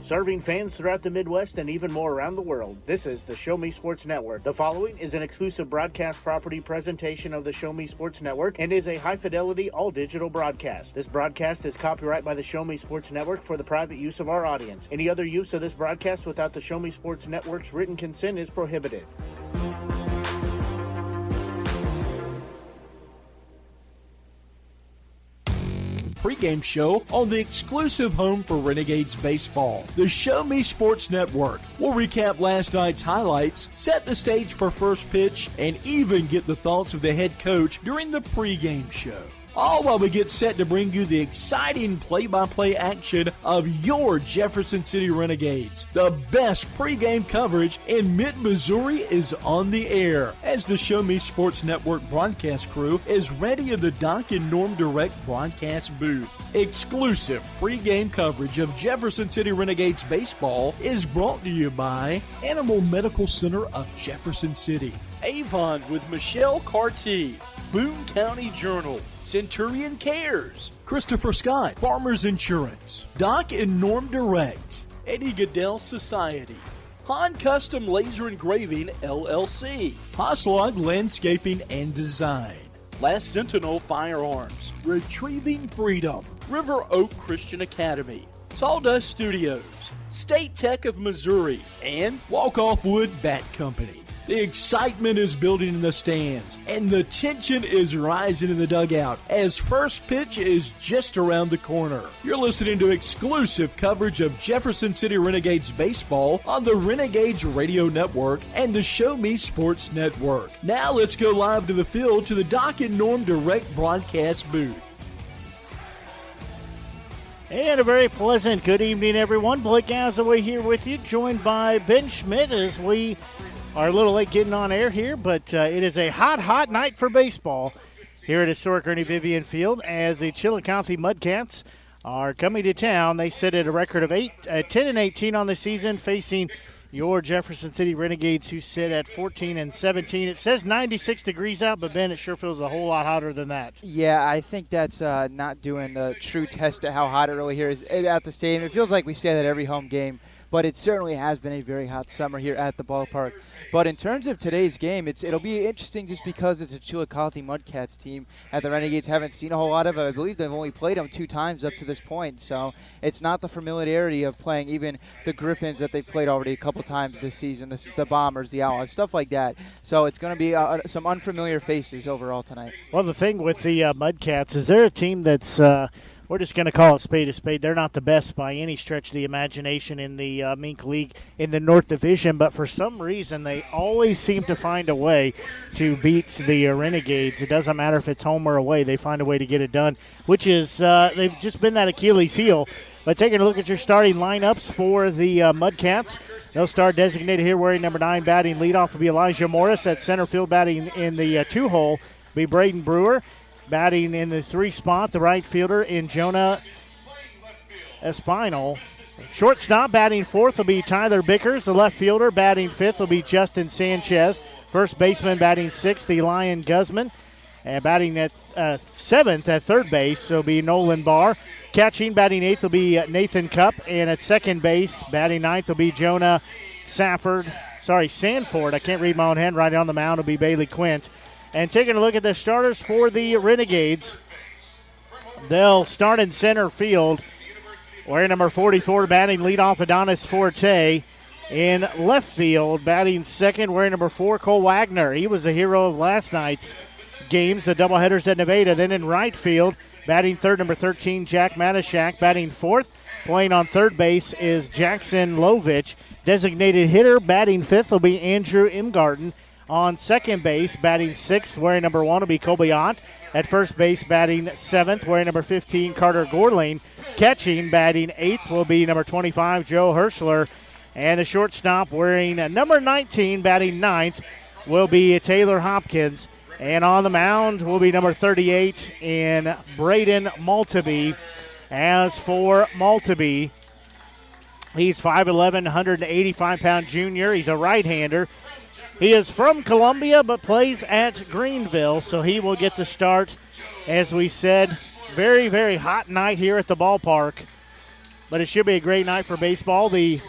Serving fans throughout the Midwest and even more around the world, this is the Show Me Sports Network. The following is an exclusive broadcast property presentation of the Show Me Sports Network and is a high-fidelity, all-digital broadcast. This broadcast is copyright by the Show Me Sports Network for the private use of our audience. Any other use of this broadcast without the Show Me Sports Network's written consent is prohibited. Pre-game show on the exclusive home for Renegades baseball, the Show Me Sports Network. We'll recap last night's highlights, set the stage for first pitch, and even get the thoughts of the head coach during the pre-game show. All while we get set to bring you the exciting play-by-play action of your Jefferson City Renegades. The best pregame coverage in mid-Missouri is on the air as the Show Me Sports Network broadcast crew is ready in the Doc and Norm Direct broadcast booth. Exclusive pregame coverage of Jefferson City Renegades baseball is brought to you by Animal Medical Center of Jefferson City, Avon with Michelle Carty, Boone County Journal, Centurion Cares, Christopher Scott, Farmers Insurance, Doc and Norm Direct, Eddie Goodell Society, Han Custom Laser Engraving LLC, Hoslog Landscaping and Design, Last Sentinel Firearms, Retrieving Freedom, River Oak Christian Academy, Sawdust Studios, State Tech of Missouri, and Walk Off Wood Bat Company. The excitement is building in the stands, and the tension is rising in the dugout as first pitch is just around the corner. You're listening to exclusive coverage of Jefferson City Renegades baseball on the Renegades Radio Network and the Show Me Sports Network. Now let's go live to the field to the Doc and Norm Direct broadcast booth. And a very pleasant good evening, everyone. Blake Gazaway here with you, joined by Ben Schmidt as we are a little late getting on air here, but it is a hot night for baseball here at historic Ernie Vivian Field as the Chillicothe Mudcats are coming to town. They sit at a record of 10-18 on the season, facing your Jefferson City Renegades, who sit at 14-17. It says 96 degrees out, but Ben, it sure feels a whole lot hotter than that. Yeah, I think that's not doing a true test of how hot it really here is at the stadium. It feels like we say that every home game, but it certainly has been a very hot summer here at the ballpark. But in terms of today's game, it'll be interesting just because it's a Chillicothe Mudcats team that the Renegades haven't seen a whole lot of. I believe they've only played them 2 times up to this point, so it's not the familiarity of playing even the Griffins that they've played already a couple times this season, the Bombers, the Outlaws, stuff like that. So it's going to be some unfamiliar faces overall tonight. Well, the thing with the Mudcats is they're a team that's we're just going to call it spade a spade. They're not the best by any stretch of the imagination in the Mink League in the North Division, but for some reason they always seem to find a way to beat the Renegades. It doesn't matter if it's home or away. They find a way to get it done, which is they've just been that Achilles heel. But taking a look at your starting lineups for the Mudcats, they'll start designated here wearing number 9, batting leadoff will be Elijah Morris. At center field, batting in the 2-hole will be Braden Brewer. Batting in the 3 spot, the right fielder in Jonah Espinal. Shortstop batting 4th will be Tyler Bickers. The left fielder batting 5th will be Justin Sanchez. First baseman batting 6th, Elian Guzman. And batting at 7th at third base will be Nolan Barr. Catching batting 8th will be Nathan Cupp. And at second base, batting 9th will be Jonah Sanford. Sanford. I can't read my own handwriting on the mound. Will be Bailey Quint. And taking a look at the starters for the Renegades, they'll start in center field, wearing number 44, batting leadoff Adonis Forte. In left field, batting second, wearing number 4, Cole Wagner. He was the hero of last night's games, the doubleheaders at Nevada. Then in right field, batting third, number 13, Jack Matashak. Batting fourth, playing on third base is Jackson Lovich. Designated hitter, batting fifth will be Andrew Imgarten. On second base, batting 6th, wearing number 1 will be Colby Ott. At first base, batting 7th, wearing number 15, Carter Gorling. Catching, batting 8th, will be number 25, Joe Hirschler. And the shortstop, wearing number 19, batting 9th, will be Taylor Hopkins. And on the mound will be number 38 in Braden Maltby. As for Maltby, he's 5'11", 185-pound junior. He's a right-hander. He is from Columbia but plays at Greenville, so he will get the start. As we said, very, very hot night here at the ballpark. but it should be a great night for baseball. The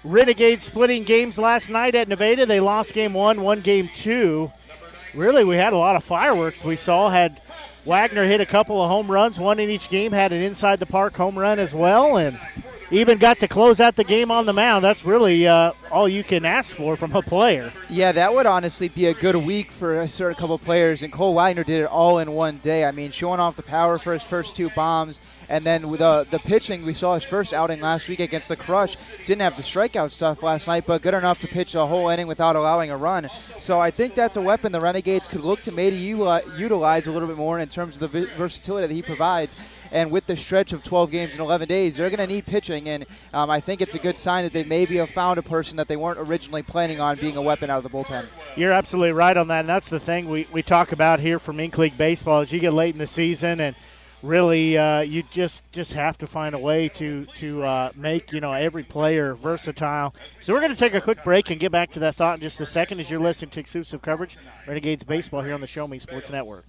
Renegades splitting games last night at Nevada. They lost game 1, won game 2. Really, we had a lot of fireworks. We saw had Wagner hit a couple of home runs, one in each game, had an inside the park home run as well, and even got to close out the game on the mound. That's really all you can ask for from a player. Yeah, that would honestly be a good week for a certain couple of players, and Cole Wagner did it all in one day. I mean, showing off the power for his first 2 bombs, and then with the pitching, we saw his first outing last week against the Crush. Didn't have the strikeout stuff last night, but good enough to pitch a whole inning without allowing a run. So I think that's a weapon the Renegades could look to maybe utilize a little bit more in terms of the versatility that he provides. And with the stretch of 12 games in 11 days, they're going to need pitching. And I think it's a good sign that they maybe have found a person that they weren't originally planning on being a weapon out of the bullpen. You're absolutely right on that. And that's the thing we talk about here from Ink League Baseball as you get late in the season. And really you just have to find a way to make, every player versatile. So we're going to take a quick break and get back to that thought in just a second as you're listening to exclusive coverage, Renegades Baseball here on the Show Me Sports Network.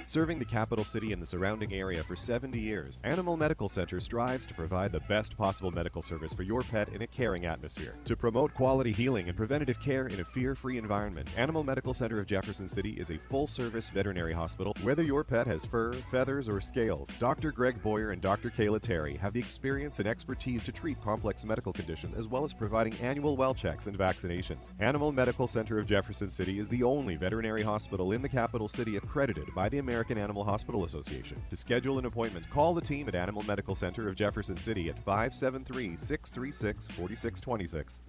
Serving the capital city and the surrounding area for 70 years, Animal Medical Center strives to provide the best possible medical service for your pet in a caring atmosphere. To promote quality healing and preventative care in a fear-free environment, Animal Medical Center of Jefferson City is a full-service veterinary hospital. Whether your pet has fur, feathers, or scales, Dr. Greg Boyer and Dr. Kayla Terry have the experience and expertise to treat complex medical conditions as well as providing annual well checks and vaccinations. Animal Medical Center of Jefferson City is the only veterinary hospital in the capital city accredited by the American Animal Hospital Association. To schedule an appointment, call the team at Animal Medical Center of Jefferson City at 573-636-4626.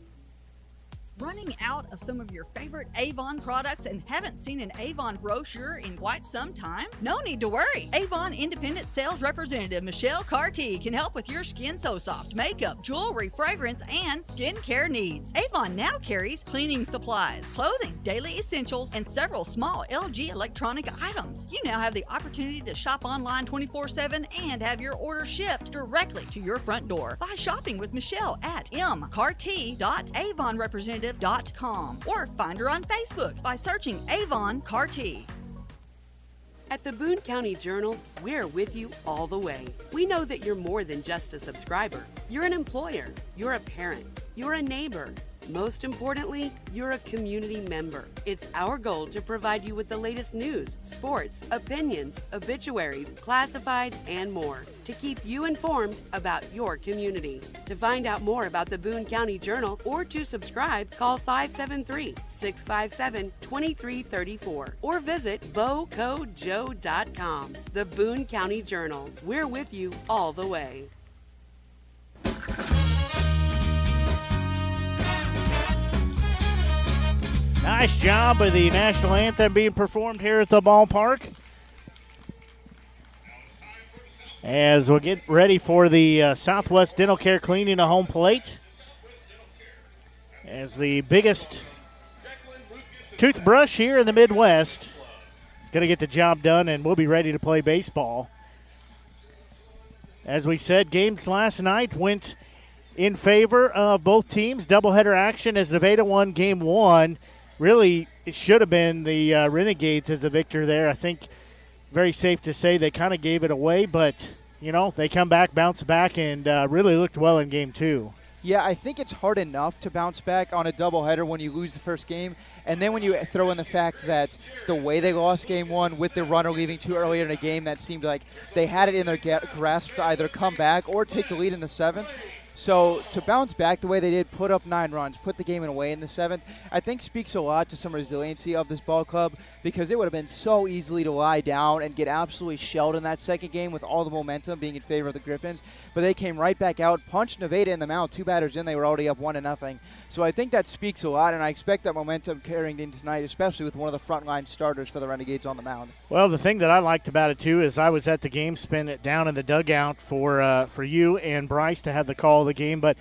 Running out of some of your favorite Avon products and haven't seen an Avon brochure in quite some time? No need to worry. Avon Independent Sales Representative Michelle Carty can help with your Skin So Soft makeup, jewelry, fragrance, and skincare needs. Avon now carries cleaning supplies, clothing, daily essentials, and several small LG electronic items. You now have the opportunity to shop online 24/7 and have your order shipped directly to your front door by shopping with Michelle at mcarty.avonrepresentative.com or find her on Facebook by searching Avon Carty. At the Boone County Journal, we're with you all the way. We know that you're more than just a subscriber. You're an employer, you're a parent, you're a neighbor. Most importantly, you're a community member. It's our goal to provide you with the latest news, sports, opinions, obituaries, classifieds, and more to keep you informed about your community. To find out more about the Boone County Journal or to subscribe, call 573-657-2334 or visit bocojoe.com. The Boone County Journal. We're with you all the way. Nice job of the national anthem being performed here at the ballpark. As we'll get ready for the Southwest Dental Care cleaning a home plate. As the biggest toothbrush here in the Midwest is going to get the job done, and we'll be ready to play baseball. As we said, games last night went in favor of both teams. Doubleheader action as Nevada won game 1. Really, it should have been the Renegades as the victor there. I think very safe to say they kind of gave it away, but, they come back, bounce back, and really looked well in game 2. Yeah, I think it's hard enough to bounce back on a doubleheader when you lose the first game. And then when you throw in the fact that the way they lost game 1 with the runner leaving too early in a game, that seemed like they had it in their grasp to either come back or take the lead in the 7th. So to bounce back the way they did, put up 9 runs, put the game away in the 7th, I think speaks a lot to some resiliency of this ball club, because it would have been so easily to lie down and get absolutely shelled in that second game with all the momentum being in favor of the Griffins. But they came right back out, punched Nevada in the mound. 2 batters in, they were already up 1-0. So I think that speaks a lot, and I expect that momentum carrying into tonight, especially with one of the frontline starters for the Renegades on the mound. Well, the thing that I liked about it, too, is I was at the game, spent it down in the dugout for you and Bryce to have the call of the game. But,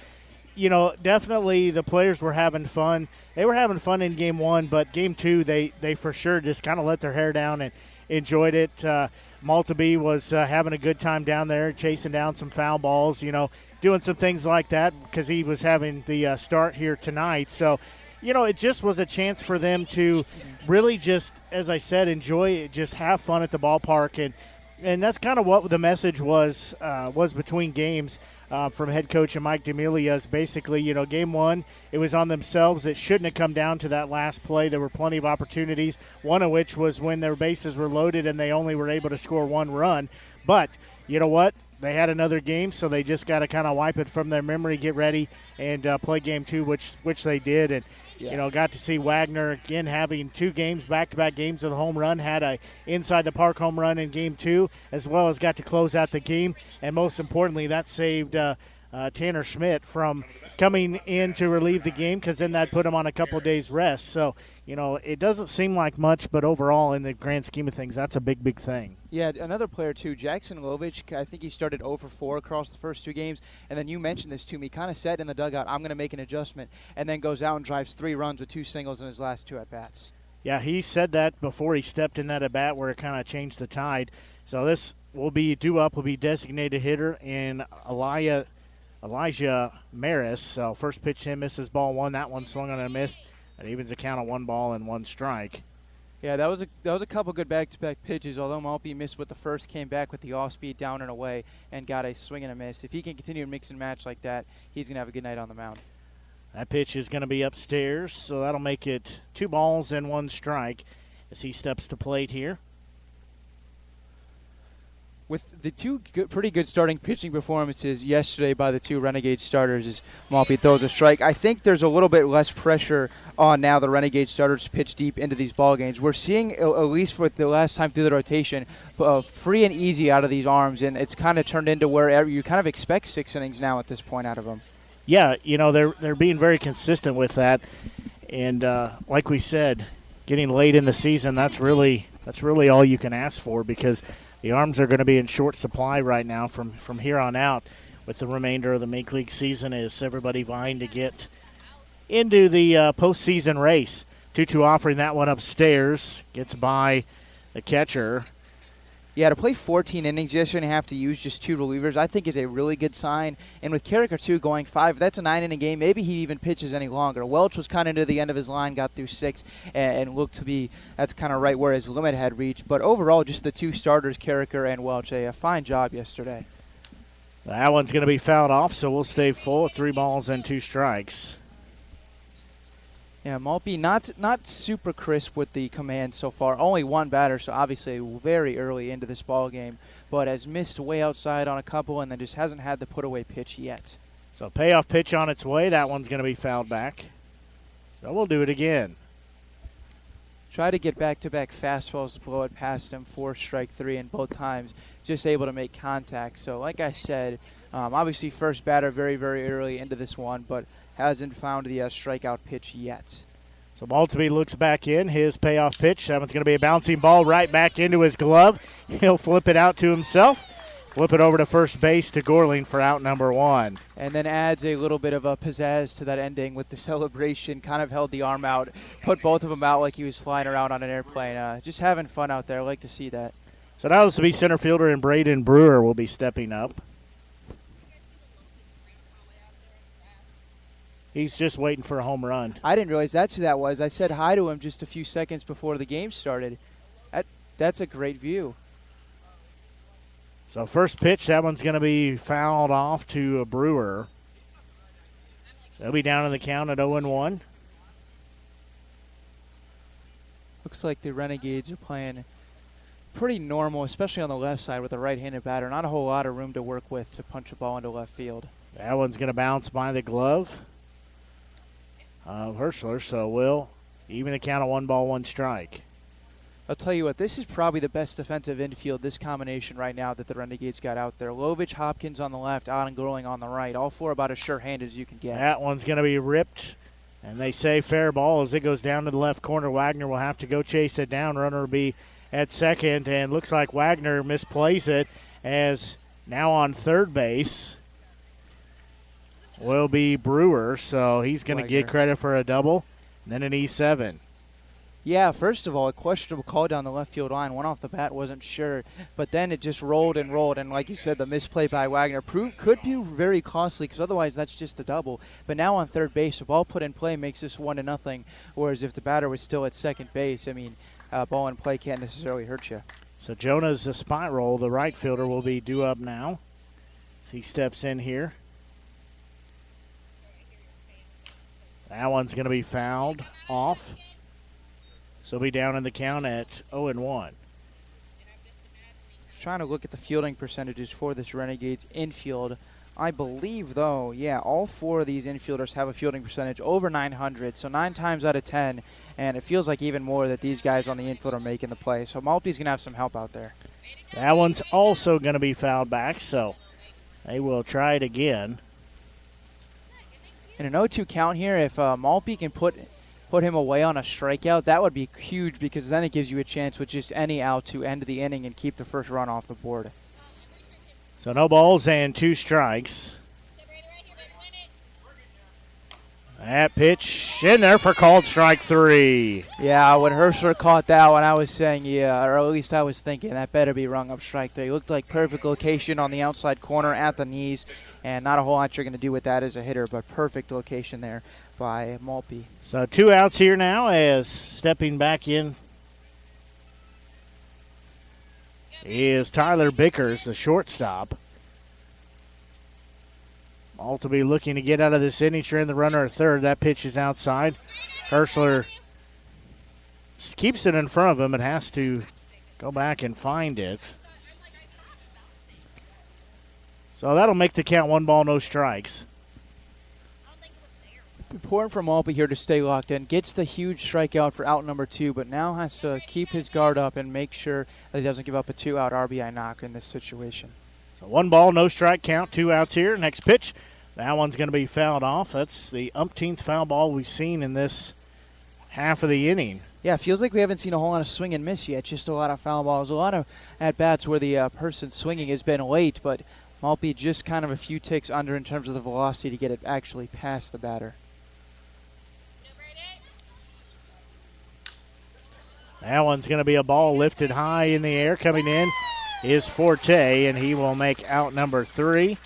definitely the players were having fun. They were having fun in game 1, but game 2, they for sure just kind of let their hair down and enjoyed it. Maltaby was having a good time down there, chasing down some foul balls, doing some things like that because he was having the start here tonight. So, it just was a chance for them to really just, as I said, enjoy it, just have fun at the ballpark. And that's kind of what the message was between games. from head coach Mike D'Amelia is basically, game one, it was on themselves. It shouldn't have come down to that last play. There were plenty of opportunities, one of which was when their bases were loaded and they only were able to score one run. But you know what? They had another game, so they just got to kind of wipe it from their memory, get ready, and play game two, which they did. And, got to see Wagner, again, having 2 games, back-to-back games with a home run, had a inside-the-park home run in game 2, as well as got to close out the game. And most importantly, that saved Tanner Schmidt from coming in to relieve the game, because then that put him on a couple of days' rest. So, it doesn't seem like much, but overall, in the grand scheme of things, that's a big, big thing. Yeah, another player, too, Jackson Lovich, I think he started 0 for 4 across the first 2 games, and then you mentioned this to me, kind of said in the dugout, I'm going to make an adjustment, and then goes out and drives 3 runs with 2 singles in his last 2 at-bats. Yeah, he said that before he stepped in that at-bat where it kind of changed the tide. So this will be designated hitter in Elijah Maris. So first pitch to him, misses ball 1. That one swung on and missed. It evens a count of 1 ball and 1 strike. Yeah, that was a couple good back-to-back pitches, although Maltby missed with the first, came back with the off-speed down and away and got a swing and a miss. If he can continue to mix and match like that, he's going to have a good night on the mound. That pitch is going to be upstairs, so that'll make it 2 balls and 1 strike as he steps to plate here. With the 2 pretty good starting pitching performances yesterday by the 2 Renegade starters as Maltby throws a strike, I think there's a little bit less pressure on now the Renegade starters to pitch deep into these ball games. We're seeing, at least for the last time through the rotation, free and easy out of these arms, and it's kind of turned into where you kind of expect 6 innings now at this point out of them. Yeah, they're being very consistent with that, and like we said, getting late in the season, that's really all you can ask for, because the arms are going to be in short supply right now from here on out with the remainder of the Make League season, as everybody vying to get into the postseason race. 2-2 offering that one upstairs, gets by the catcher. Yeah, to play 14 innings yesterday and have to use just 2 relievers, I think is a really good sign. And with Carricker, too, going 5, that's a 9-inning game. Maybe he even pitches any longer. Welch was kind of near the end of his line, got through 6, and looked to be, that's kind of right where his limit had reached. But overall, just the 2 starters, Carricker and Welch, a fine job yesterday. That one's going to be fouled off, so we'll stay full at 3 balls and 2 strikes. Yeah, Maltby not super crisp with the command so far. Only 1 batter, so obviously very early into this ball game, but has missed way outside on a couple and then just hasn't had the put-away pitch yet. So payoff pitch on its way. That one's going to be fouled back. So we'll do it again. Try to get back-to-back fastballs to blow it past him, 4 strike 3, and both times just able to make contact. So like I said, obviously first batter very, very early into this one, but hasn't found the strikeout pitch yet. So Maltby looks back in. His payoff pitch. That one's going to be a bouncing ball right back into his glove. He'll flip it out to himself. Flip it over to first base to Gorling for out number 1. And then adds a little bit of a pizzazz to that ending with the celebration. Kind of held the arm out. Put both of them out like he was flying around on an airplane. Just having fun out there. I like to see that. So now this will be center fielder, and Braden Brewer will be stepping up. He's just waiting for a home run. I didn't realize that's who that was. I said hi to him just a few seconds before the game started. That's a great view. So first pitch, that one's going to be fouled off to a Brewer. So they'll be down in the count at 0-1. Looks like the Renegades are playing pretty normal, especially on the left side with a right-handed batter. Not a whole lot of room to work with to punch a ball into left field. That one's going to bounce by the glove of Hirschler, so we'll even the count of 1 ball, 1 strike. I'll tell you what, this is probably the best defensive infield, this combination right now that the Renegades got out there. Lovich, Hopkins on the left, Allen Gorling on the right. All 4 about as sure-handed as you can get. That one's going to be ripped, and they say fair ball as it goes down to the left corner. Wagner will have to go chase it down. Runner will be at second, and looks like Wagner misplays it, as now on third base will be Brewer, so he's going to get credit for a double, and then an E7. Yeah, first of all, a questionable call down the left field line. Went off the bat, wasn't sure. But then it just rolled, and like you said, the misplay by Wagner could be very costly, because otherwise that's just a double. But now on third base, a ball put in play makes this 1-0, whereas if the batter was still at second base, I mean, ball in play can't necessarily hurt you. So Jonah's a spot roll. The right fielder will be due up now as he steps in here. That one's going to be fouled off. So he'll be down in the count at 0-1. Trying to look at the fielding percentages for this Renegades infield. I believe, though, yeah, all 4 of these infielders have a fielding percentage over 900, so 9 times out of 10, and it feels like even more that these guys on the infield are making the play. So Malpe's going to have some help out there. That one's also going to be fouled back, so they will try it again. In an 0-2 count here, if Malpe can put him away on a strikeout, that would be huge because then it gives you a chance with just any out to end the inning and keep the first run off the board. So no balls and 2 strikes. That pitch in there for called strike 3. Yeah, when Herschler caught that one, I was saying, yeah, or at least I was thinking that better be rung up strike 3. It looked like perfect location on the outside corner at the knees, and not a whole lot you're going to do with that as a hitter, but perfect location there by Malpe. So 2 outs here now as stepping back in is Tyler Bickers, the shortstop. All to be looking to get out of this inning. Sure, in the runner at third. That pitch is outside. Herschler keeps it in front of him and has to go back and find it. So that'll make the count 1 ball, no strikes. Important for Malpe here to stay locked in. Gets the huge strikeout for out number 2, but now has to keep his guard up and make sure that he doesn't give up a 2-out RBI knock in this situation. So 1 ball, no strike count, 2 outs here. Next pitch. That one's going to be fouled off. That's the umpteenth foul ball we've seen in this half of the inning. Yeah, it feels like we haven't seen a whole lot of swing and miss yet. Just a lot of foul balls. A lot of at-bats where the person swinging has been late, but Malpe just kind of a few ticks under in terms of the velocity to get it actually past the batter. That one's going to be a ball lifted high in the air. Coming in is Forte, and he will make out number 3.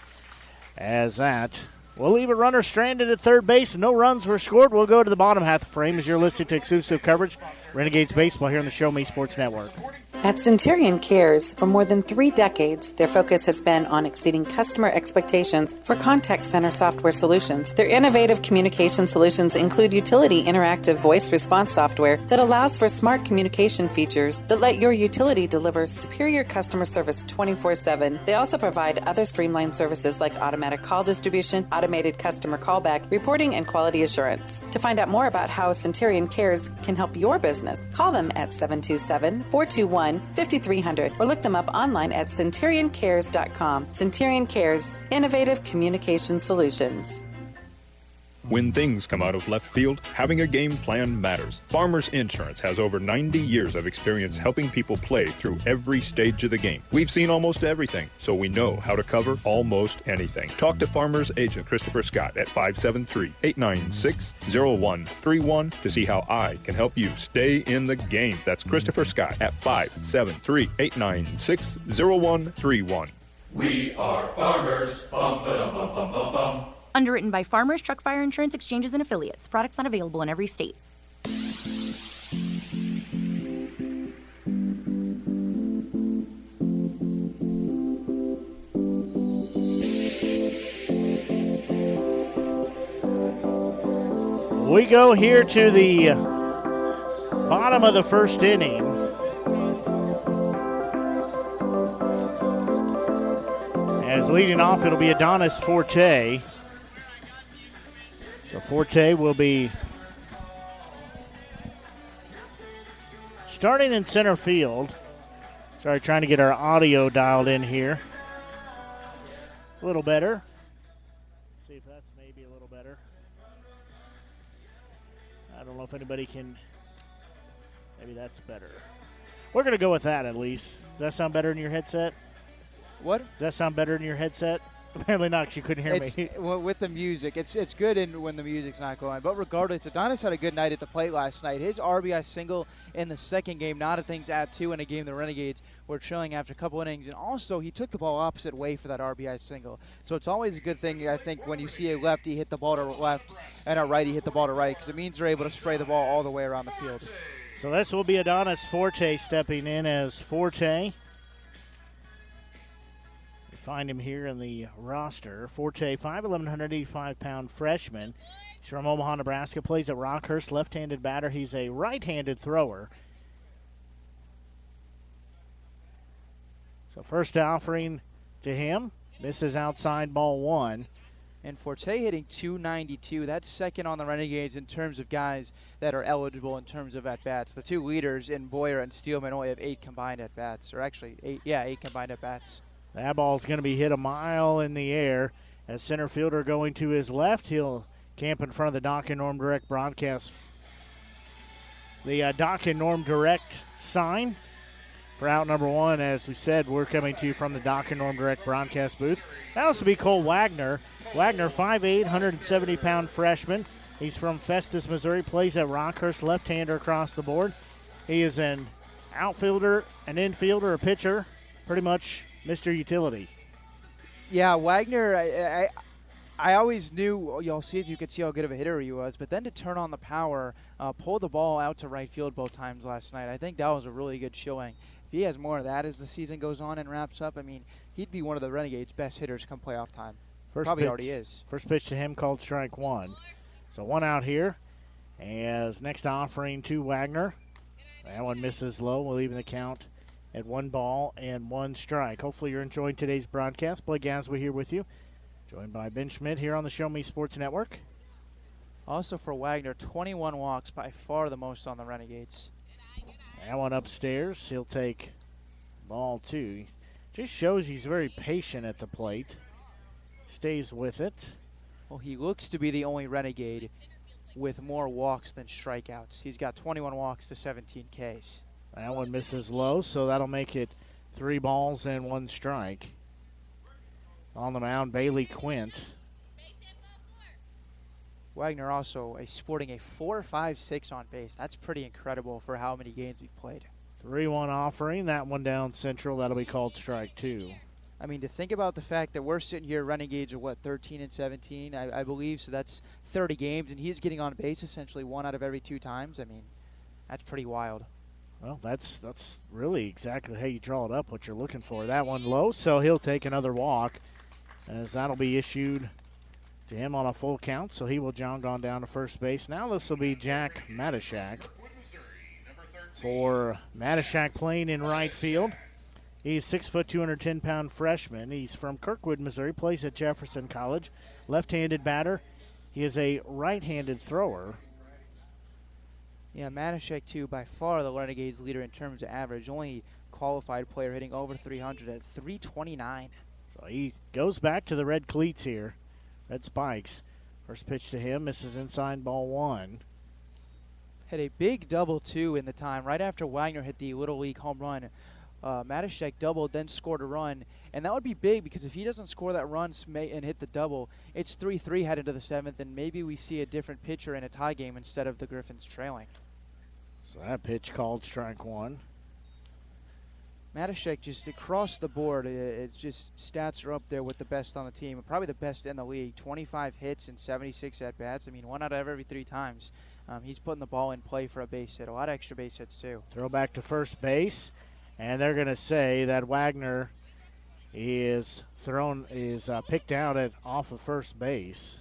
As that will leave a runner stranded at third base. No runs were scored. We'll go to the bottom half of the frame as you're listening to exclusive coverage. Renegades Baseball here on the Show Me Sports Network. At Centurion Cares, for more than 3 decades, their focus has been on exceeding customer expectations for contact center software solutions. Their innovative communication solutions include utility interactive voice response software that allows for smart communication features that let your utility deliver superior customer service 24/7. They also provide other streamlined services like automatic call distribution, automated customer callback, reporting, and quality assurance. To find out more about how Centurion Cares can help your business, call them at 727-421-5300 or look them up online at centurioncares.com. Centurion Cares, innovative communication solutions. When things come out of left field, having a game plan matters. Farmers Insurance has over 90 years of experience helping people play through every stage of the game. We've seen almost everything, so we know how to cover almost anything. Talk to Farmers Agent Christopher Scott at 573-896-0131 to see how I can help you stay in the game. That's Christopher Scott at 573-896-0131. We are farmers. Bum, ba-dum, bum, bum, bum, bum. Underwritten by Farmers Truck Fire Insurance Exchanges and Affiliates. Products not available in every state. We go here to the bottom of the first inning. As leading off, it'll be Adonis Forte. So Forte will be starting in center field. Sorry, trying to get our audio dialed in here. A little better. See if that's maybe a little better. I don't know if anybody can. Maybe that's better. We're going to go with that at least. Does that sound better in your headset? What? Does that sound better in your headset? Apparently not, because you couldn't hear me. With the music, it's good when the music's not going. But regardless, Adonis had a good night at the plate last night. His RBI single in the second game, not at things at 2 in a game the Renegades were trailing after a couple innings. And also, he took the ball opposite way for that RBI single. So it's always a good thing, I think, when you see a lefty hit the ball to left and a righty hit the ball to right, because it means they're able to spray the ball all the way around the field. So this will be Adonis Forte stepping in as Forte. find him here in the roster. Forte, 5'11", 185-pound freshman. He's from Omaha, Nebraska, plays at Rockhurst, left-handed batter. He's a right-handed thrower. So first offering to him. Misses outside, ball one. And Forte hitting .292. That's second on the Renegades in terms of guys that are eligible in terms of at-bats. The two leaders in Boyer and Steelman only have 8 combined at-bats, or actually 8 combined at-bats. That ball's going to be hit a mile in the air. As center fielder going to his left, he'll camp in front of the Doc and Norm Direct broadcast. The Doc and Norm Direct sign for out number one. As we said, we're coming to you from the Doc and Norm Direct broadcast booth. That was to be Cole Wagner. Wagner, 5'8", 170-pound freshman. He's from Festus, Missouri, plays at Rockhurst, left-hander across the board. He is an outfielder, an infielder, a pitcher, pretty much Mr. Utility. Yeah, Wagner, I always knew, y'all see as you could see how good of a hitter he was, but then to turn on the power, pull the ball out to right field both times last night, I think that was a really good showing. If he has more of that as the season goes on and wraps up, I mean, he'd be one of the Renegades' best hitters come playoff time. Probably already is. First pitch to him called strike one. So one out here. As next offering to Wagner. That one misses low. We'll even the count at 1 ball and 1 strike. Hopefully you're enjoying today's broadcast. Blake Gasway here with you. Joined by Ben Schmidt here on the Show Me Sports Network. Also for Wagner, 21 walks, by far the most on the Renegades. That one upstairs. He'll take ball 2. Just shows he's very patient at the plate. Stays with it. Well, he looks to be the only Renegade with more walks than strikeouts. He's got 21 walks to 17 Ks. That one misses low, so that'll make it 3 balls and 1 strike. On the mound, Bailey Quint. Wagner also sporting a 4.56 on base. That's pretty incredible for how many games we've played. 3-1 offering. That one down central. That'll be called strike 2. I mean, to think about the fact that we're sitting here, Renegades are, 13 and 17, I believe, so that's 30 games, and he's getting on base essentially 1 out of every 2 times. I mean, that's pretty wild. Well, that's really exactly how you draw it up, what you're looking for. That one low, so he'll take another walk, as that'll be issued to him on a full count, so he will jog on down to first base. Now this will be Jack Matashak. For Matashak playing in right field. He's 6', 210-pound freshman. He's from Kirkwood, Missouri, plays at Jefferson College. Left-handed batter. He is a right-handed thrower. Yeah, Matashek, too, by far the Renegades leader in terms of average. Only qualified player hitting over 300 at 329. So he goes back to the red cleats here. Red spikes. First pitch to him, misses inside, ball 1. Had a big double, too, in the time. Right after Wagner hit the Little League home run, Matashek doubled, then scored a run. And that would be big because if he doesn't score that run and hit the double, it's 3-3 headed to the 7th, and maybe we see a different pitcher in a tie game instead of the Griffins trailing. So that pitch called strike 1. Matashek just across the board, it's just stats are up there with the best on the team, probably the best in the league. 25 hits and 76 at-bats. I mean, 1 out of every 3 times. He's putting the ball in play for a base hit. A lot of extra base hits, too. Throw back to first base, and they're going to say that Wagner is picked out off of first base.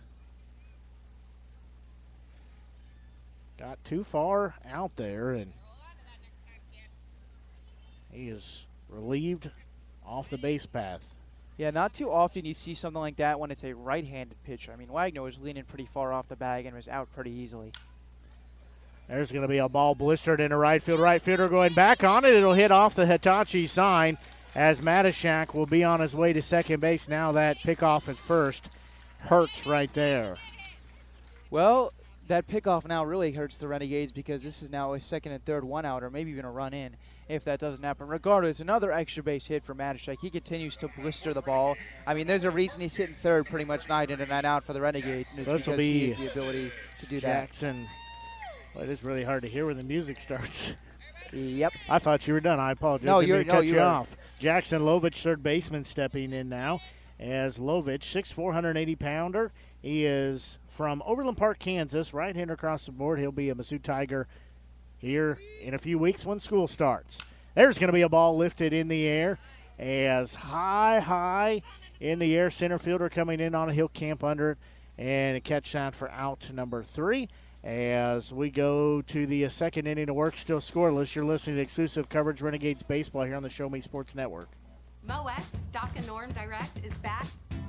Got too far out there, and he is relieved off the base path. Yeah, not too often you see something like that when it's a right-handed pitcher. I mean, Wagner was leaning pretty far off the bag and was out pretty easily. There's going to be a ball blistered into right field. Right fielder going back on it. It'll hit off the Hitachi sign as Matashak will be on his way to second base. Now that pickoff at first hurts right there. Well, that pickoff now really hurts the Renegades because this is now a second and third one-out, or maybe even a run in if that doesn't happen. Regardless, another extra base hit for Matashak. He continues to blister the ball. I mean, there's a reason he's hitting third pretty much night in and night out for the Renegades, and it's because he has the ability to do Jackson. Well, it is really hard to hear when the music starts. Yep. I thought you were done. I apologize. No, you cut you were off. Jackson Lovich, third baseman, stepping in now. As Lovich, 6'4", 180-pounder. He is from Overland Park, Kansas. Right-hander across the board. He'll be a Mizzou Tiger here in a few weeks when school starts. There's going to be a ball lifted in the air as high in the air. Center fielder coming in on a hill, camp under it, and a catch down for out number 3. As we go to the second inning of work, still scoreless. You're listening to exclusive coverage Renegades baseball here on the Show Me Sports Network. MoX Dock and Norm Direct is back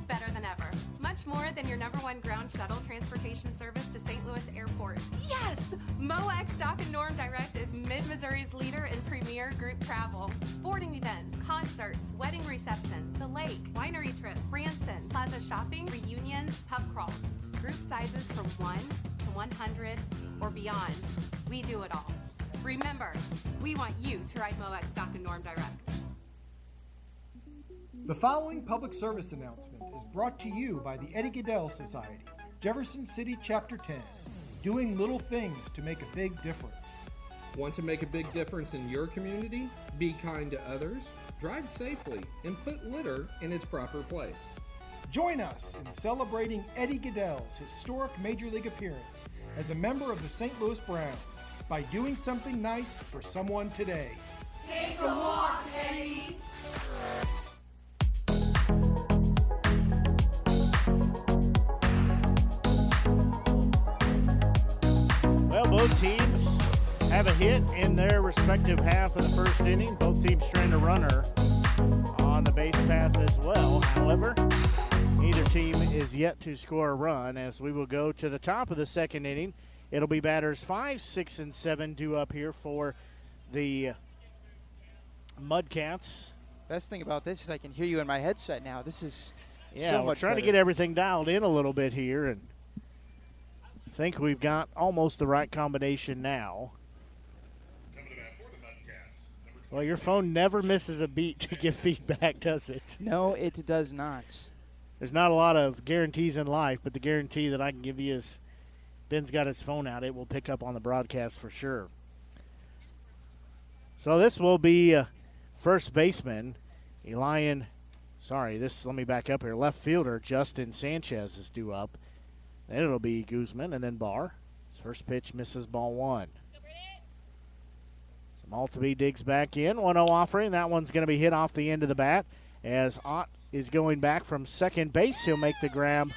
better than ever. Much more than your #1 ground shuttle transportation service to St. Louis Airport. Yes! MoX Dock and Norm Direct is Mid-Missouri's leader in premier group travel. Sporting events, concerts, wedding receptions, the lake, winery trips, Branson, plaza shopping, reunions, pub crawls. Group sizes from 1 to 100 or beyond. We do it all. Remember, we want you to ride MoX Dock and Norm Direct. The following public service announcement is brought to you by the Eddie Gaedel Society, Jefferson City Chapter 10, doing little things to make a big difference. Want to make a big difference in your community? Be kind to others, drive safely, and put litter in its proper place. Join us in celebrating Eddie Gaedel's historic Major League appearance as a member of the St. Louis Browns by doing something nice for someone today. Take a walk, Eddie! Well, both teams have a hit in their respective half of the first inning. Both teams strand a runner on the base path as well. However, neither team is yet to score a run as we will go to the top of the second inning. It'll be batters 5, 6, and 7 due up here for the Mudcats. Best thing about this is I can hear you in my headset now. This is yeah, so we're much trying better. to get everything dialed in a little bit here, and I think we've got almost the right combination now. Well, your phone never misses a beat to give feedback, does it? No, it does not. There's not a lot of guarantees in life, but the guarantee that I can give you is Ben's got his phone out. It will pick up on the broadcast for sure. So this will be first baseman, let me back up here. Left fielder, Justin Sanchez is due up. Then it'll be Guzman and then Barr. His first pitch misses, ball 1. So Maltby digs back in. 1-0 offering. That one's going to be hit off the end of the bat as Ott is going back from second base. He'll make the grab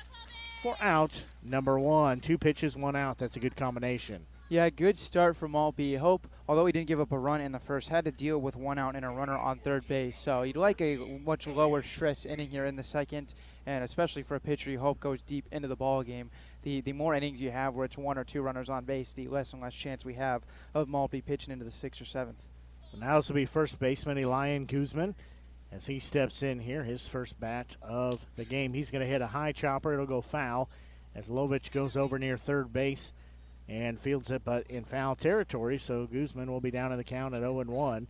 for out number 1. 2 pitches, 1 out. That's a good combination. Yeah, good start from Maltby. Hope, although he didn't give up a run in the first, had to deal with 1 out and a runner on third base. So you'd like a much lower stress inning here in the second, and especially for a pitcher you hope goes deep into the ball game. The more innings you have where it's 1 or 2 runners on base, the less and less chance we have of Maltby pitching into the 6th or 7th. So now this will be first baseman Elian Guzman as he steps in here, his first bat of the game. He's going to hit a high chopper. It'll go foul as Lovich goes over near third base and fields it, but in foul territory, so Guzman will be down in the count at 0-1.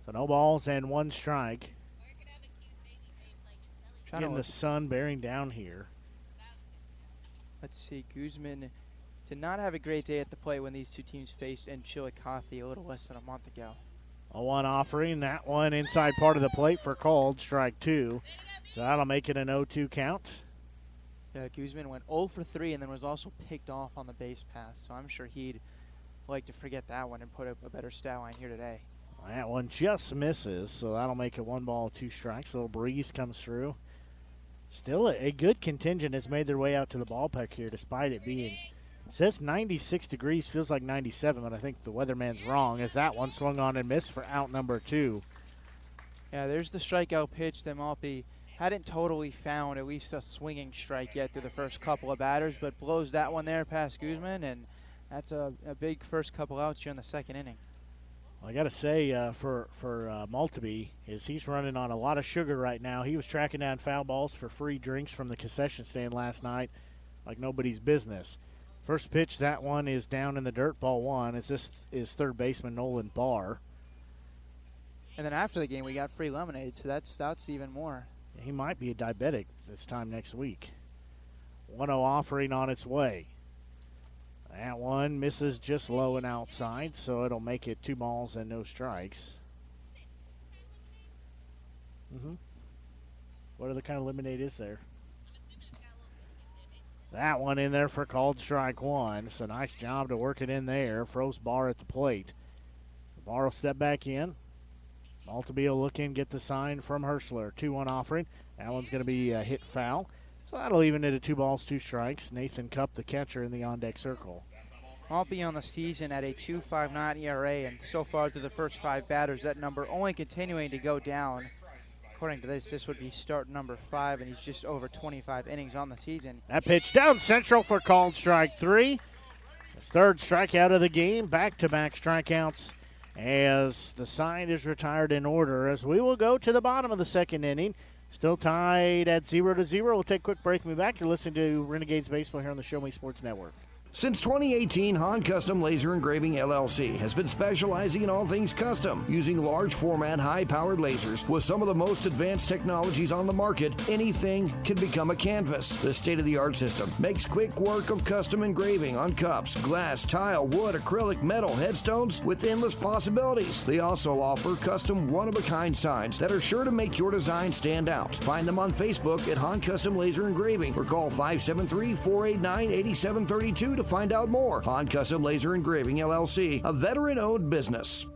So no balls and 1 strike. Getting the sun bearing down here. Let's see, Guzman did not have a great day at the plate when these two teams faced in Chillicothe a little less than a month ago. A 1 offering, that one inside part of the plate for called, strike 2. So that'll make it an 0-2 count. Yeah, Guzman went 0 for 3 and then was also picked off on the base pass. So I'm sure he'd like to forget that one and put up a better stat line here today. That one just misses, so that'll make it 1 ball, 2 strikes. A little breeze comes through. Still a good contingent has made their way out to the ballpark here despite it being, it says 96 degrees, feels like 97, but I think the weatherman's wrong as that one swung on and missed for out number 2. Yeah, there's the strikeout pitch that Maltby hadn't totally found at least a swinging strike yet through the first couple of batters, but blows that one there past Guzman, and that's a big first couple outs here in the second inning. Well, I got to say for Maltby is he's running on a lot of sugar right now. He was tracking down foul balls for free drinks from the concession stand last night like nobody's business. First pitch, that one is down in the dirt, ball 1. This is third baseman Nolan Barr. And then after the game, we got free lemonade, so that's even more. He might be a diabetic this time next week. 1-0 offering on its way. That one misses just low and outside, so it'll make it 2 balls and no strikes. What other kind of lemonade is there? That one in there for called strike 1. So nice job to work it in there. Froze Barr at the plate. Barr will step back in. Maltabia will look in, get the sign from Hirschler. 2-1 offering. That one's going to be a hit foul. So that'll even it at 2 balls, 2 strikes. Nathan Cup, the catcher, in the on-deck circle. Maltby on the season at a 2.59 ERA, and so far through the first 5 batters, that number only continuing to go down. According to this would be start number 5, and he's just over 25 innings on the season. That pitch down central for called strike 3. His 3rd strikeout of the game, back-to-back strikeouts as the side is retired in order. As we will go to the bottom of the 2nd inning, still tied at 0-0. We'll take a quick break and be back. You're listening to Renegades Baseball here on the Show Me Sports Network. Since 2018, Han Custom Laser Engraving LLC has been specializing in all things custom, using large format, high-powered lasers with some of the most advanced technologies on the market. Anything can become a canvas. The state-of-the-art system makes quick work of custom engraving on cups, glass, tile, wood, acrylic, metal, headstones with endless possibilities. They also offer custom one-of-a-kind signs that are sure to make your design stand out. Find them on Facebook at Han Custom Laser Engraving or call 573-489-8732 to find out more. Han Custom Laser Engraving LLC, a veteran-owned business.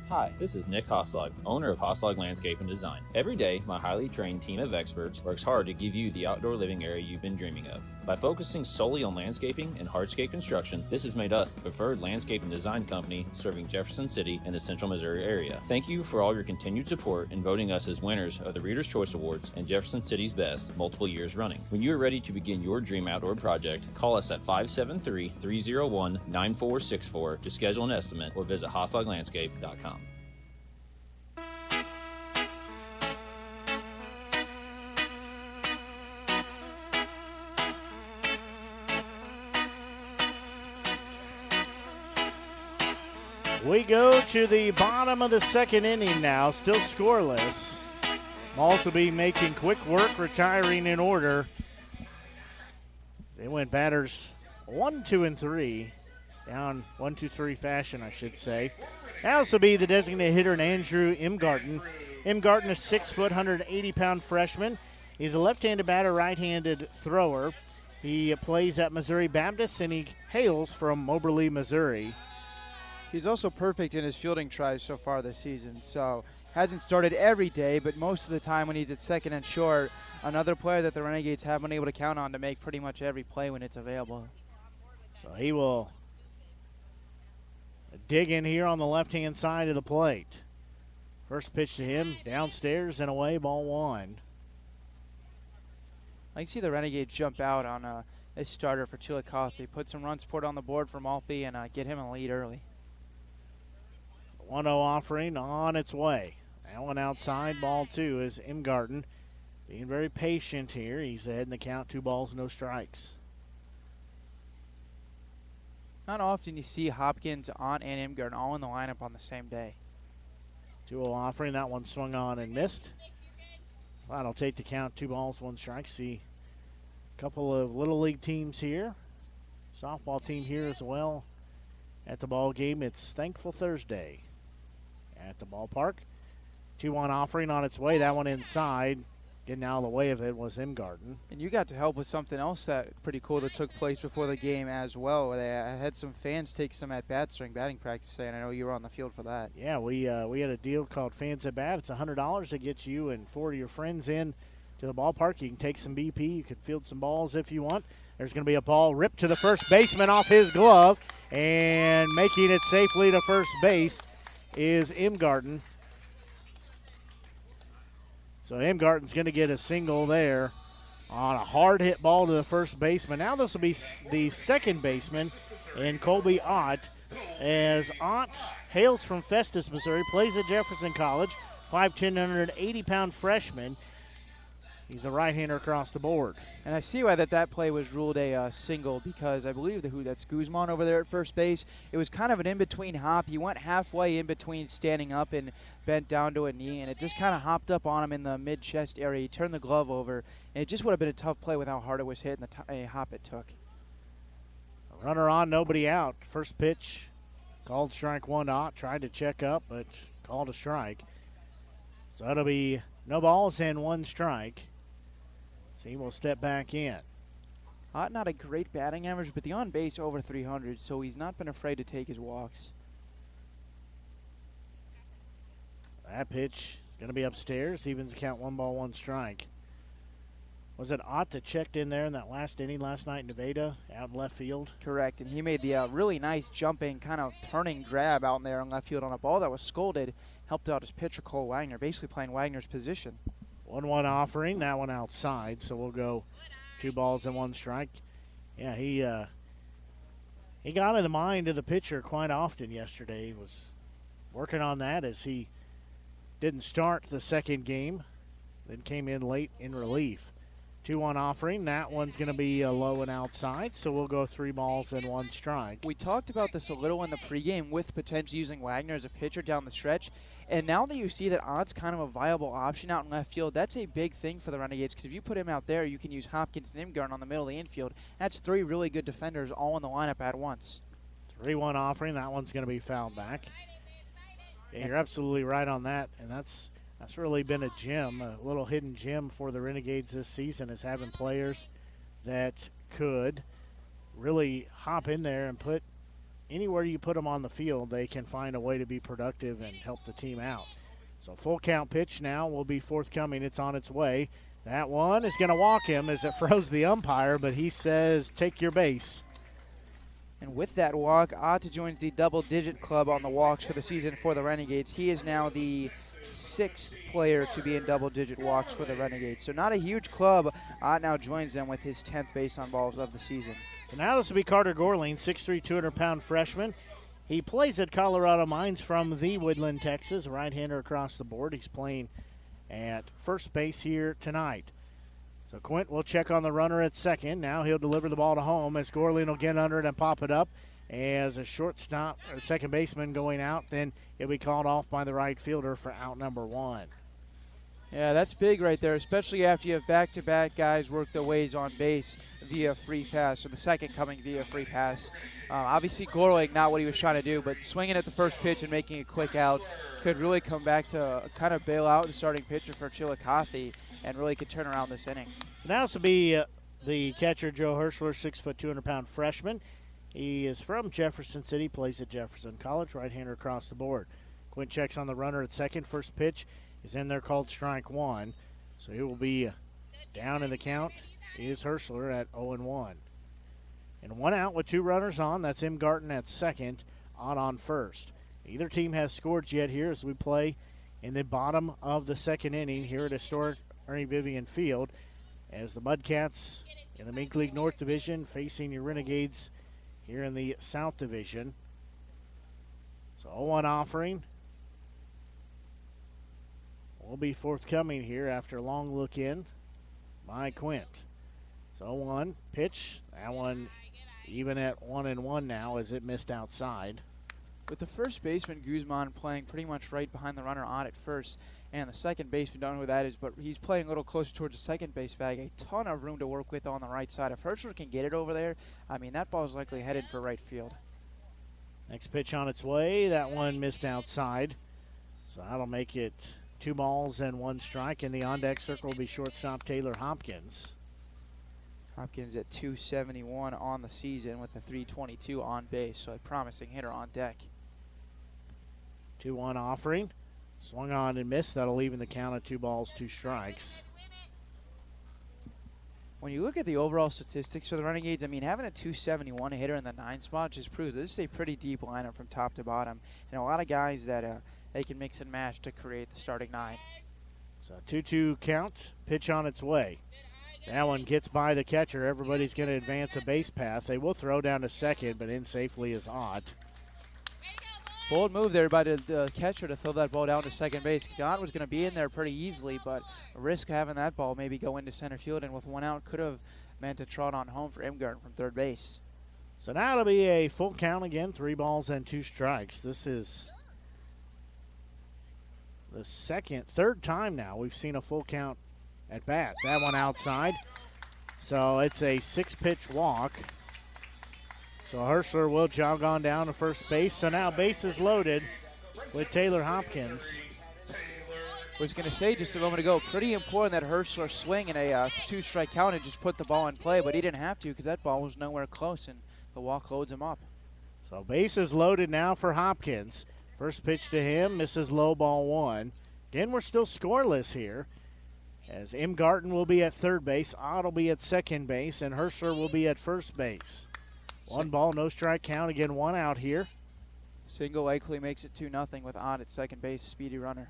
Hi, this is Nick Hoslag, owner of Hoslag Landscape and Design. Every day, my highly trained team of experts works hard to give you the outdoor living area you've been dreaming of. By focusing solely on landscaping and hardscape construction, this has made us the preferred landscape and design company serving Jefferson City and the central Missouri area. Thank you for all your continued support in voting us as winners of the Reader's Choice Awards and Jefferson City's Best multiple years running. When you are ready to begin your dream outdoor project, call us at 573-301-9464 to schedule an estimate or visit hoslaglandscape.com. We go to the bottom of the 2nd inning now, still scoreless. Maltby making quick work, retiring in order. They went batters 1, 2, and 3. Down 1, 2, 3 fashion, I should say. Now this will be the designated hitter, Andrew Imgarten. Imgarten, a 6-foot, 180-pound freshman. He's a left-handed batter, right-handed thrower. He plays at Missouri Baptist, and he hails from Moberly, Missouri. He's also perfect in his fielding tries so far this season. So hasn't started every day, but most of the time when he's at second and short, another player that the Renegades have been able to count on to make pretty much every play when it's available. So he will dig in here on the left-hand side of the plate. First pitch to him, downstairs and away, ball 1. I can see the Renegades jump out on a starter for Chillicothe. They put some run support on the board for Maltby and get him a lead early. 1-0 offering on its way. That one outside, ball 2 is Imgarten. Being very patient here. He's ahead in the count, 2 balls, no strikes. Not often you see Hopkins, Ott, and Imgarten all in the lineup on the same day. 2-0 offering. That one swung on and missed. That'll take the count, 2 balls, 1 strike. See a couple of Little League teams here. Softball team here as well at the ball game. It's Thankful Thursday at the ballpark. 2-1 offering on its way. That one inside. Getting out of the way of it was Imgarten. And you got to help with something else that pretty cool that took place before the game as well. They had some fans take some at-bats during batting practice today, and I know you were on the field for that. Yeah, we had a deal called Fans at Bat. It's $100 that gets you and 4 of your friends in to the ballpark. You can take some BP. You can field some balls if you want. There's going to be a ball ripped to the first baseman off his glove, and making it safely to first base is Imgarten. So Imgarten's going to get a single there on a hard hit ball to the first baseman. Now this will be the second baseman in Colby Ott, as Ott hails from Festus, Missouri, plays at Jefferson College, 5'10", 180-pound freshman. He's a right-hander across the board. And I see why that play was ruled a single, because I believe that's Guzman over there at first base. It was kind of an in-between hop. He went halfway in between standing up and bent down to a knee, and it just kind of hopped up on him in the mid-chest area. He turned the glove over, and it just would have been a tough play with how hard it was hit and the hop it took. A runner on, nobody out. First pitch, called strike 1 to Ott. Tried to check up, but called a strike. So it'll be no balls and 1 strike. So he will step back in. Ott not a great batting average, but the on base over 300, so he's not been afraid to take his walks. That pitch is going to be upstairs. Evens the count, 1-1 strike. Was it Ott that checked in there in that last inning last night in Nevada, out in left field? Correct, and he made the really nice jumping, kind of turning grab out in there in left field on a ball that was scolded. Helped out his pitcher, Cole Wagner, basically playing Wagner's position. 1-1 offering, that one outside, so we'll go 2-1 strike. Yeah, he got in the mind of the pitcher quite often yesterday. He was working on that as he didn't start the second game, then came in late in relief. 2-1 offering. That one's going to be low and outside, so we'll go 3-1 strike. We talked about this a little in the pregame with potentially using Wagner as a pitcher down the stretch. And now that you see that Ott's kind of a viable option out in left field, that's a big thing for the Renegades, because if you put him out there, you can use Hopkins and Imgarden on the middle of the infield. That's 3 really good defenders all in the lineup at once. 3-1 offering. That one's going to be fouled back. Yeah, you're absolutely right on that, and that's really been a gem, a little hidden gem for the Renegades this season, is having players that could really hop in there and put anywhere you put them on the field, they can find a way to be productive and help the team out. So full count pitch now will be forthcoming. It's on its way. That one is going to walk him as it froze the umpire, but he says take your base. And with that walk, Ott joins the double-digit club on the walks for the season for the Renegades. He is now the 6th player to be in double-digit walks for the Renegades. So not a huge club. Ott now joins them with his 10th base on balls of the season. So now this will be Carter Gorling, 6'3", 200-pound freshman. He plays at Colorado Mines from the Woodland, Texas. Right-hander across the board. He's playing at first base here tonight. So Quint will check on the runner at second. Now he'll deliver the ball to home as Gorling will get under it and pop it up. As a shortstop or second baseman going out, then it'll be called off by the right fielder for out number 1. Yeah, that's big right there, especially after you have back-to-back guys work their ways on base via free pass, or the second coming via free pass. Obviously, Gorling, not what he was trying to do, but swinging at the first pitch and making a quick out could really come back to kind of bail out the starting pitcher for Chillicothe and really could turn around this inning. So now this will be the catcher, Joe Hirschler, 6', 200-pound freshman. He is from Jefferson City, plays at Jefferson College, right-hander across the board. Quint checks on the runner at second. First pitch is in there, called strike 1. So he will be down in the count. Is Hirschler at 0-1. And 1 out with 2 runners on. That's Imgarden at second, on first. Neither team has scored yet here as we play in the bottom of the second inning here at historic Ernie Vivian Field, as the Mudcats in the Mink League North Division facing your Renegades here in the South Division. So 0-1 offering will be forthcoming here after a long look in by Quint. So 0-1 pitch. That one even at 1-1 now as it missed outside. With the first baseman, Guzman, playing pretty much right behind the runner on at first, and the second baseman, don't know who that is, but he's playing a little closer towards the second base bag. A ton of room to work with on the right side. If Hirschler can get it over there, I mean, that ball is likely headed for right field. Next pitch on its way. That one missed outside. So that'll make it 2-1 strike, and the on-deck circle will be shortstop Taylor Hopkins. Hopkins at 271 on the season with a 322 on base, so a promising hitter on deck. 2-1 offering. Swung on and missed. That'll even the count at 2 strikes. When you look at the overall statistics for the Renegades, I mean, having a 271 hitter in the 9 spot just proves this is a pretty deep lineup from top to bottom, and a lot of guys that they can mix and match to create the starting 9. So 2-2 count. Pitch on its way. That one gets by the catcher. Everybody's going to advance a base path. They will throw down to second, but in safely is Ott. Bold move there by the catcher to throw that ball down to second base, because Ott was going to be in there pretty easily, but risk having that ball maybe go into center field, and with 1 out could have meant a trot on home for Imgarden from third base. So now it'll be a full count again, 3 strikes. This is the third time now we've seen a full count at bat. That one outside. So it's a 6-pitch walk. So Hirschler will jog on down to first base. So now bases loaded with Taylor Hopkins. Was going to say just a moment ago, pretty important that Hirschler swing in a 2-strike count and just put the ball in play, but he didn't have to because that ball was nowhere close, and the walk loads him up. So bases loaded now for Hopkins. First pitch to him, misses low, ball one. Again, we're still scoreless here, as M. Garten will be at third base, Ott will be at second base, and Herschler will be at first base. 1 ball, no strike count. Again, 1 out here. Single likely makes it 2-0 with Ott at second base, speedy runner.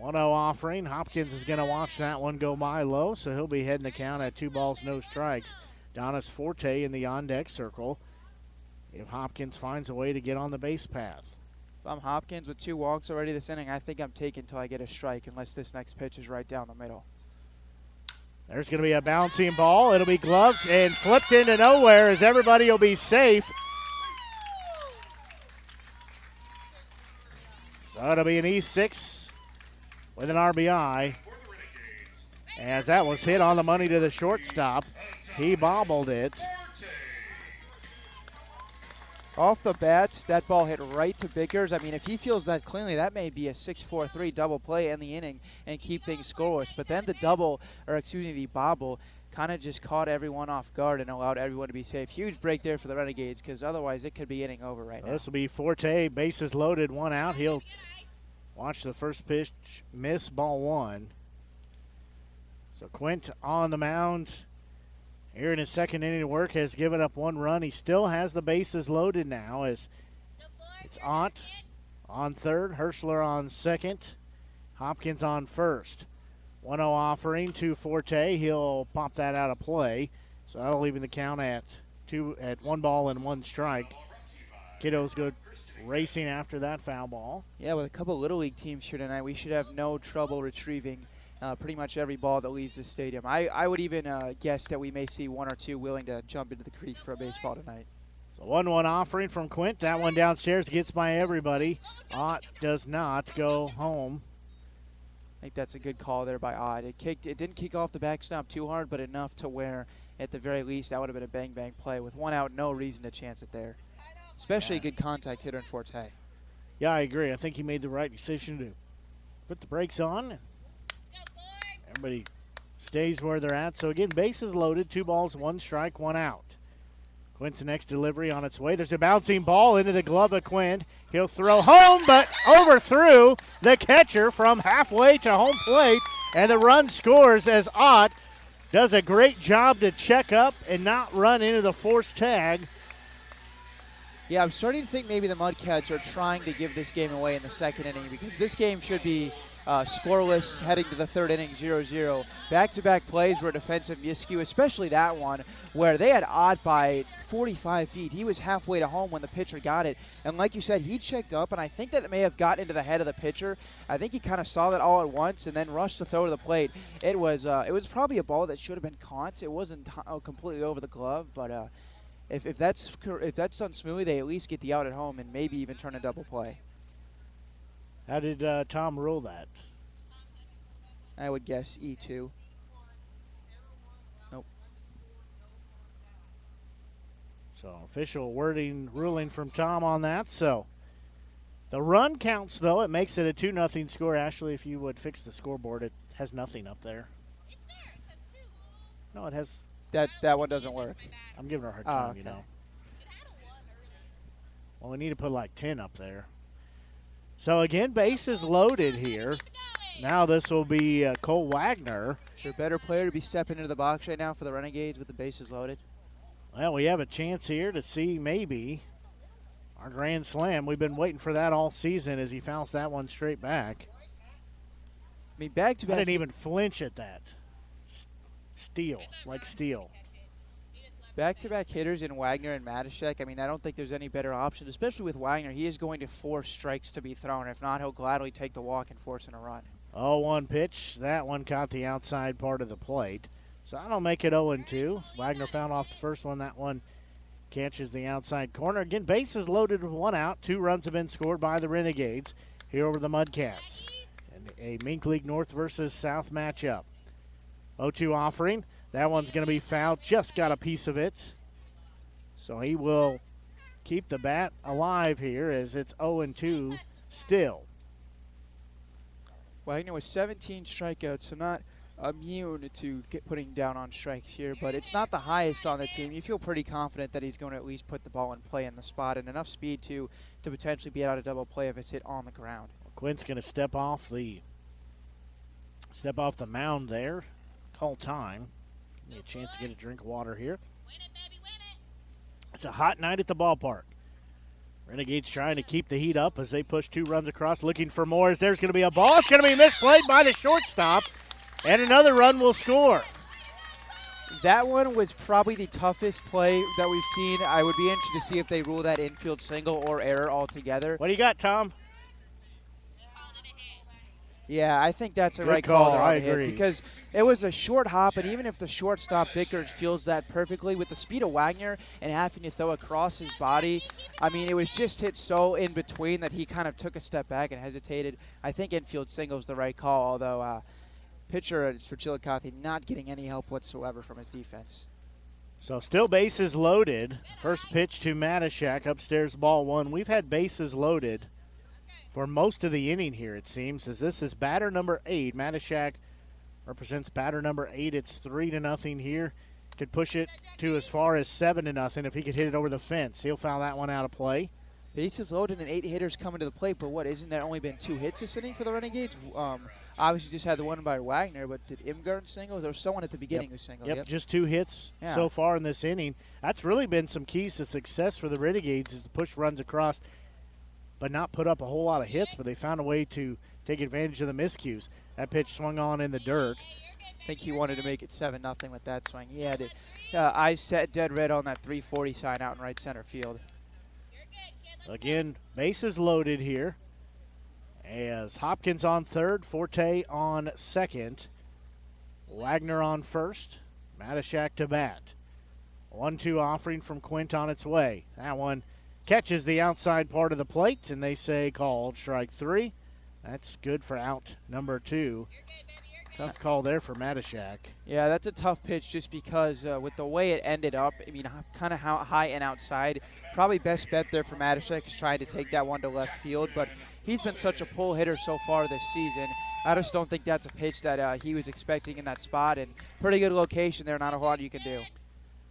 1-0 offering. Hopkins is going to watch that one go by low, so he'll be heading the count at 2 balls, no strikes. Donis Forte in the on-deck circle if Hopkins finds a way to get on the base path. If I'm Hopkins with 2 walks already this inning, I think I'm taking until I get a strike unless this next pitch is right down the middle. There's going to be a bouncing ball. It'll be gloved and flipped into nowhere as everybody will be safe. So it'll be an E6 with an RBI, as that was hit on the money to the shortstop. He bobbled it. Off the bats, that ball hit right to Bickers. I mean, if he feels that cleanly, that may be a 6-4-3 double play in the inning and keep things scoreless. But then the bobble kind of just caught everyone off guard and allowed everyone to be safe. Huge break there for the Renegades, because otherwise it could be inning over right now. This will be Forte, bases loaded, 1 out. He'll watch the first pitch miss, ball 1. So Quint on the mound here in his second inning of work has given up 1 run. He still has the bases loaded now, as it's Ott on third, Herschler on second, Hopkins on first. 1-0 offering to Forte. He'll pop that out of play. So that'll even the count at 1 ball and 1 strike. Kiddos go racing after that foul ball. Yeah, with a couple Little League teams here tonight, we should have no trouble retrieving pretty much every ball that leaves the stadium. I would even guess that we may see 1 or 2 willing to jump into the creek for a baseball tonight. So 1-1 offering from Quint. That one downstairs gets by everybody. Ott does not go home. I think that's a good call there by Ott. It didn't kick off the backstop too hard, but enough to where, at the very least, that would have been a bang-bang play. With 1 out, no reason to chance it there. Especially a good contact hitter in Forte. Yeah, I agree. I think he made the right decision to put the brakes on. Everybody stays where they're at. So, again, bases loaded, 2 balls, 1 strike, 1 out. Quint's next delivery on its way. There's a bouncing ball into the glove of Quint. He'll throw home, but overthrew the catcher from halfway to home plate. And the run scores as Ott does a great job to check up and not run into the forced tag. Yeah, I'm starting to think maybe the Mudcats are trying to give this game away in the second inning, because this game should be scoreless heading to the third inning, 0-0. Back-to-back plays were defensive miscue, especially that one where they had Ott by 45 feet. He was halfway to home when the pitcher got it. And like you said, he checked up, and I think that it may have gotten into the head of the pitcher. I think he kind of saw that all at once and then rushed to throw to the plate. It was probably a ball that should have been caught. It wasn't completely over the glove, but if that's done smoothly, they at least get the out at home and maybe even turn a double play. How did Tom rule that? I would guess E2. Nope. So official ruling from Tom on that. So the run counts, though. It makes it a 2-0 score. Ashley, if you would fix the scoreboard, it has nothing up there. No, it has. That one doesn't work. I'm giving her a hard time, okay. you know. Well, we need to put like 10 up there. So, again, bases loaded here. Now this will be Cole Wagner. Is there a better player to be stepping into the box right now for the Renegades with the bases loaded? Well, we have a chance here to see maybe our grand slam. We've been waiting for that all season as he fouls that one straight back. I mean, back-to-back. I didn't even flinch at that. Steel, like steel. Back-to-back hitters in Wagner and Matashek. I mean, I don't think there's any better option, especially with Wagner. He is going to force strikes to be thrown. If not, he'll gladly take the walk and force in a run. 0-1 pitch. That one caught the outside part of the plate. So that'll make it 0-2. Wagner found off the first one. That one catches the outside corner. Again, bases loaded with 1 out. 2 runs have been scored by the Renegades here over the Mudcats. And a Mink League North versus South matchup. 0-2 offering. That one's going to be fouled. Just got a piece of it. So he will keep the bat alive here as it's 0-2 still. Wagner with 17 strikeouts, so not immune to putting down on strikes here, but it's not the highest on the team. You feel pretty confident that he's going to at least put the ball in play in the spot and enough speed to potentially be out of double play if it's hit on the ground. Quinn's going to step off the mound there. Call time. Give me a chance to get a drink of water here. It's a hot night at the ballpark. Renegades trying to keep the heat up as they push 2 runs across, looking for more. As there's going to be a ball. It's going to be misplayed by the shortstop, and another run will score. That one was probably the toughest play that we've seen. I would be interested to see if they rule that infield single or error altogether. What do you got, Tom? Yeah, I think that's a Good right call. call. I agree. Because it was a short hop, and even if the shortstop Bickers fields that perfectly with the speed of Wagner and having to throw across his body, I mean, it was just hit so in between that he kind of took a step back and hesitated. I think infield single is the right call, although pitcher for Chillicothe not getting any help whatsoever from his defense. So still bases loaded. First pitch to Matashak, upstairs, ball 1. We've had bases loaded for most of the inning here, it seems, as this is batter number 8. Matashak represents batter number 8. It's 3-0 here. Could push it to as far as 7-0 if he could hit it over the fence. He'll foul that one out of play. Bases loaded and 8 hitters coming to the plate, but what, isn't there only been 2 hits this inning for the Renegades? Obviously just had the one by Wagner, but did Imgarden single? There was someone at the beginning who singled. Yep, just 2 hits so far in this inning. That's really been some keys to success for the Renegades, is to push runs across but not put up a whole lot of hits, but they found a way to take advantage of the miscues. That pitch swung on in the dirt. I think he wanted to make it 7-0 with that swing. He had it eyes set dead red on that 340 sign out in right center field. Again, bases loaded here as Hopkins on third, Forte on second, Wagner on first, Matashak to bat. 1-2 offering from Quint on its way. That one catches the outside part of the plate, and they say called strike 3. That's good for out number 2. Tough call there for Matashak. Yeah, that's a tough pitch just because with the way it ended up, I mean, kind of high and outside. Probably best bet there for Matashak is trying to take that one to left field, but he's been such a pull hitter so far this season. I just don't think that's a pitch that he was expecting in that spot, and pretty good location there, not a whole lot you can do.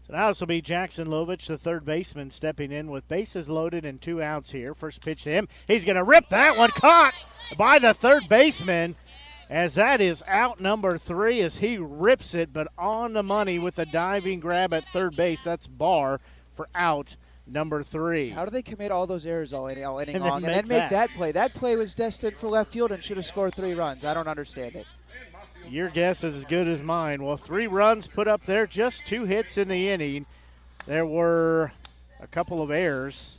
So now this will be Jackson Lovich, the third baseman, stepping in with bases loaded and 2 outs here. First pitch to him. He's going to rip that one. Caught by the third baseman, as that is out number 3 as he rips it, but on the money with a diving grab at third base. That's Barr for out number 3. How do they commit all those errors all inning long and then make make that play? That play was destined for left field and should have scored 3 runs. I don't understand it. Your guess is as good as mine. Well, 3 runs put up there, just 2 hits in the inning. There were a couple of errors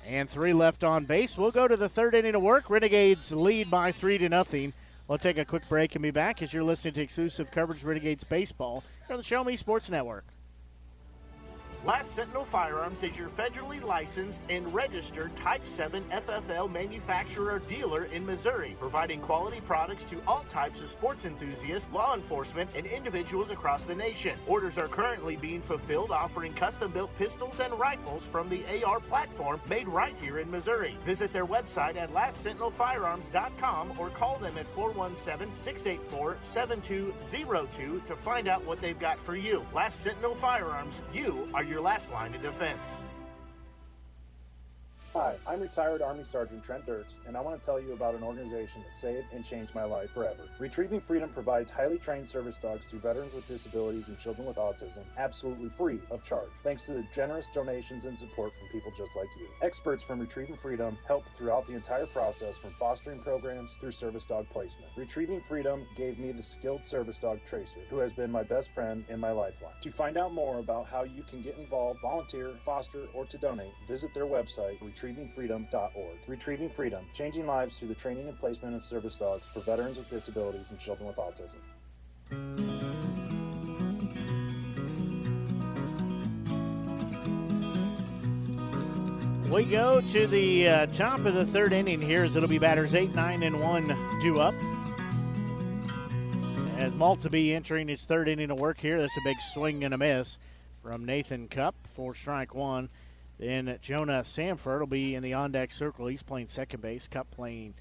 and 3 left on base. We'll go to the third inning of work. Renegades lead by 3-0. We'll take a quick break and be back as you're listening to exclusive coverage of Renegades baseball here on the Show Me Sports Network. Last Sentinel Firearms is your federally licensed and registered Type 7 FFL manufacturer dealer in Missouri, providing quality products to all types of sports enthusiasts, law enforcement, and individuals across the nation. Orders are currently being fulfilled, offering custom-built pistols and rifles from the AR platform made right here in Missouri. Visit their website at lastsentinelfirearms.com or call them at 417-684-7202 to find out what they've got for you. Last Sentinel Firearms, you are your last line of defense. Hi, I'm retired Army Sergeant Trent Dirks, and I want to tell you about an organization that saved and changed my life forever. Retrieving Freedom provides highly trained service dogs to veterans with disabilities and children with autism, absolutely free of charge, thanks to the generous donations and support from people just like you. Experts from Retrieving Freedom help throughout the entire process, from fostering programs through service dog placement. Retrieving Freedom gave me the skilled service dog Tracer, who has been my best friend and my lifeline. To find out more about how you can get involved, volunteer, foster, or to donate, visit their website, retrievingfreedom.org. Retrieving Freedom, changing lives through the training and placement of service dogs for veterans with disabilities and children with autism. We go to the top of the third inning here, as it'll be batters 8, 9, and 1 due up. As Maltby entering his third inning of work here. That's a big swing and a miss from Nathan Cup for strike 1. Then Jonah Samford will be in the on-deck circle. He's playing second base. Cup playing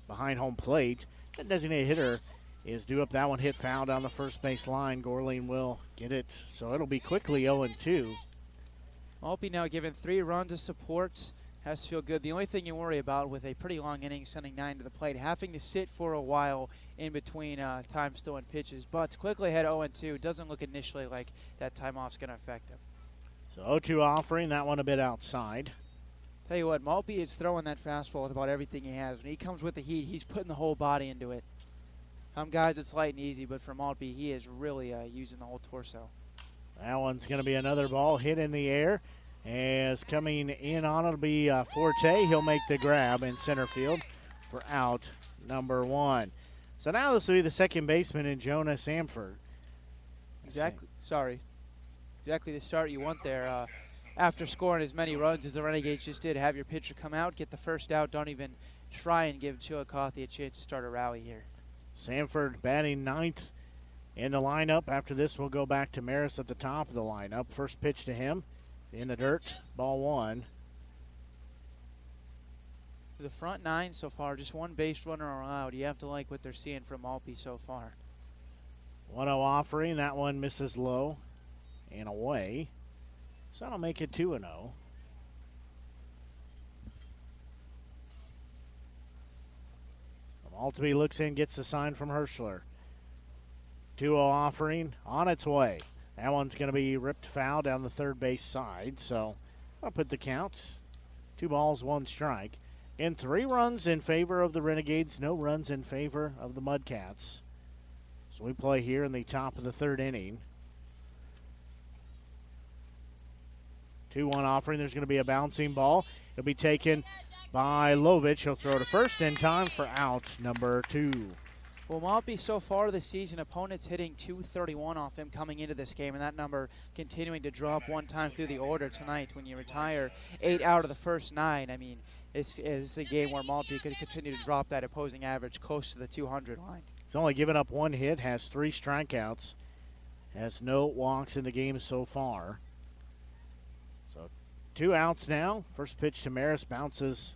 behind home plate. That designated hitter is due up. That one hit foul down the first base line. Gorling will get it, so it'll be quickly 0-2. Maltby now given 3 runs of support. Has to feel good. The only thing you worry about with a pretty long inning, sending 9 to the plate, having to sit for a while in between time still and pitches. But quickly ahead 0-2. Doesn't look initially like that time off's going to affect him. So 0-2 offering, that one a bit outside. Tell you what, Maltby is throwing that fastball with about everything he has. When he comes with the heat, he's putting the whole body into it. Some guys it's light and easy, but for Maltby, he is really using the whole torso. That one's going to be another ball hit in the air. As coming in on it'll be Forte. He'll make the grab in center field for out number 1. So now this will be the second baseman in Jonah Samford. Exactly the start you want there. After scoring as many runs as the Renegades just did, have your pitcher come out, get the first out, don't even try and give Chillicothe a chance to start a rally here. Samford batting 9th in the lineup. After this, we'll go back to Maris at the top of the lineup. First pitch to him. In the dirt, ball 1. For the front 9 so far, just 1 base runner allowed. You have to like what they're seeing from Maltby so far. 1-0 offering. That one misses low and away. So that'll make it 2-0. Maltby looks in, gets the sign from Hirschler. 2-0 offering on its way. That one's going to be ripped foul down the third base side, so I'll put the count. 2 balls, 1 strike. And 3 runs in favor of the Renegades, no runs in favor of the Mudcats. So we play here in the top of the 3rd inning. 2-1 offering. There's going to be a bouncing ball. It'll be taken by Lovich. He'll throw to first in time for out number 2. Well, Maltby so far this season, opponents hitting .231 off him coming into this game, and that number continuing to drop 1 time through the order tonight. When you retire 8 out of the first 9, I mean, it's a game where Maltby could continue to drop that opposing average close to the 200 line. He's only given up 1 hit, has 3 strikeouts, has no walks in the game so far. So 2 outs now. First pitch to Maris bounces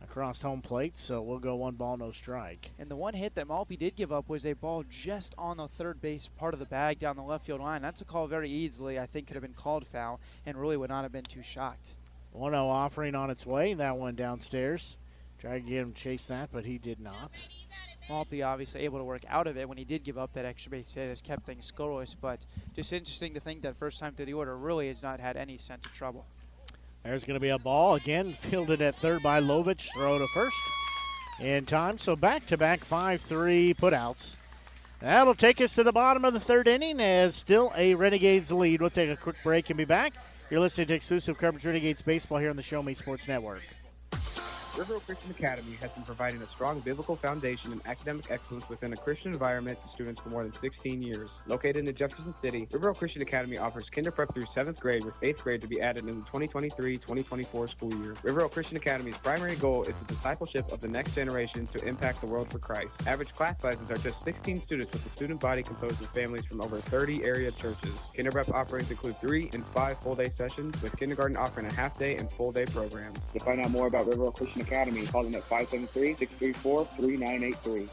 across home plate, so we'll go 1 ball, no strike. And the 1 hit that Maltby did give up was a ball just on the third base part of the bag down the left field line. That's a call very easily, I think, could have been called foul and really would not have been too shocked. 1-0 offering on its way. That one downstairs. Tried to get him to chase that, but he did not. Maltby obviously able to work out of it when he did give up that extra base hit. Has kept things scoreless, but just interesting to think that first time through the order really has not had any sense of trouble. There's going to be a ball again, fielded at third by Lovich. Throw to first in time. So back-to-back 5-3 putouts. That'll take us to the bottom of the 3rd inning as still a Renegades lead. We'll take a quick break and be back. You're listening to exclusive coverage Renegades baseball here on the Show Me Sports Network. River Oak Christian Academy has been providing a strong biblical foundation and academic excellence within a Christian environment to students for more than 16 years. Located in Jefferson City, River Oak Christian Academy offers kinder prep through 7th grade with 8th grade to be added in the 2023-2024 school year. River Oak Christian Academy's primary goal is the discipleship of the next generation to impact the world for Christ. Average class sizes are just 16 students with a student body composed of families from over 30 area churches. Kinder prep offerings include 3 and 5 full-day sessions, with kindergarten offering a half-day and full-day programs. To find out more about River Oak Christian Academy, call them at 573-634-3983.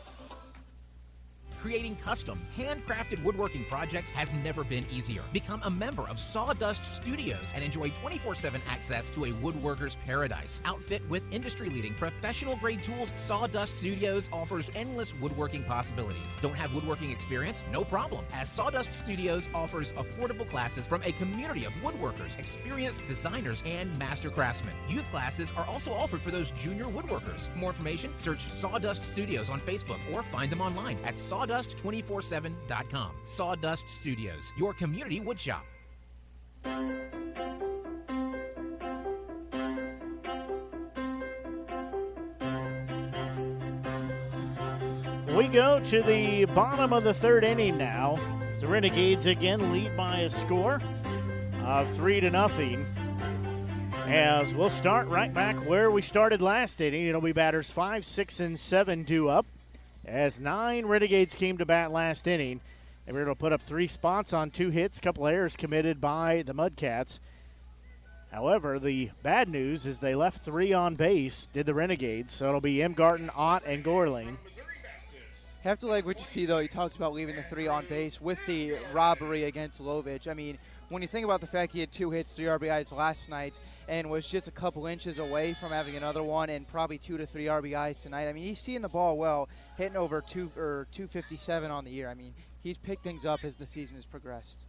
Creating custom, handcrafted woodworking projects has never been easier. Become a member of Sawdust Studios and enjoy 24/7 access to a woodworker's paradise. Outfit with industry-leading professional-grade tools, Sawdust Studios offers endless woodworking possibilities. Don't have woodworking experience? No problem, as Sawdust Studios offers affordable classes from a community of woodworkers, experienced designers, and master craftsmen. Youth classes are also offered for those junior woodworkers. For more information, search Sawdust Studios on Facebook or find them online at sawdust247.com. Sawdust Studios, your community woodshop. We go to the bottom of the 3rd inning now. The Renegades again lead by a score of 3-0. As we'll start right back where we started last inning. It'll be batters 5, 6, and 7 due up. As 9 Renegades came to bat last inning, they were able to put up 3 spots on 2 hits, couple errors committed by the Mudcats. However, the bad news is they left 3 on base, did the Renegades, so it'll be Imgarten, Ott, and Gorling. Have to like what you see, though. He talked about leaving the 3 on base with the robbery against Lovich. I mean, when you think about the fact he had 2 hits, 3 RBIs last night, and was just a couple inches away from having another one and probably 2 to 3 RBIs tonight. I mean, he's seeing the ball well, hitting over 257 on the year. I mean, he's picked things up as the season has progressed.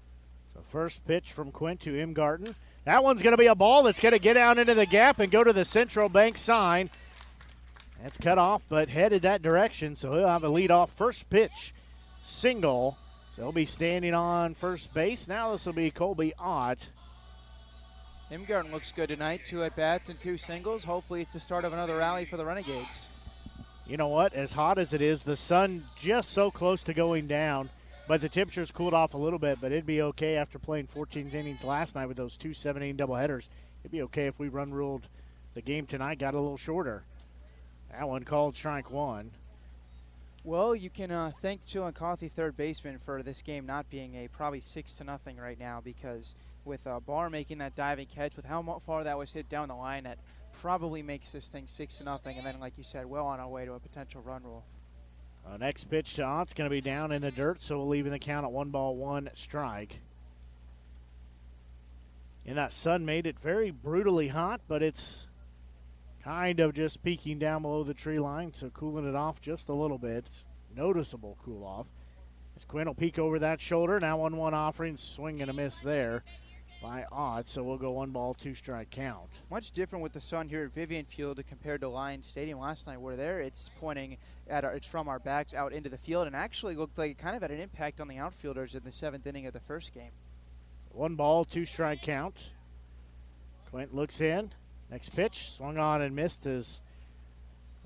So first pitch from Quint to Imgarten. That one's going to be a ball that's going to get down into the gap and go to the Central Bank sign. That's cut off, but headed that direction, so he'll have a leadoff first pitch single. So he'll be standing on first base. Now this will be Colby Ott. Imgarten looks good tonight. 2 at-bats and 2 singles. Hopefully it's the start of another rally for the Renegades. You know what? As hot as it is, the sun just so close to going down, but the temperature's cooled off a little bit, but it'd be okay after playing 14 innings last night with those 2 7-inning doubleheaders. It'd be okay if we ruled the game tonight, got a little shorter. That one called strike 1. Well, you can thank Chillicothe third baseman for this game not being a probably 6-0 right now, because with Barr making that diving catch, with how far that was hit down the line, that probably makes this thing 6-0, and then, like you said, well on our way to a potential run rule. Next pitch to Ott's going to be down in the dirt, so we'll leave in the count at 1-1 strike. And that sun made it very brutally hot, but it's kind of just peaking down below the tree line, so cooling it off just a little bit. It's noticeable cool off. As Quinn will peek over that shoulder. Now 1-1 offering, swing and a miss there by Ott, so we'll go 1-2 strike count. Much different with the sun here at Vivian Field compared to Lions Stadium last night, where there it's pointing at it's from our backs out into the field, and actually looked like it kind of had an impact on the outfielders in the 7th inning of the first game. 1-2 strike count. Quint looks in. Next pitch, swung on and missed as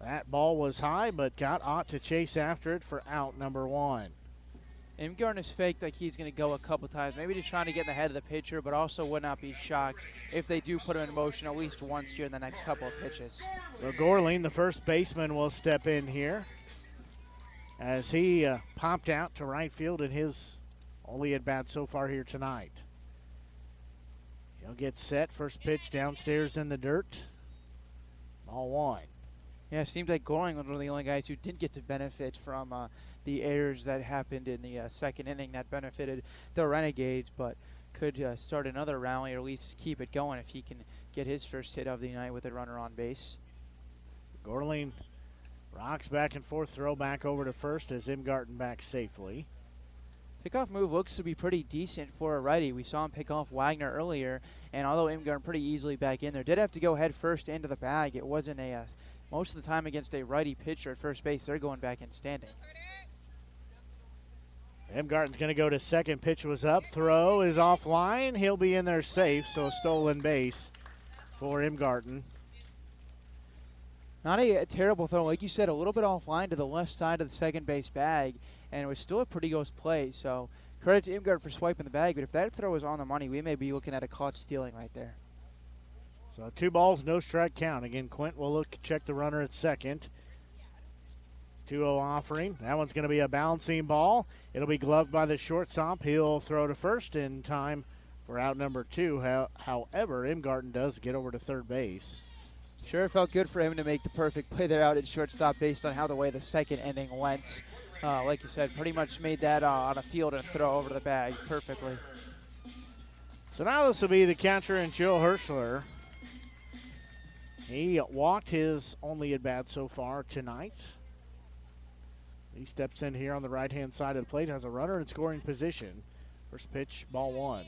that ball was high, but got Ott to chase after it for out number 1. Imgarten is faked like he's going to go a couple times, maybe just trying to get in the head of the pitcher, but also would not be shocked if they do put him in motion at least once here in the next couple of pitches. So Gorling, the first baseman, will step in here as he popped out to right field in his only at-bat so far here tonight. He'll get set. First pitch downstairs in the dirt. Ball 1. Yeah, it seemed like Goring was one of the only guys who didn't get to benefit from the errors that happened in the second inning that benefited the Renegades, but could start another rally or at least keep it going if he can get his first hit of the night with a runner on base. Gorling rocks back and forth, throw back over to first as Imgarten back safely. Pickoff move looks to be pretty decent for a righty. We saw him pick off Wagner earlier, and although Imgarten pretty easily back in there, did have to go head first into the bag. It wasn't a most of the time against a righty pitcher at first base, they're going back in standing. Imgarten's going to go to second. Pitch was up. Throw is offline. He'll be in there safe, so a stolen base for Imgarten. Not a terrible throw. Like you said, a little bit offline to the left side of the second base bag, and it was still a pretty close play. So credit to Imgarten for swiping the bag, but if that throw was on the money, we may be looking at a caught stealing right there. So 2 no strike count. Again, Quint will look check the runner at second. 2-0 offering. That one's going to be a bouncing ball. It'll be gloved by the shortstop. He'll throw to first in time for out number 2. However, Imgarten does get over to third base. Sure felt good for him to make the perfect play there out at shortstop based on how the way the second inning went. Like you said, pretty much made that on a field and throw over to the bag perfectly. So now this will be the catcher and Joe Hirschler. He walked his only at-bat so far tonight. He steps in here on the right-hand side of the plate, has a runner in scoring position. First pitch, ball 1.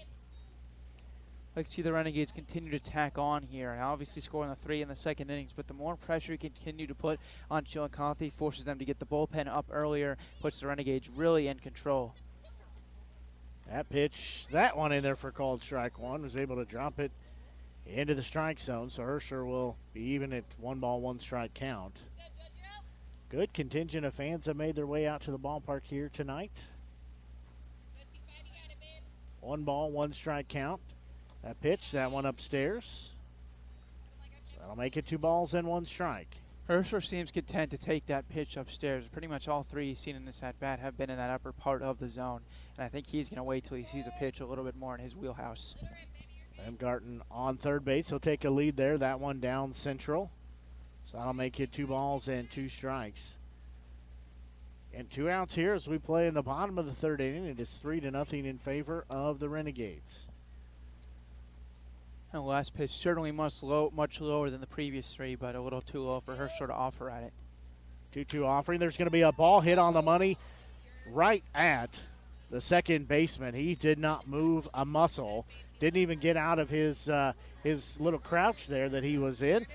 Like to see the Renegades continue to tack on here. And obviously scoring the 3 in the second innings, but the more pressure you continue to put on Chillicothe forces them to get the bullpen up earlier, puts the Renegades really in control. That pitch, that one in there for called strike 1, was able to drop it into the strike zone, so Hirscher will be even at 1 strike count. Good contingent of fans have made their way out to the ballpark here tonight. 1 strike count. That pitch, that one upstairs. So that'll make it 2 balls and 1 strike. Hirscher seems content to take that pitch upstairs. Pretty much all 3 he's seen in this at-bat have been in that upper part of the zone, and I think he's going to wait till he sees a pitch a little bit more in his wheelhouse. Imgarten on third base. He'll take a lead there. That one down central. So that'll make it 2 balls and 2 strikes. And 2 outs here as we play in the bottom of the 3rd inning. It is 3-0 in favor of the Renegades. And the last pitch certainly much lower than the previous 3, but a little too low for Herschler to offer at it. 2-2 offering. There's going to be a ball hit on the money right at the second baseman. He did not move a muscle. Didn't even get out of his little crouch there that he was in.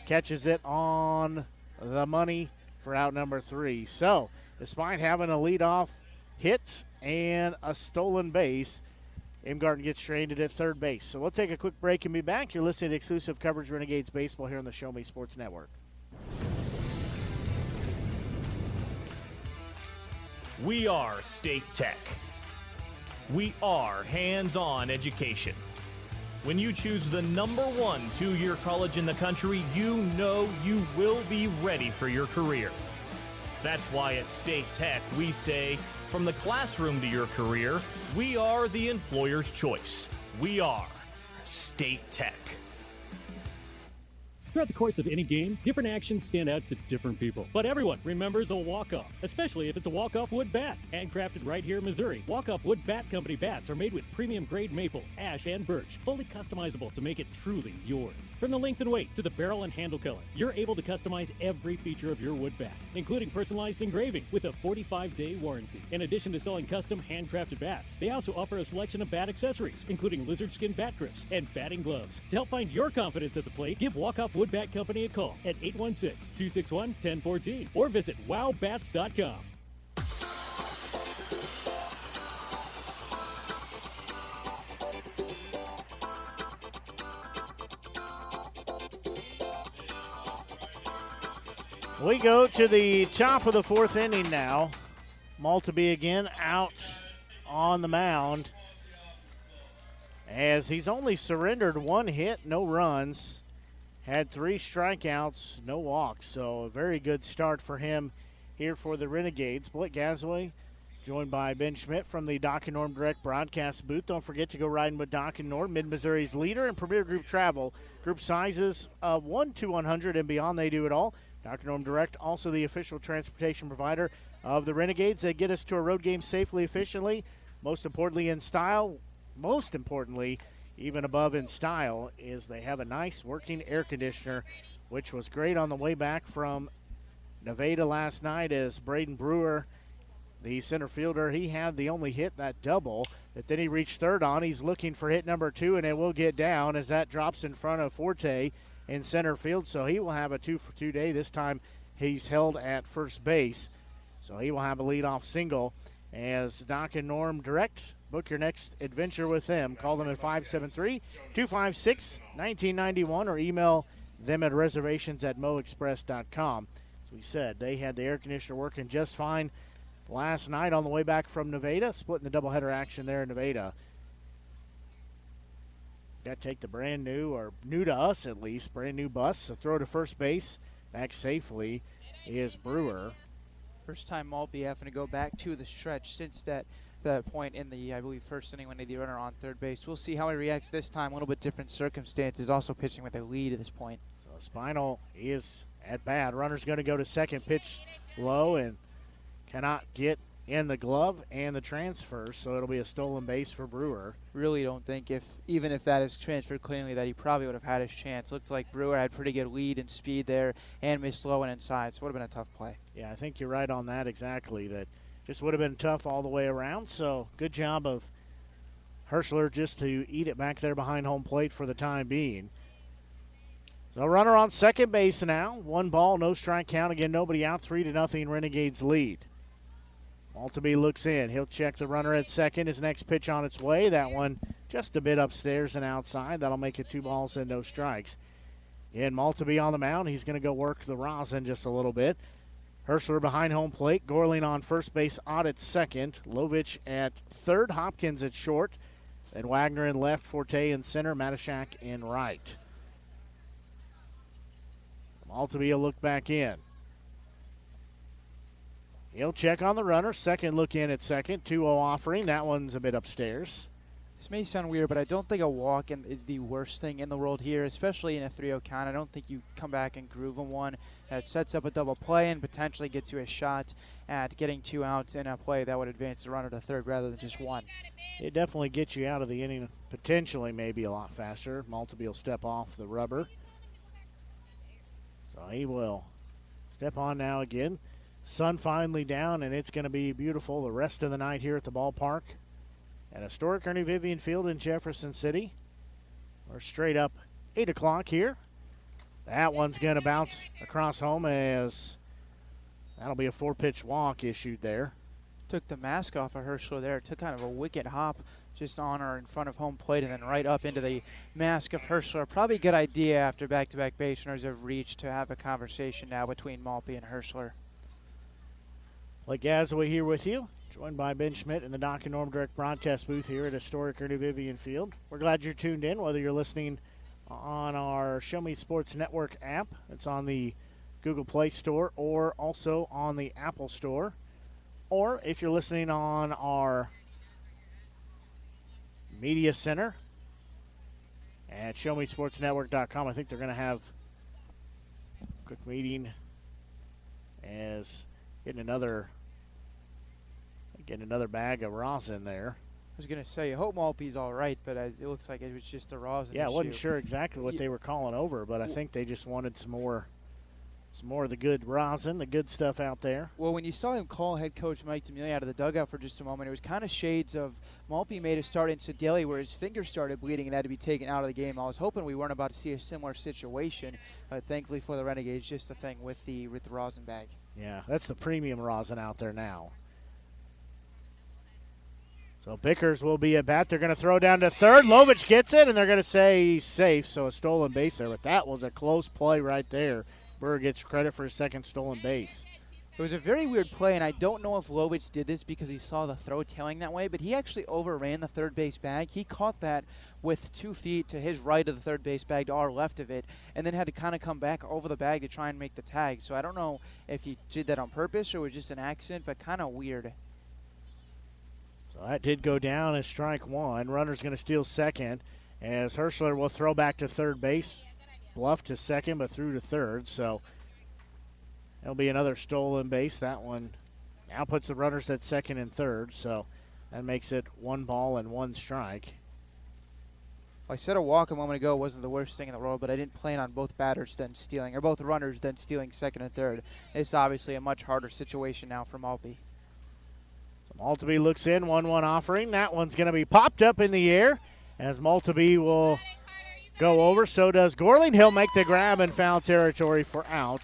Catches it on the money for out number 3. So, despite having a leadoff hit and a stolen base, Imgarten gets stranded at third base. So we'll take a quick break and be back. You're listening to exclusive coverage Renegades baseball here on the Show Me Sports Network. We are State Tech. We are hands-on education. When you choose the #1 2-year college in the country, you know you will be ready for your career. That's why at State Tech we say, from the classroom to your career, we are the employer's choice. We are State Tech. Throughout the course of any game, different actions stand out to different people. But everyone remembers a walk-off, especially if it's a walk-off wood bat. Handcrafted right here in Missouri, Walk-Off Wood Bat Company bats are made with premium-grade maple, ash, and birch, fully customizable to make it truly yours. From the length and weight to the barrel and handle color, you're able to customize every feature of your wood bat, including personalized engraving with a 45-day warranty. In addition to selling custom handcrafted bats, they also offer a selection of bat accessories, including lizard skin bat grips and batting gloves. To help find your confidence at the plate, give Walk-Off Wood Bat Company a call at 816-261-1014 or visit wowbats.com. We go to the top of the 4th inning now. Maltby again out on the mound as he's only surrendered 1 hit, no runs. Had 3 strikeouts, no walks, so a very good start for him here for the Renegades. Blake Gasaway joined by Ben Schmidt from the Doc and Norm Direct broadcast booth. Don't forget to go riding with Doc and Norm, Mid-Missouri's leader in premier group travel. Group sizes 1 to 100 and beyond, they do it all. Doc and Norm Direct, also the official transportation provider of the Renegades. They get us to a road game safely, efficiently, most importantly in style, most importantly even above in style, is they have a nice working air conditioner, which was great on the way back from Nevada last night as Braden Brewer, the center fielder, he had the only hit, that double, that then he reached third on. He's looking for hit number 2, and it will get down as that drops in front of Forte in center field, so he will have a 2-for-2 day. This time he's held at first base, so he will have a leadoff single as Doc and Norm Direct. Book your next adventure with them. Call them at 573-256-1991 or email them at reservations@moexpress.com. As we said, they had the air conditioner working just fine last night on the way back from Nevada, splitting the doubleheader action there in Nevada. Got to take the brand new, or new to us at least, brand new bus. So throw to first base, back safely is Brewer. First time Maltby having to go back to the stretch since the point in the, I believe, first inning when they had the runner on third base. We'll see how he reacts this time. A little bit different circumstances. Also pitching with a lead at this point. So Spinal is at bat. Runner's going to go to second, pitch low, and cannot get in the glove and the transfer, so it'll be a stolen base for Brewer. Really don't think, even if that is transferred cleanly, that he probably would have had his chance. Looked like Brewer had pretty good lead and speed there and missed low and inside, so it would have been a tough play. Yeah, I think you're right on that exactly. That just would have been tough all the way around, so good job of Herschler just to eat it back there behind home plate for the time being. So runner on second base now. 1 ball, no strike count. Again, nobody out. 3-0 Renegades lead. Maltby looks in. He'll check the runner at second. His next pitch on its way. That one just a bit upstairs and outside. That'll make it 2 balls and no strikes. Again, Maltby on the mound. He's going to go work the rosin just a little bit. Herschler behind home plate. Gorling on first base, Ott at second. Lovich at third. Hopkins at short. Then Wagner in left. Forte in center. Matashak in right. Maltby will look back in. He'll check on the runner. Second look in at second. 2-0 offering. That one's a bit upstairs. This may sound weird, but I don't think a walk is the worst thing in the world here, especially in a 3-0 count. I don't think you come back and groove on one that sets up a double play and potentially gets you a shot at getting 2 outs in a play that would advance the runner to third rather than just one. It definitely gets you out of the inning potentially maybe a lot faster. Maltby will step off the rubber. So he will step on now again. Sun finally down, and it's going to be beautiful the rest of the night here at the ballpark at historic Ernie Vivian Field in Jefferson City. We're straight up 8 o'clock here. That one's going to bounce across home as that'll be a 4-pitch walk issued there. Took the mask off of Herschler there. Took kind of a wicked hop just on or in front of home plate and then right up into the mask of Herschler. Probably a good idea after back-to-back base runners have reached to have a conversation now between Maltby and Herschler. Blake Gazaway here with you, joined by Ben Schmidt in the Doc and Norm Direct broadcast booth here at historic Ernie Vivian Field. We're glad you're tuned in, whether you're listening on our Show Me Sports Network app. It's on the Google Play Store or also on the Apple Store. Or if you're listening on our media center at showmesportsnetwork.com, I think they're going to have a quick meeting as getting another bag of rosin there. I was going to say, I hope Maltby's all right, but it looks like it was just a rosin Yeah, I issue. wasn't sure exactly what they were calling over, but I think they just wanted some more of the good rosin, the good stuff out there. Well, when you saw him call head coach Mike D'Amelia out of the dugout for just a moment, it was kind of shades of Maltby made a start in Sedeli where his finger started bleeding and had to be taken out of the game. I was hoping we weren't about to see a similar situation, but thankfully for the Renegades, just a thing with the rosin bag. Yeah, that's the premium rosin out there now. So Bickers will be at bat. They're going to throw down to third. Lovich gets it, and they're going to say he's safe, so a stolen base there. But that was a close play right there. Burr gets credit for his second stolen base. It was a very weird play, and I don't know if Lovich did this because he saw the throw tailing that way, but he actually overran the third base bag. He caught that with 2 feet to his right of the third base bag to our left of it, and then had to kind of come back over the bag to try and make the tag. So I don't know if he did that on purpose or it was just an accident, but kind of weird. So that did go down as strike one. Runner's going to steal second as Herschler will throw back to third base. Bluff to second, but through to third. So there'll be another stolen base. That one now puts the runners at second and third. So that makes it 1 ball and 1 strike. Well, I said a walk a moment ago wasn't the worst thing in the world, but I didn't plan on both batters then stealing, or both runners then stealing second and third. It's obviously a much harder situation now for Maltby. So Maltby looks in, 1-1 offering. That one's going to be popped up in the air as Maltby will go over. So does Gorling. He'll make the grab in foul territory for out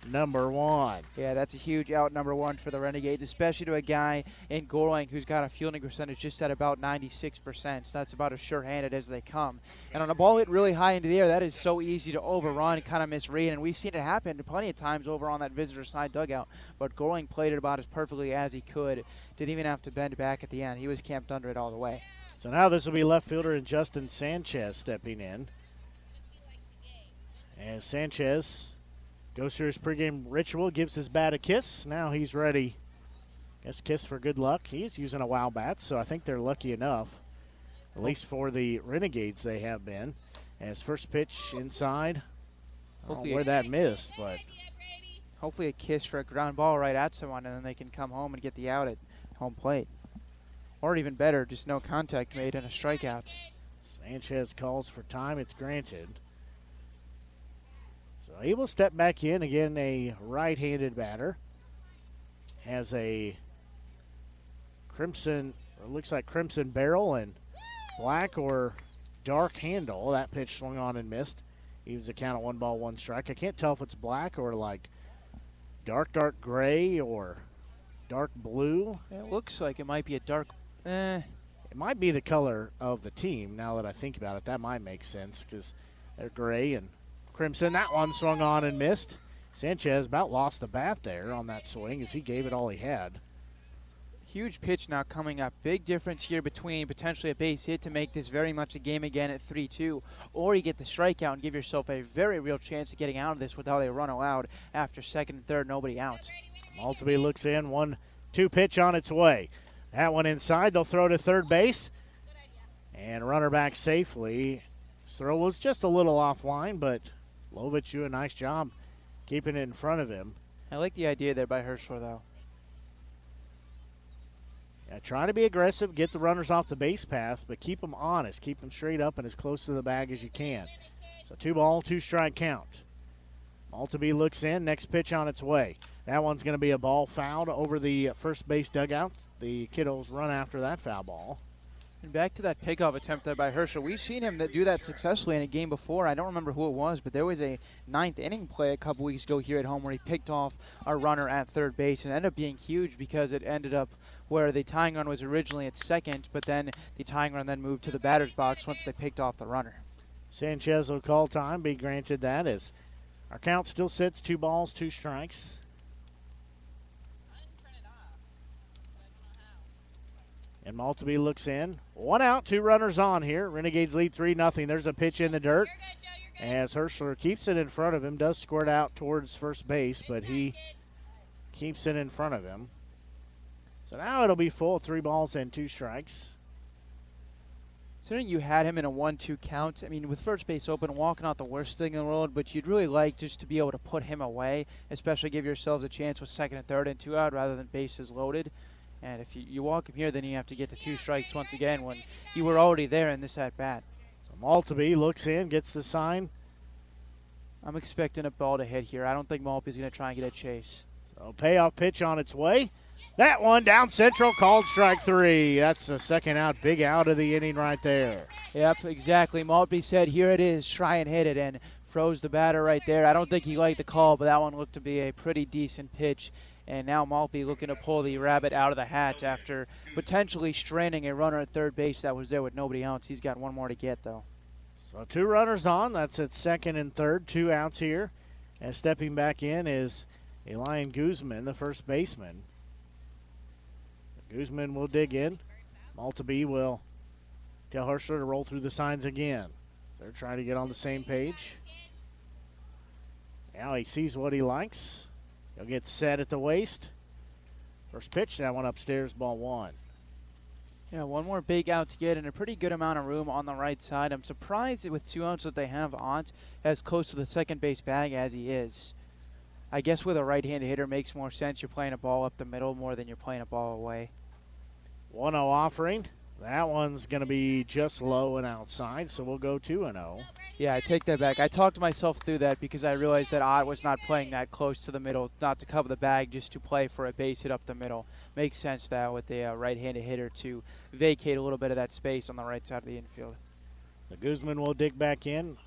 number 1. Yeah, that's a huge out number 1 for the Renegades, especially to a guy in Gorling who's got a fielding percentage just at about 96%. So that's about as sure-handed as they come. And on a ball hit really high into the air, that is so easy to overrun and kind of misread. And we've seen it happen plenty of times over on that visitor side dugout. But Gorling played it about as perfectly as he could. Didn't even have to bend back at the end. He was camped under it all the way. So now this will be left fielder and Justin Sanchez stepping in. And Sanchez goes through his pregame ritual, gives his bat a kiss. Now he's ready. Guess kiss for good luck. He's using a wow bat, so I think they're lucky enough. At least for the Renegades they have been. As first pitch inside. I don't know where that missed, but hopefully a kiss for a ground ball right at someone, and then they can come home and get the out at home plate. Or even better, just no contact made and a strikeout. Sanchez calls for time. It's granted. So he will step back in. Again, a right-handed batter. Has a crimson, or looks like crimson barrel and black or dark handle. That pitch swung on and missed. Evens the count at 1 ball, 1 strike. I can't tell if it's black or like dark gray or dark blue. It looks like it might be a dark. It might be the color of the team now that I think about it. That might make sense because they're gray and crimson. That one swung on and missed. Sanchez about lost the bat there on that swing as he gave it all he had. Huge pitch now coming up. Big difference here between potentially a base hit to make this very much a game again at 3-2, or you get the strikeout and give yourself a very real chance of getting out of this without a run allowed after second and third, nobody out. Maltby looks in, 1-2 pitch on its way. That one inside, they'll throw to third base. And runner back safely. His throw was just a little offline, but Lovich do a nice job keeping it in front of him. I like the idea there by Herschler, though. Yeah, try to be aggressive, get the runners off the base path, but keep them honest. Keep them straight up and as close to the bag as you can. So 2-ball, 2-strike count. Maltby looks in, next pitch on its way. That one's going to be a ball fouled over the first base dugout. The Kiddos run after that foul ball. And back to that pickoff attempt there by Herschel. We've seen him do that successfully in a game before. I don't remember who it was, but there was a ninth inning play a couple weeks ago here at home where he picked off our runner at third base, and ended up being huge because it ended up where the tying run was originally at second, but then the tying run then moved to the batter's box once they picked off the runner. Sanchez will call time, be granted that, as our count still sits 2 balls, 2 strikes. And Maltby looks in. 1 out, 2 runners on here. Renegades lead 3-0. There's a pitch in the dirt. As Herschler keeps it in front of him, does squirt out towards first base, but he keeps it in front of him. So now it'll be full, 3 balls and 2 strikes. Considering you had him in a 1-2 count, I mean, with first base open, walking out the worst thing in the world, but you'd really like just to be able to put him away, especially give yourselves a chance with second and third and 2 out rather than bases loaded. And if you walk him here, then you have to get to 2 strikes once again when you were already there in this at-bat. So Maltby looks in, gets the sign. I'm expecting a ball to hit here. I don't think Maltby's going to try and get a chase. So payoff pitch on its way. That one down central, called strike 3. That's the second out, big out of the inning right there. Yep, exactly. Maltby said, here it is, try and hit it, and froze the batter right there. I don't think he liked the call, but that one looked to be a pretty decent pitch. And now Maltby looking to pull the rabbit out of the hat after potentially stranding a runner at third base that was there with nobody else. He's got 1 more to get, though. So 2 runners on. That's at second and third. 2 outs here. And stepping back in is Elian Guzman, the first baseman. Guzman will dig in. Maltby will tell Herschler to roll through the signs again. They're trying to get on the same page. Now he sees what he likes. He'll get set at the waist. First pitch, that one upstairs, ball 1. Yeah, 1 more big out to get and a pretty good amount of room on the right side. I'm surprised that with 2 outs that they have, Ott as close to the second base bag as he is. I guess with a right-handed hitter makes more sense. You're playing a ball up the middle more than you're playing a ball away. 1-0 offering. That one's going to be just low and outside, so we'll go 2-0. Yeah, I take that back. I talked myself through that because I realized that Ott was not playing that close to the middle, not to cover the bag, just to play for a base hit up the middle. Makes sense that with the right-handed hitter to vacate a little bit of that space on the right side of the infield. So Guzman will dig back in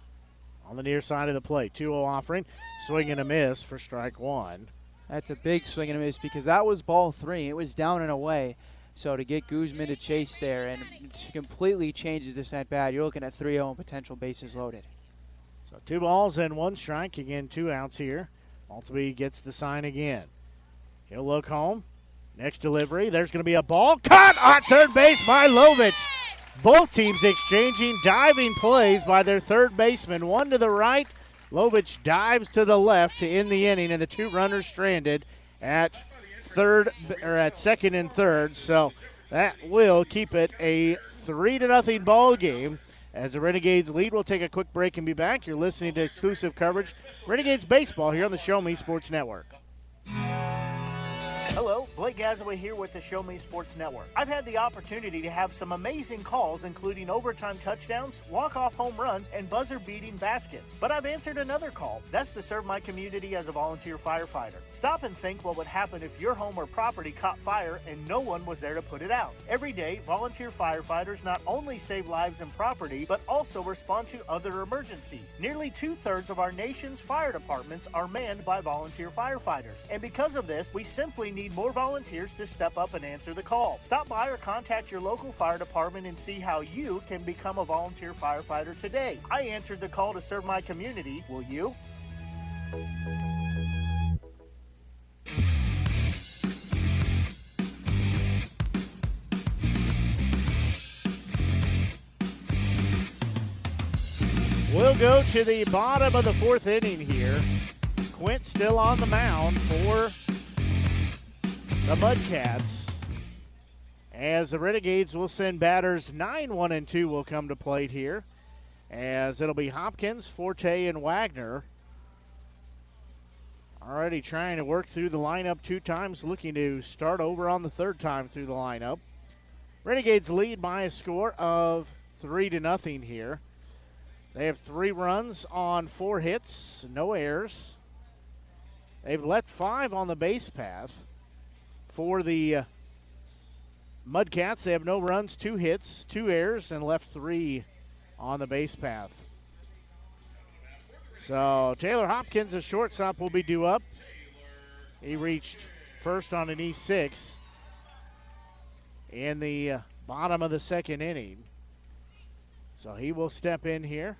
on the near side of the plate. 2-0 offering. Swing and a miss for strike 1. That's a big swing and a miss because that was ball 3. It was down and away. So to get Guzman to chase there and to completely changes this at bat, you're looking at 3-0 and potential bases loaded. So 2 balls and 1 strike. Again, 2 outs here. Maltby gets the sign again. He'll look home. Next delivery. There's going to be a ball. Caught on third base by Lovich. Both teams exchanging diving plays by their third baseman. One to the right. Lovich dives to the left to end the inning, and the 2 runners stranded at second and third. So that will keep it a 3-0 ball game. As the Renegades lead, we'll take a quick break and be back. You're listening to exclusive coverage Renegades baseball here on the Show Me Sports Network. Hello, Blake Gazaway here with the Show Me Sports Network. I've had the opportunity to have some amazing calls, including overtime touchdowns, walk-off home runs, and buzzer-beating baskets. But I've answered another call. That's to serve my community as a volunteer firefighter. Stop and think what would happen if your home or property caught fire and no one was there to put it out. Every day, volunteer firefighters not only save lives and property, but also respond to other emergencies. Nearly 2/3 of our nation's fire departments are manned by volunteer firefighters. And because of this, we simply need more volunteers to step up and answer the call. Stop by or contact your local fire department and see how you can become a volunteer firefighter today. I answered the call to serve my community. Will you? We'll go to the bottom of the 4th inning here. Quint still on the mound for the Mudcats. as the Renegades will send batters 9, 1, and 2 will come to plate here, as it'll be Hopkins, Forte, and Wagner. Already trying to work through the lineup 2 times, looking to start over on the 3rd time through the lineup. Renegades lead by a score of 3-0 here. They have 3 runs on 4 hits, no errors. They've left 5 on the base path. For the Mudcats, they have no runs, 2 hits, 2 errors, and left 3 on the base path. So Taylor Hopkins, the shortstop, will be due up. He reached first on an E6 in the bottom of the 2nd inning. So he will step in here.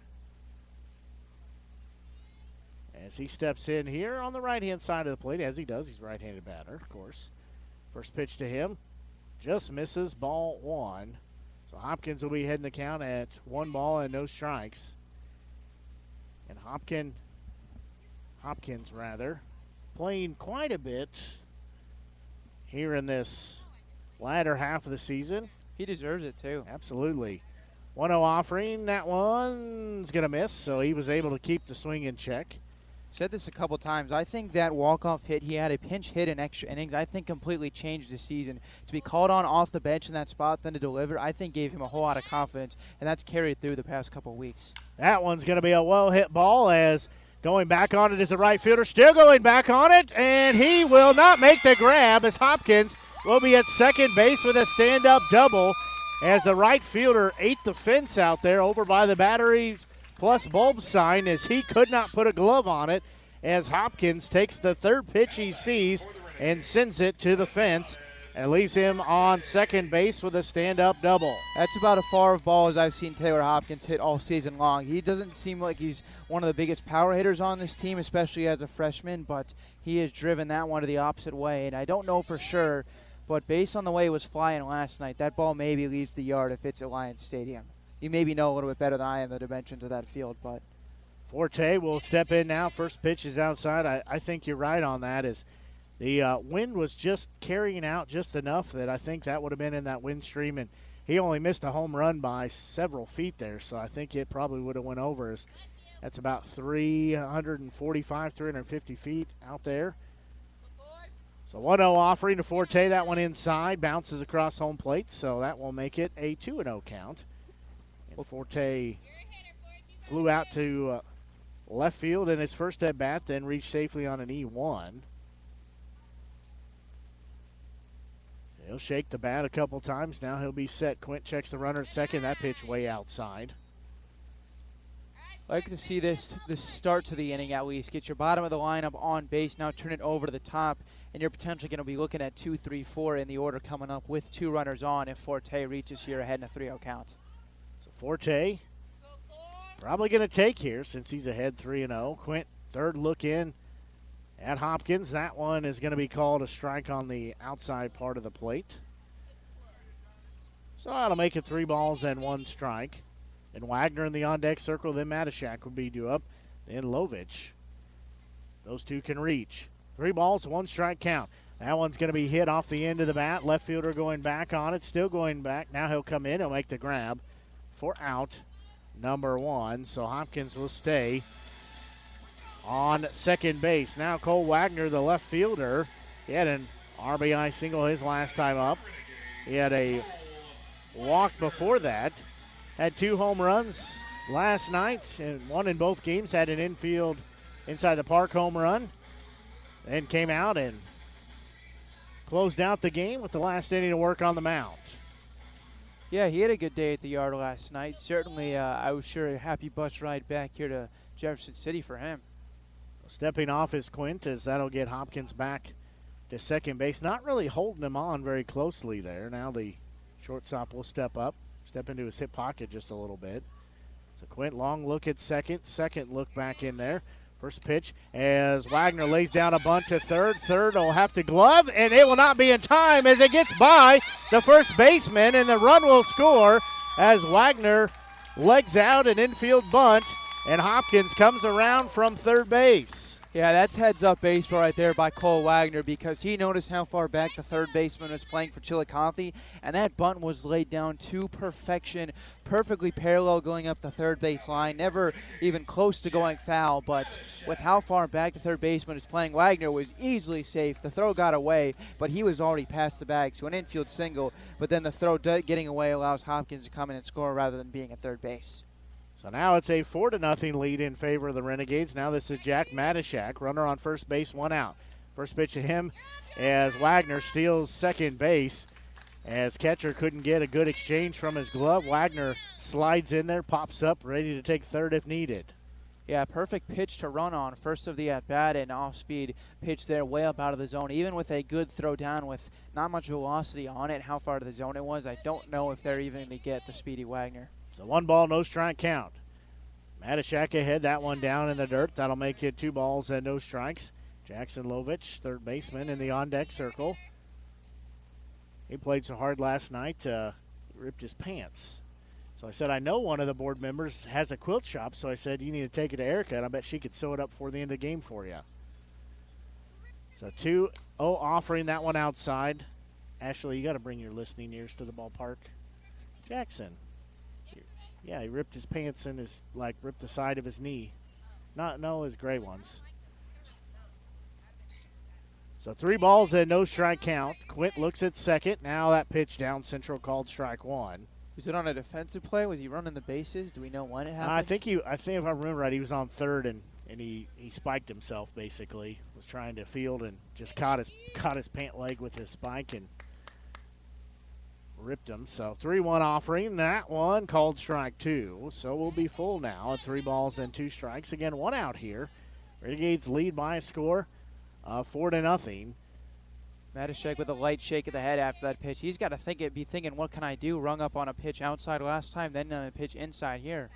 As he steps in here on the right-hand side of the plate, as he does, he's a right-handed batter, of course. First pitch to him, just misses, ball 1. So Hopkins will be heading the count at 1 ball and no strikes. And Hopkins, playing quite a bit here in this latter half of the season. He deserves it, too. Absolutely. 1-0 offering. That one's going to miss, so he was able to keep the swing in check. Said this a couple times. I think that walk-off hit, he had a pinch hit in extra innings, I think completely changed the season. To be called on off the bench in that spot, then to deliver, I think gave him a whole lot of confidence, and that's carried through the past couple weeks. That one's going to be a well-hit ball, as going back on it is the right fielder, still going back on it, and he will not make the grab, as Hopkins will be at second base with a stand-up double, as the right fielder ate the fence out there over by the battery plus bulb sign, as he could not put a glove on it, as Hopkins takes the 3rd pitch he sees and sends it to the fence and leaves him on second base with a stand-up double. That's about as far of ball as I've seen Taylor Hopkins hit all season long. He doesn't seem like he's one of the biggest power hitters on this team, especially as a freshman, but he has driven that one to the opposite way, and I don't know for sure, but based on the way it was flying last night, that ball maybe leaves the yard if it's at Lions Stadium. You maybe know a little bit better than I am the dimensions of that field, but Forte will step in now. First pitch is outside. I think you're right on that. As the wind was just carrying out just enough that I think that would have been in that wind stream, and he only missed a home run by several feet there, so I think it probably would have went over. As that's about 345, 350 feet out there. So 1-0 offering to Forte. That one inside, bounces across home plate, so that will make it a 2-0 count. And Forte flew out to left field in his first at bat, then reached safely on an E1. He'll shake the bat a couple times. Now he'll be set. Quint checks the runner at second. That pitch way outside. I like to see this start to the inning at least. Get your bottom of the lineup on base. Now turn it over to the top, and you're potentially going to be looking at 2, 3, 4 in the order coming up with 2 runners on if Forte reaches here ahead in a 3-0 count. So Forte probably going to take here since he's ahead 3-0. Quint, third look in at Hopkins. That one is going to be called a strike on the outside part of the plate. So that'll make it 3 balls and 1 strike. And Wagner in the on-deck circle, then Matashak will be due up. Then Lovich. Those two can reach. 3 balls, 1 strike count. That one's going to be hit off the end of the bat. Left fielder going back on it, still going back. Now he'll come in, he'll make the grab for out number 1. So Hopkins will stay on second base. Now Cole Wagner, the left fielder, he had an RBI single his last time up. He had a walk before that. Had 2 home runs last night, and 1 in both games. Had an infield inside the park home run. Then came out and closed out the game with the last inning of work on the mound. Yeah, he had a good day at the yard last night. Certainly, I was sure a happy bus ride back here to Jefferson City for him. Stepping off is Quint, as that'll get Hopkins back to second base. Not really holding him on very closely there. Now the shortstop will step into his hip pocket just a little bit. So Quint, long look at second look back in there. First pitch as Wagner lays down a bunt to third. Third will have to glove, and it will not be in time as it gets by the first baseman, and the run will score as Wagner legs out an infield bunt, and Hopkins comes around from third base. Yeah, that's heads-up baseball right there by Cole Wagner because he noticed how far back the third baseman was playing for Chillicothe, and that bunt was laid down to perfection, perfectly parallel going up the third base line, never even close to going foul, but with how far back the third baseman is playing, Wagner was easily safe. The throw got away, but he was already past the bag, so an infield single, but then the throw getting away allows Hopkins to come in and score rather than being at third base. So now it's a 4-0 lead in favor of the Renegades. Now this is Jack Matishak, runner on first base, 1 out. First pitch to him as Wagner steals second base. As catcher couldn't get a good exchange from his glove, Wagner slides in there, pops up, ready to take third if needed. Yeah, perfect pitch to run on. First of the at-bat and off-speed pitch there way up out of the zone. Even with a good throw down with not much velocity on it, how far to the zone it was, I don't know if they're even going to get the speedy Wagner. So 1 ball, no strike count. Matishak ahead, that one down in the dirt. That'll make it 2 balls and no strikes. Jackson Lovich, third baseman, in the on-deck circle. He played so hard last night, ripped his pants. So I said, I know one of the board members has a quilt shop, so I said, you need to take it to Erica, and I bet she could sew it up before the end of the game for you. So 2-0 offering, that one outside. Ashley, you got to bring your listening ears to the ballpark. Jackson. Yeah, he ripped his pants and ripped the side of his knee. No, his gray ones. So 3 balls and no strike count. Quint looks at second. Now that pitch down central called strike 1. Was it on a defensive play? Was he running the bases? Do we know when it happened? I think if I remember right, he was on third and he spiked himself basically. Was trying to field and just caught his pant leg with his spike and ripped him. So 3-1 offering. That one called strike 2. So we'll be full now at 3 balls and 2 strikes. Again, 1 out here. Renegades lead by a score of 4-0. Matishek with a light shake of the head after that pitch. He's got to be thinking, what can I do? Rung up on a pitch outside last time, then a pitch inside here.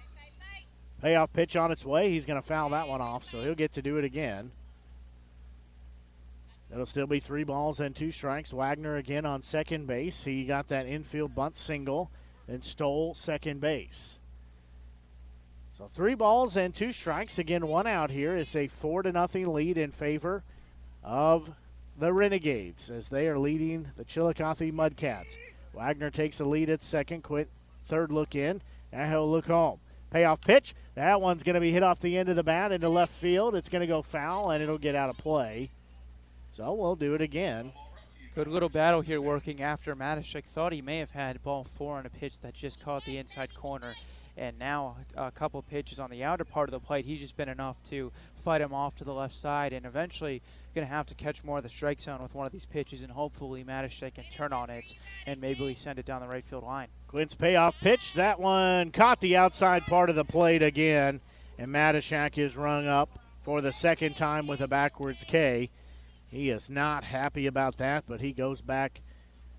Payoff pitch on its way. He's going to foul that one off, so he'll get to do it again. It'll still be 3 balls and 2 strikes. Wagner again on second base. He got that infield bunt single, then stole second base. So 3 balls and 2 strikes. Again, 1 out here. It's a 4-0 lead in favor of the Renegades as they are leading the Chillicothe Mudcats. Wagner takes the lead at second. Quint third look in. Now he'll look home. Payoff pitch. That one's going to be hit off the end of the bat into left field. It's going to go foul, and it'll get out of play. So we'll do it again. Good little battle here working after Matishek thought he may have had ball 4 on a pitch that just caught the inside corner. And now a couple pitches on the outer part of the plate. He's just been enough to fight him off to the left side and eventually going to have to catch more of the strike zone with one of these pitches, and hopefully Matishek can turn on it and maybe send it down the right field line. Quint's payoff pitch. That one caught the outside part of the plate again, and Matishek is rung up for the second time with a backwards K. He is not happy about that, but he goes back,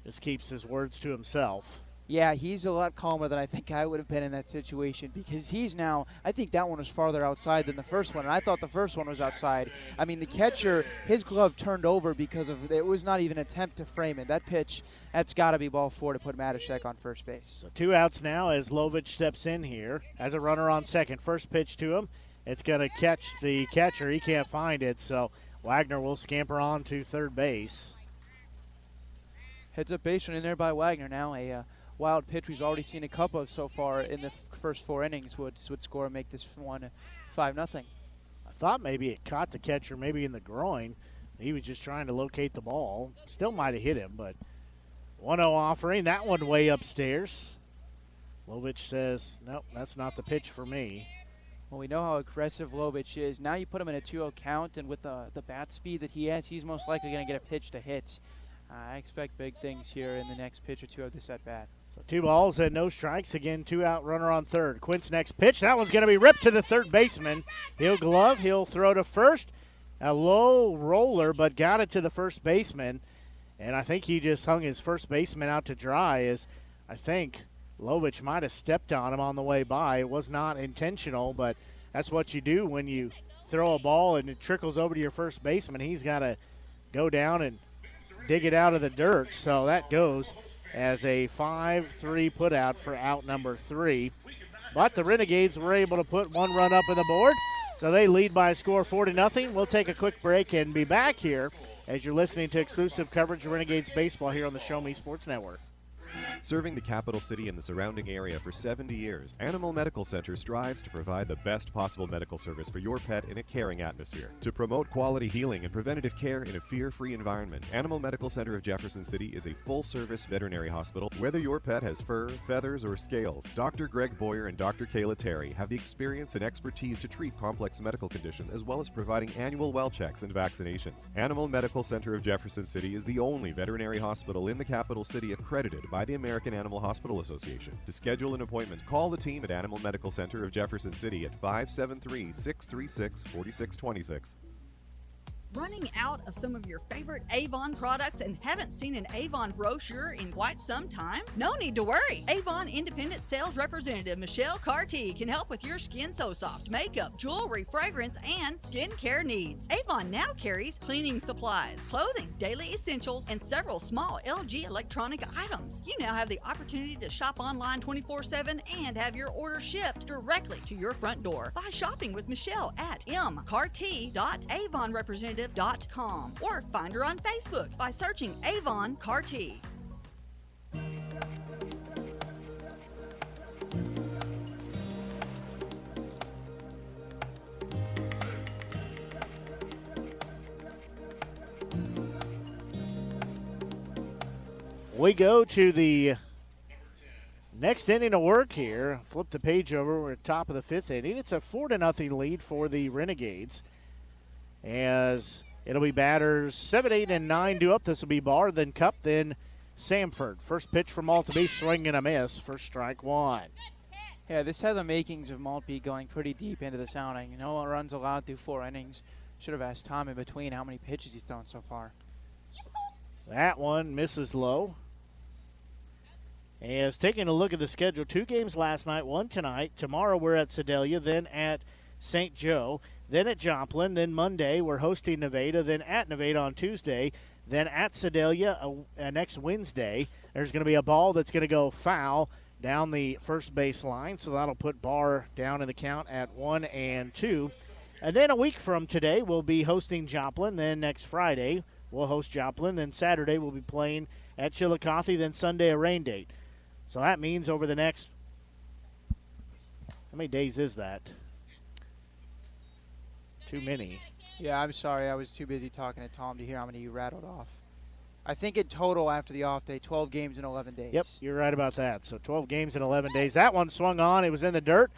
just keeps his words to himself. Yeah, he's a lot calmer than I think I would have been in that situation because he's now, I think that one was farther outside than the first one, and I thought the first one was outside. I mean, the catcher, his glove turned over because of, it was not even an attempt to frame it. That pitch, that's got to be ball 4 to put Matishek on first base. So 2 outs now as Lovich steps in here. Has a runner on second. First pitch to him. It's going to catch the catcher. He can't find it, so Wagner will scamper on to third base. Heads up base in there by Wagner now. A wild pitch we've already seen a couple of so far in the first 4 innings would score and make this one 5-0. I thought maybe it caught the catcher maybe in the groin. He was just trying to locate the ball. Still might have hit him, but 1-0 offering. That one way upstairs. Lovich says, nope, that's not the pitch for me. Well, we know how aggressive Lovich is. Now you put him in a 2-0 count, and with the bat speed that he has, he's most likely going to get a pitch to hit. I expect big things here in the next pitch or 2 of this at-bat. So 2 balls and no strikes. Again, 2 out, runner on third. Quint's next pitch. That one's going to be ripped to the third baseman. He'll glove. He'll throw to first. A low roller, but got it to the first baseman. And I think he just hung his first baseman out to dry as I think Lovich might have stepped on him on the way by. It was not intentional, but that's what you do when you throw a ball and it trickles over to your first baseman. He's got to go down and dig it out of the dirt. So that goes as a 5-3 putout for out number 3. But the Renegades were able to put 1 run up on the board. So they lead by a score 4-0. We'll take a quick break and be back here as you're listening to exclusive coverage of Renegades baseball here on the Show Me Sports Network. Serving the capital city and the surrounding area for 70 years, Animal Medical Center strives to provide the best possible medical service for your pet in a caring atmosphere. To promote quality healing and preventative care in a fear-free environment, Animal Medical Center of Jefferson City is a full-service veterinary hospital. Whether your pet has fur, feathers, or scales, Dr. Greg Boyer and Dr. Kayla Terry have the experience and expertise to treat complex medical conditions as well as providing annual well checks and vaccinations. Animal Medical Center of Jefferson City is the only veterinary hospital in the capital city accredited by the American Animal Hospital Association. To schedule an appointment, call the team at Animal Medical Center of Jefferson City at 573-636-4626. Running out of some of your favorite Avon products and haven't seen an Avon brochure in quite some time? No need to worry. Avon Independent Sales Representative Michelle Carty can help with your Skin So Soft makeup, jewelry, fragrance, and skincare needs. Avon now carries cleaning supplies, clothing, daily essentials, and several small LG electronic items. You now have the opportunity to shop online 24/7 and have your order shipped directly to your front door by shopping with Michelle at mcarty.avonrepresentative.com or find her on Facebook by searching Avon Carty. We go to the next inning of work here. Flip the page over. We're at top of the 5th inning. It's a 4-0 lead for the Renegades, as it'll be batters 7, 8, and 9 due up. This will be Barr, then Cup, then Samford. First pitch from Maltby, swing and a miss for strike one. Yeah, this has the makings of Maltby going pretty deep into this outing. No runs allowed through 4 innings. Should have asked Tom in between how many pitches he's thrown so far. That one misses low. As taking a look at the schedule, 2 games last night, 1 tonight. Tomorrow we're at Sedalia, then at St. Joe, then at Joplin, then Monday we're hosting Nevada, then at Nevada on Tuesday, then at Sedalia next Wednesday. There's going to be a ball that's going to go foul down the first base line, so that'll put Barr down in the count at 1-2. And then a week from today we'll be hosting Joplin, then next Friday we'll host Joplin, then Saturday we'll be playing at Chillicothe, then Sunday a rain date. So that means over the next, how many days is that? Too many. Yeah, I'm sorry. I was too busy talking to Tom to hear how many you rattled off. I think in total after the off day, 12 games in 11 days. Yep, you're right about that. So 12 games in 11 days. That one swung on. It was in the dirt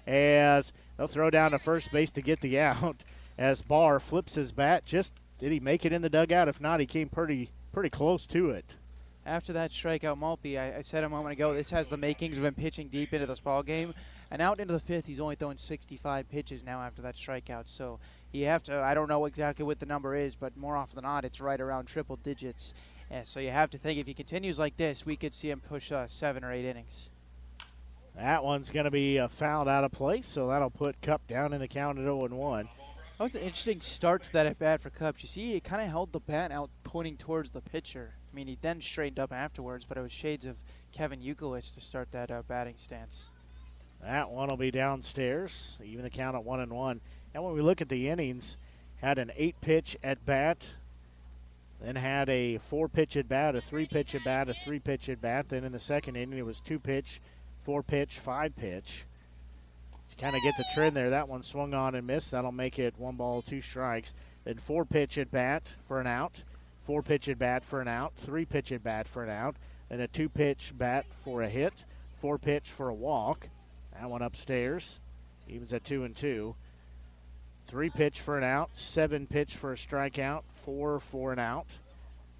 as they'll throw down to first base to get the out as Barr flips his bat. Just did he make it in the dugout? If not, he came pretty close to it. After that strikeout, Maltby, I said a moment ago, this has the makings of him pitching deep into this ball game. And out into the 5th, he's only throwing 65 pitches now after that strikeout. So you have to, I don't know exactly what the number is, but more often than not, it's right around triple digits. And so you have to think if he continues like this, we could see him push 7 or 8 innings. That one's going to be fouled out of place, so that'll put Cup down in the count at 0-1. That was an interesting start to that at bat for Cup. You see, he kind of held the bat out pointing towards the pitcher. I mean, he then straightened up afterwards, but it was shades of Kevin Euclid to start that batting stance. That one will be downstairs, even the count at 1-1. And when we look at the innings, had an 8-pitch at bat, then had a 4-pitch at bat, a 3-pitch at bat, a 3-pitch at bat. Then in the second inning, it was 2-pitch, 4-pitch, 5-pitch. To kind of get the trend there, that one swung on and missed. That'll make it 1 ball, 2 strikes. Then 4-pitch at bat for an out, 4-pitch at bat for an out, 3-pitch at bat for an out, then a 2-pitch bat for a hit, 4-pitch for a walk. That one upstairs, evens at 2-2. 3-pitch for an out, 7-pitch for a strikeout, 4 for an out.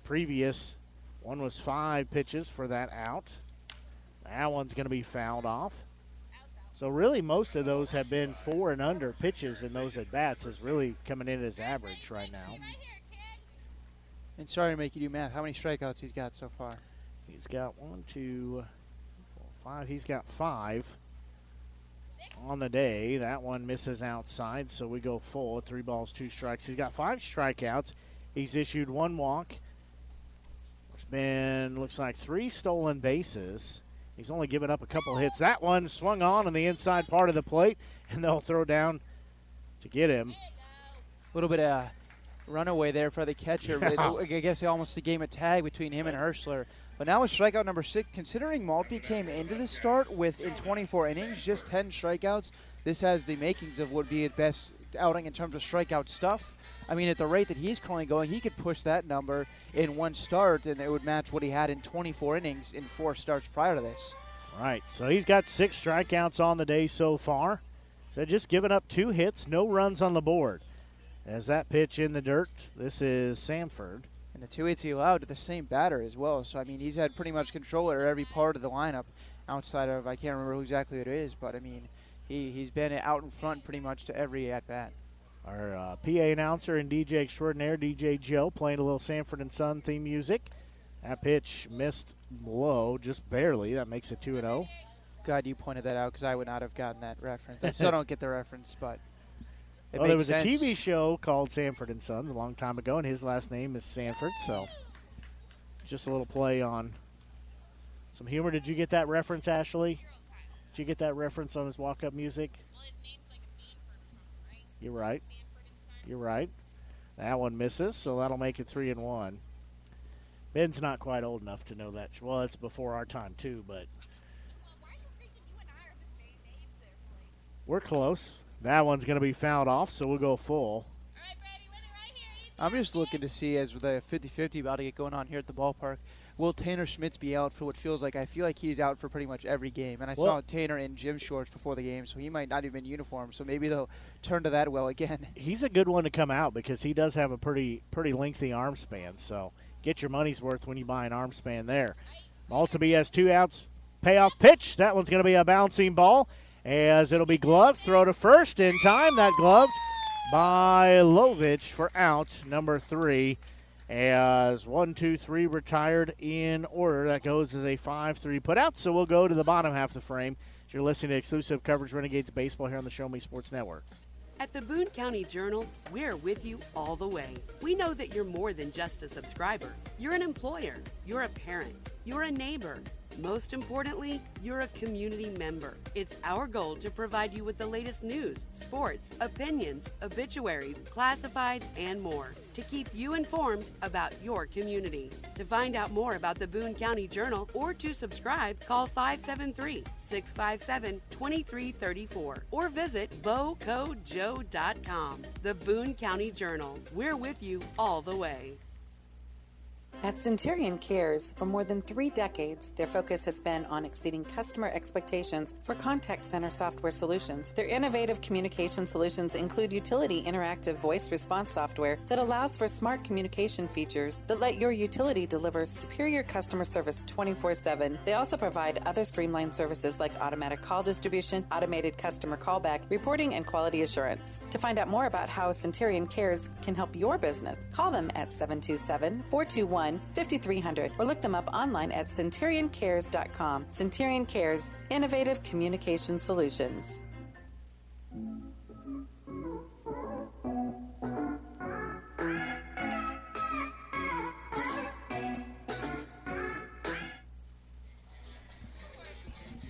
Previous one was 5 pitches for that out. That one's going to be fouled off. So really most of those have been 4 and under pitches, and those at-bats is really coming in as average right now. And sorry to make you do math. How many strikeouts he's got so far? He's got 1, 2, 4, 5. He's got 5 on the day. That one misses outside, so we go full. 3 balls, 2 strikes. He's got 5 strikeouts. He's issued 1 walk. There's been, looks like 3 stolen bases. He's only given up a couple hits. That one swung on the inside part of the plate, and they'll throw down to get him. A little bit of runaway there for the catcher. Yeah. I guess almost a game of tag between him and Hirschler. But now with strikeout number 6, considering Maltby came into the start with, in 24 innings, just 10 strikeouts, this has the makings of what would be his best outing in terms of strikeout stuff. I mean, at the rate that he's currently going, he could push that number in one start, and it would match what he had in 24 innings in 4 starts prior to this. Right, so he's got 6 strikeouts on the day so far. So just giving up 2 hits, no runs on the board. As that pitch in the dirt, this is Sanford. And the 2 hits he allowed to the same batter as well. So, I mean, he's had pretty much control over every part of the lineup outside of, I can't remember who exactly it is, but, I mean, he's been out in front pretty much to every at-bat. Our PA announcer and DJ extraordinaire, DJ Joe, playing a little Sanford & Son theme music. That pitch missed low, just barely. That makes it 2-0. God, you pointed that out because I would not have gotten that reference. I still don't get the reference, but it well, makes there was sense. a TV show called Sanford & Sons a long time ago, and his last name is Sanford, so just a little play on some humor. Did you get that reference, Ashley? Did you get that reference on his walk-up music? Well, his name's like a Sanford or something, right? You're right. Sanford and Son. You're right. That one misses, so that'll make it 3-1. Ben's not quite old enough to know that. Well, it's before our time, too, but Well, why are you thinking you and I are the same age there, Blake? we're close. That one's going to be fouled off, so we'll go full. All right, Brady, win it right here. Easy. I'm just looking to see, as with the 50-50 about to get going on here at the ballpark, will Tanner Schmitz be out for what feels like, I feel like he's out for pretty much every game. And I saw Tanner in gym shorts before the game, so he might not even uniform. So maybe they'll turn to that well again. He's a good one to come out because he does have a pretty lengthy arm span, so get your money's worth when you buy an arm span there. Maltby has 2 outs. Payoff pitch. That one's going to be a bouncing ball as it'll be gloved. Throw to first in time. That gloved by Lovich for out number 3. As 1, 2, 3 retired in order. That goes as a 5-3 putout. So we'll go to the bottom half of the frame. You're listening to exclusive coverage Renegades baseball here on the Show Me Sports Network. At the Boone County Journal, we're with you all the way. We know that you're more than just a subscriber. You're an employer, you're a parent, you're a neighbor. Most importantly, you're a community member. It's our goal to provide you with the latest news, sports, opinions, obituaries, classifieds, and more to keep you informed about your community. To find out more about the Boone County Journal or to subscribe, call 573-657-2334 or visit bocojoe.com. The Boone County Journal. We're with you all the way. At Centurion Cares, for more than 3 decades, their focus has been on exceeding customer expectations for contact center software solutions. Their innovative communication solutions include utility interactive voice response software that allows for smart communication features that let your utility deliver superior customer service 24/7. They also provide other streamlined services like automatic call distribution, automated customer callback, reporting, and quality assurance. To find out more about how Centurion Cares can help your business, call them at 727-421-5300 or look them up online at centurioncares.com. Centurion Cares, innovative communication solutions.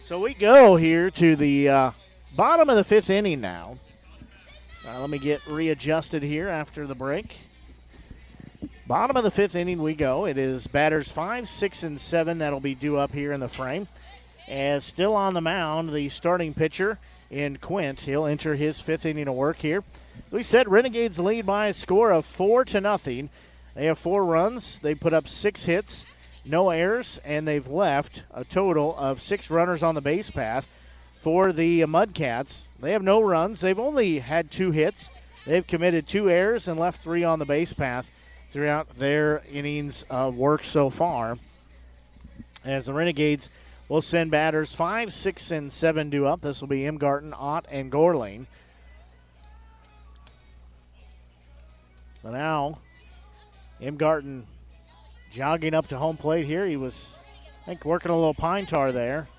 So we go here to the bottom of the 5th inning now. Let me get readjusted here after the break. Bottom of the 5th inning we go. It is batters 5, 6, and 7 that'll be due up here in the frame. As still on the mound, the starting pitcher in Quint. He'll enter his 5th inning of work here. We said Renegades lead by a score of 4-0. They have 4 runs. They put up 6 hits, no errors, and they've left a total of 6 runners on the base path for the Mudcats. They have no runs. They've only had 2 hits. They've committed 2 errors and left 3 on the base path throughout their innings of work so far. As the Renegades will send batters 5, 6, and 7 due up. This will be Imgarten, Ott, and Gorling. So now, Imgarten jogging up to home plate here. He was, I think, working a little pine tar there.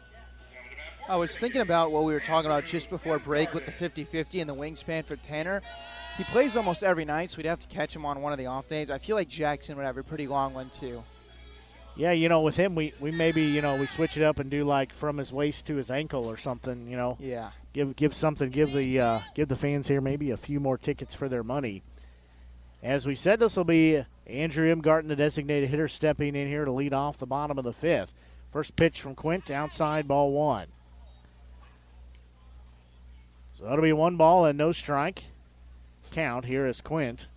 I was thinking about what we were talking about just before break with the 50-50 and the wingspan for Tanner. He plays almost every night, so we'd have to catch him on one of the off days. I feel like Jackson would have a pretty long one, too. Yeah, with him, we maybe, we switch it up and do like from his waist to his ankle or something, Yeah. give something, give the fans here maybe a few more tickets for their money. As we said, this will be Andrew Imgarten, the designated hitter, stepping in here to lead off the bottom of the fifth. First pitch from Quint, outside, ball one. So that'll be 1 ball and no strike count here as Quint.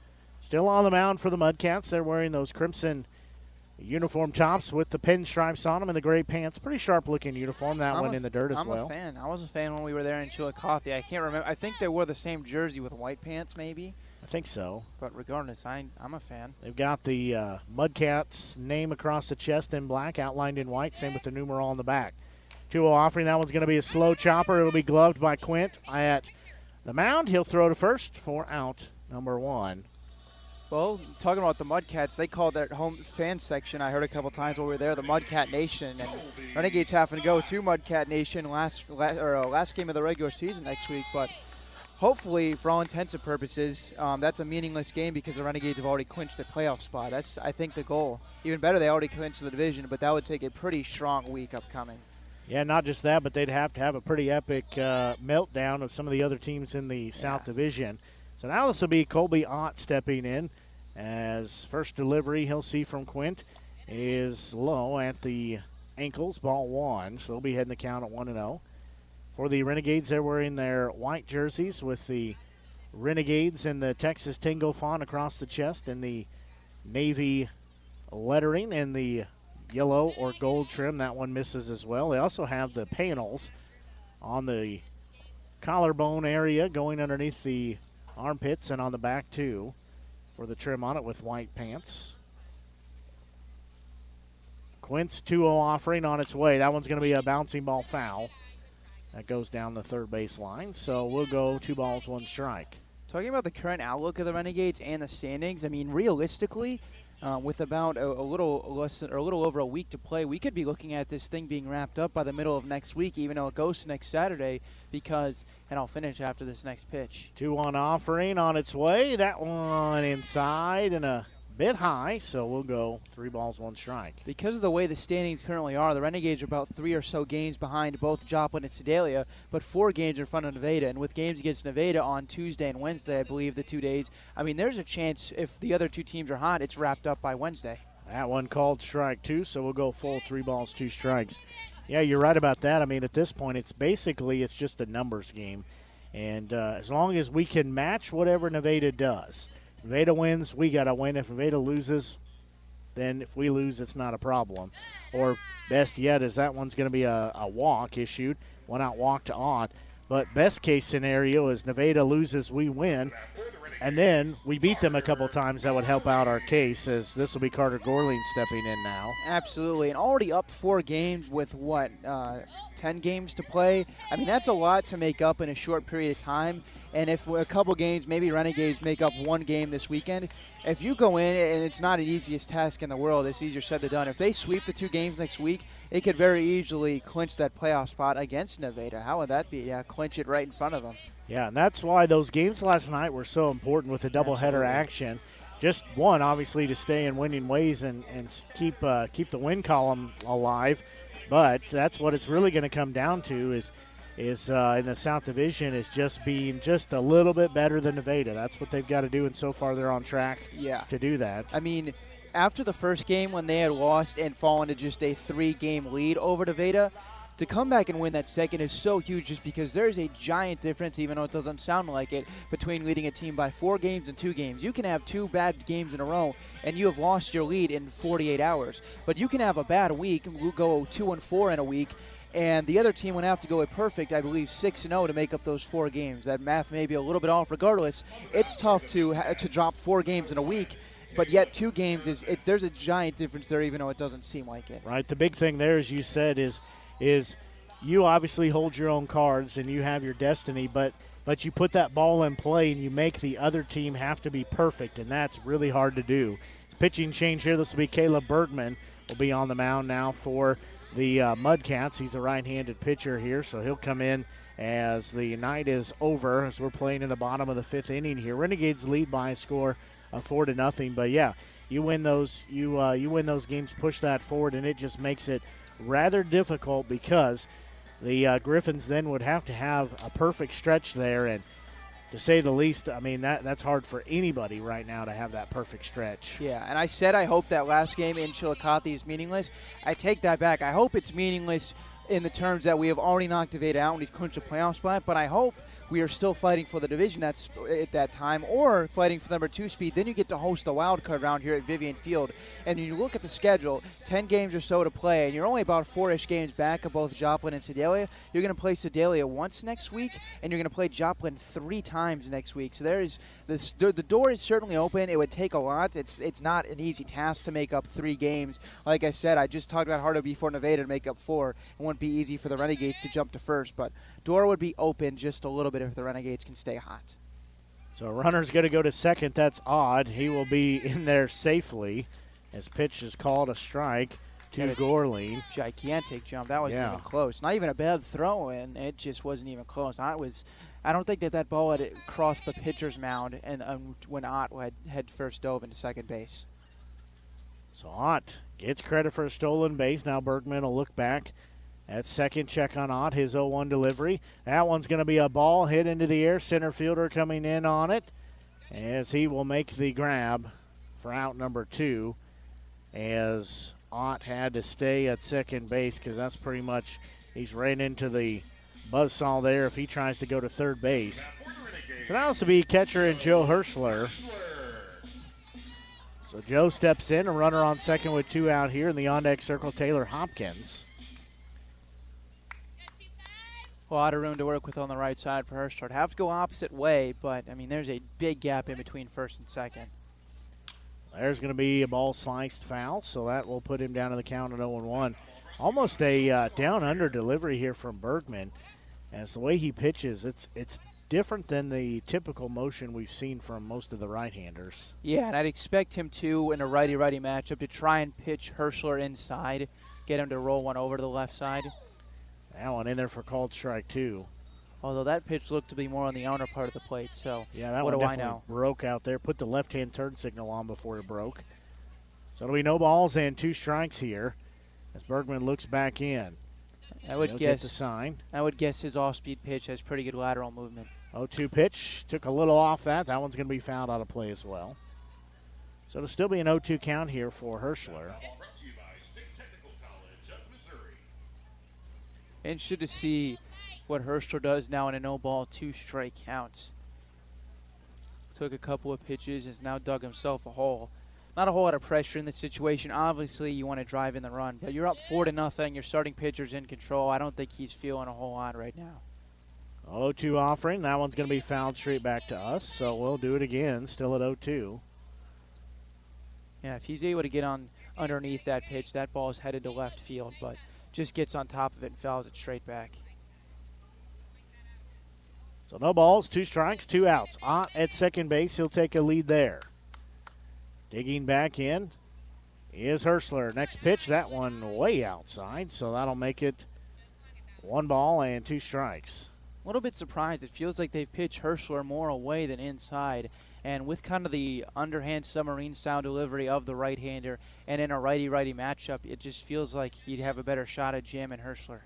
Still on the mound for the Mudcats. They're wearing those crimson uniform tops with the pinstripes on them and the gray pants. Pretty sharp-looking uniform. That one in the dirt as well. I'm a fan. I was a fan when we were there in Chillicothe. I can't remember. I think they wore the same jersey with white pants, maybe. I think so. But regardless, I'm a fan. They've got the Mudcats name across the chest in black, outlined in white. Same with the numeral on the back. 2-0 offering. That one's going to be a slow chopper. It'll be gloved by Quint at the mound. He'll throw to first for out number 1. Well, talking about the Mudcats, they called their home fan section, I heard a couple times while we were there, the Mudcat Nation. And Renegades having to go to Mudcat Nation last game of the regular season next week. But hopefully, for all intents and purposes, that's a meaningless game because the Renegades have already clinched a playoff spot. That's, I think, the goal. Even better, they already clinched the division, but that would take a pretty strong week upcoming. Yeah, not just that, but they'd have to have a pretty epic meltdown of some of the other teams in the South Division. So now this will be Colby Ott stepping in as first delivery he'll see from Quint is low at the ankles, ball 1. So he'll be heading the count at 1-0. For the Renegades, they're wearing their white jerseys with the Renegades and the Texas Tingo font across the chest and the navy lettering and the yellow or gold trim. That one misses as well. They also have the panels on the collarbone area going underneath the armpits and on the back too for the trim on it with white pants. Quint's 2-0 offering on its way. That one's going to be a bouncing ball foul. That goes down the third base line. So we'll go 2 balls, 1 strike. Talking about the current outlook of the Renegades and the standings, I mean, realistically, with about a little less than, or a little over a week to play, we could be looking at this thing being wrapped up by the middle of next week, even though it goes to next Saturday, because, and I'll finish after this next pitch. 2-1 offering on its way. That one inside and a bit high, so we'll go 3 balls, 1 strike. Because of the way the standings currently are, the Renegades are about 3 or so games behind both Joplin and Sedalia, but 4 games in front of Nevada. And with games against Nevada on Tuesday and Wednesday, I believe, the 2 days, I mean, there's a chance if the other 2 teams are hot, it's wrapped up by Wednesday. That one called strike 2, so we'll go full 3 balls, 2 strikes. Yeah, you're right about that. I mean, at this point, it's just a numbers game. And as long as we can match whatever Nevada does, Nevada wins, we got to win. If Nevada loses, then if we lose, it's not a problem. Or best yet is that one's going to be a walk issued, 1 out walk to Ott. But best case scenario is Nevada loses, we win, and then we beat them a couple times. That would help out our case, as this will be Carter Gorling stepping in now. Absolutely, and already up 4 games with 10 games to play. I mean, that's a lot to make up in a short period of time. And if a couple games, maybe Renegades make up 1 game this weekend, if you go in, and it's not the easiest task in the world, it's easier said than done. If they sweep the 2 games next week, they could very easily clinch that playoff spot against Nevada. How would that be? Yeah, clinch it right in front of them. Yeah, and that's why those games last night were so important with the doubleheader action. Just one, obviously, to stay in winning ways and keep the win column alive. But that's what it's really going to come down to is in the South Division is just being just a little bit better than Nevada. That's what they've got to do, and so far they're on track to do that. I mean, after the first game when they had lost and fallen to just a 3-game lead over Nevada, to come back and win that second is so huge just because there's a giant difference, even though it doesn't sound like it, between leading a team by 4 games and 2 games. You can have 2 bad games in a row, and you have lost your lead in 48 hours. But you can have a bad week, go 2-4 in a week, and the other team would have to go a perfect, I believe, 6-0 to make up those 4 games. That math may be a little bit off. Regardless, it's tough to drop 4 games in a week, but yet 2 games there's a giant difference there, even though it doesn't seem like it. Right. The big thing there, as you said, is you obviously hold your own cards and you have your destiny, but you put that ball in play and you make the other team have to be perfect, and that's really hard to do. It's pitching change here. This will be Caleb Bergman will be on the mound now for the Mudcats. He's a right-handed pitcher here, so he'll come in as the night is over, as we're playing in the bottom of the 5th inning here. Renegades lead by a score of 4-0, but yeah, you win those games, push that forward, and it just makes it rather difficult because the Griffins then would have to have a perfect stretch there, and to say the least, I mean, that's hard for anybody right now to have that perfect stretch. Yeah, and I said I hope that last game in Chillicothe is meaningless. I take that back. I hope it's meaningless in the terms that we have already knocked Nevada out and we've clinched a playoff spot, but I hope we are still fighting for the division at that time, or fighting for number 2 speed. Then you get to host the wild card round here at Vivian Field. And you look at the schedule, 10 games or so to play, and you're only about 4-ish games back of both Joplin and Sedalia. You're going to play Sedalia once next week, and you're going to play Joplin 3 times next week. So the door is certainly open. It would take a lot. It's not an easy task to make up 3 games. Like I said, I just talked about how it would be for Nevada to make up 4. It wouldn't be easy for the Renegades to jump to first, but door would be open just a little bit if the Renegades can stay hot. So runner's going to go to second. That's odd. He will be in there safely as pitch is called a strike to Gorleen. Gigantic jump. That wasn't even close. Not even a bad throw, and it just wasn't even close. I don't think that ball had crossed the pitcher's mound and when Ott had first dove into second base. So Ott gets credit for a stolen base. Now Bergman will look back at second, check on Ott, his 0-1 delivery. That one's going to be a ball hit into the air. Center fielder coming in on it as he will make the grab for out number 2, as Ott had to stay at second base because that's pretty much, he's right into the buzzsaw there if he tries to go to third base. So now this will be catcher and Joe Hirschler. So Joe steps in, a runner on second with 2 out here in the on-deck circle, Taylor Hopkins. A lot of room to work with on the right side for Hirschler. Have to go opposite way, but, I mean, there's a big gap in between first and second. There's going to be a ball sliced foul, so that will put him down to the count at 0-1. Almost a down-under delivery here from Bergman. As the way he pitches, it's different than the typical motion we've seen from most of the right-handers. Yeah, and I'd expect him to, in a righty-righty matchup, to try and pitch Hirschler inside, get him to roll one over to the left side. That one in there for called strike 2. Although that pitch looked to be more on the outer part of the plate, so yeah, that what one do I definitely know? Broke out there. Put the left-hand turn signal on before it broke. So it'll be no balls and 2 strikes here as Bergman looks back in. I would He'll guess get the sign. I would guess his off-speed pitch has pretty good lateral movement. 0-2 pitch. Took a little off that. That one's going to be fouled out of play as well. So it'll still be an 0-2 count here for Hirschler. Interested to see what Hirschler does now in a no-ball, 2-strike count. Took a couple of pitches, has now dug himself a hole. Not a whole lot of pressure in this situation. Obviously, you want to drive in the run, but you're up 4-0. Your starting pitcher's in control. I don't think he's feeling a whole lot right now. 0-2 offering. That one's going to be fouled straight back to us, so we'll do it again. Still at 0-2. Yeah, if he's able to get on underneath that pitch, that ball is headed to left field, but just gets on top of it and fouls it straight back. So no balls, 2 strikes, 2 outs. Ott at second base, he'll take a lead there. Digging back in is Hirschler. Next pitch, that one way outside, so that'll make it 1 ball and 2 strikes. A little bit surprised. It feels like they've pitched Hirschler more away than inside. And with kind of the underhand submarine-style delivery of the right-hander and in a righty-righty matchup, it just feels like he'd have a better shot at jamming Hirschler.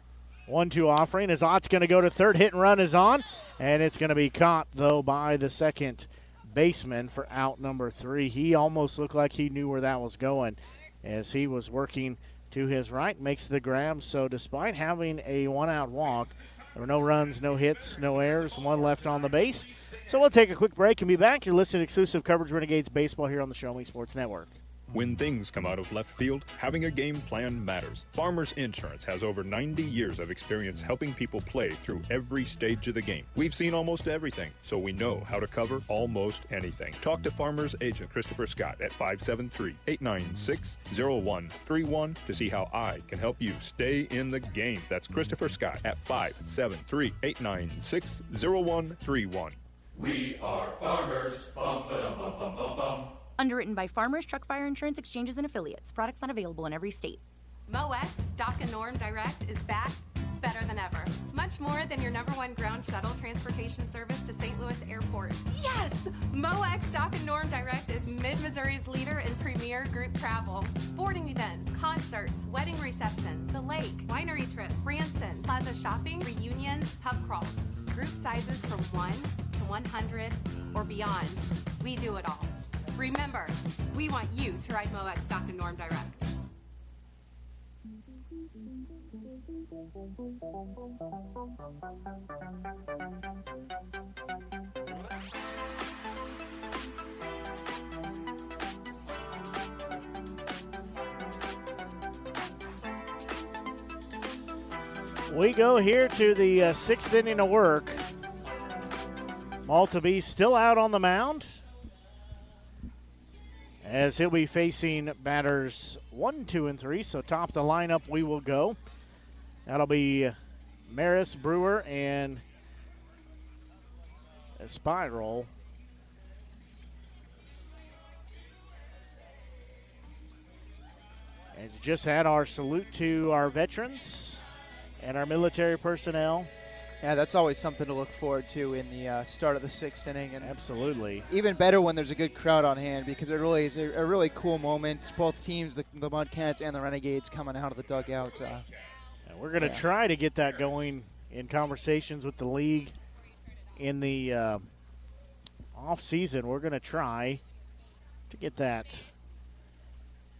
1-2 offering as Ott's going to go to third. Hit and run is on, and it's going to be caught, though, by the second baseman for out number 3. He almost looked like he knew where that was going as he was working to his right, makes the grab. So despite having a 1-out walk, there were no runs, no hits, no errors, 1 left on the base. So we'll take a quick break and be back. You're listening to exclusive coverage Renegades baseball here on the Show Me Sports Network. When things come out of left field, having a game plan matters. Farmers Insurance has over 90 years of experience helping people play through every stage of the game. We've seen almost everything, so we know how to cover almost anything. Talk to Farmers Agent Christopher Scott at 573-896-0131 to see how I can help you stay in the game. That's Christopher Scott at 573-896-0131. We are farmers. Bum, ba-dum, bum, bum, bum, bum. Underwritten by Farmers Truck Fire Insurance Exchanges and Affiliates. Products not available in every state. MoX Stock and Norm Direct is back better than ever. Much more than your #1 ground shuttle transportation service to St. Louis Airport. Yes! MoX Dock and Norm Direct is Mid-Missouri's leader in premier group travel. Sporting events, concerts, wedding receptions, the lake, winery trips, Branson, plaza shopping, reunions, pub crawls. Group sizes from 1 to 100 or beyond. We do it all. Remember, we want you to ride MoX Dock and Norm Direct. We go here to the sixth inning of work. Maltby still out on the mound, as he'll be facing batters 1, 2, and 3. So top of the lineup we will go. That'll be Maris, Brewer, and a Spiral. And just had our salute to our veterans and our military personnel. Yeah, that's always something to look forward to in the start of the sixth inning. And absolutely. Even better when there's a good crowd on hand, because it really is a really cool moment. Both teams, the Mudcats and the Renegades, coming out of the dugout. And we're going to try to get that going in conversations with the league in the off season. We're going to try to get that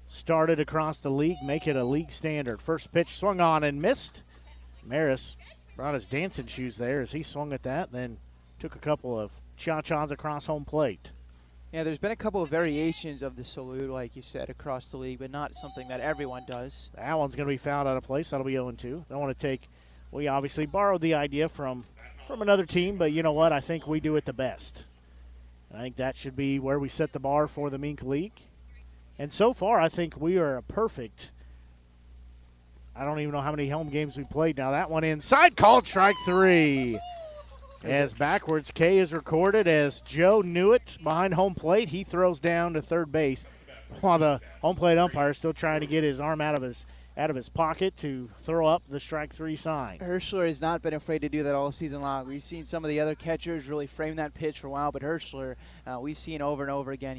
started across the league, make it a league standard. First pitch swung on and missed. Maris brought his dancing shoes there as he swung at that, then took a couple of cha-chas across home plate. Yeah, there's been a couple of variations of the salute, like you said, across the league, but not something that everyone does. That one's going to be fouled out of place. That'll be 0-2. Don't want to take – we obviously borrowed the idea from another team, but you know what? I think we do it the best. I think that should be where we set the bar for the Mink League. And so far, I think we are a perfect – I don't even know how many home games we played now. That one inside, called strike 3. As backwards K is recorded as Joe Newitt behind home plate. He throws down to third base while the home plate umpire is still trying to get his arm out of his pocket to throw up the strike 3 sign. Herschler has not been afraid to do that all season long. We've seen some of the other catchers really frame that pitch for a while, but Herschler, we've seen over and over again.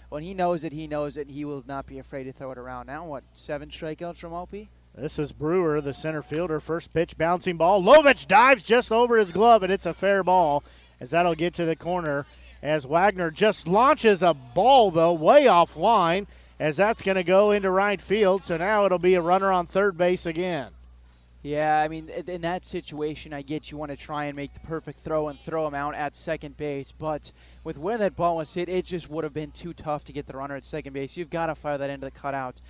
When he knows it, and he will not be afraid to throw it around. Now, 7 strikeouts from Maltby? This is Brewer, the center fielder. First pitch, bouncing ball. Lovich dives just over his glove, and it's a fair ball as that'll get to the corner. As Wagner just launches a ball, though, way offline, as that's going to go into right field. So now it'll be a runner on third base again. Yeah, I mean, in that situation, I get you want to try and make the perfect throw and throw him out at second base. But with where that ball was hit, it just would have been too tough to get the runner at second base. You've got to fire that into the cutout.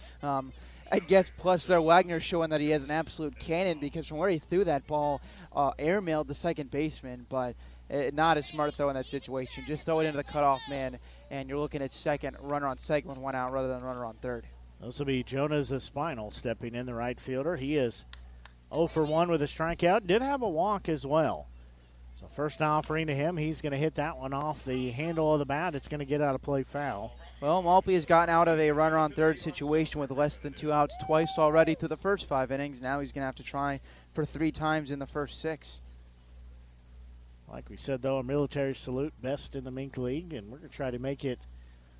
I guess plus there Wagner showing that he has an absolute cannon, because from where he threw that ball, airmailed the second baseman, but not a smart throw in that situation. Just throw it into the cutoff man, and you're looking at second, runner on second with 1 out rather than runner on third. This will be Jonas Espinal stepping in, the right fielder. He is 0 for 1 with a strikeout. Did have a walk as well. So first offering to him, he's going to hit that one off the handle of the bat. It's going to get out of play foul. Well, Maltby has gotten out of a runner on third situation with less than 2 outs twice already through the first 5 innings. Now he's going to have to try for 3 times in the first 6. Like we said, though, a military salute, best in the Mink League, and we're going to try to make it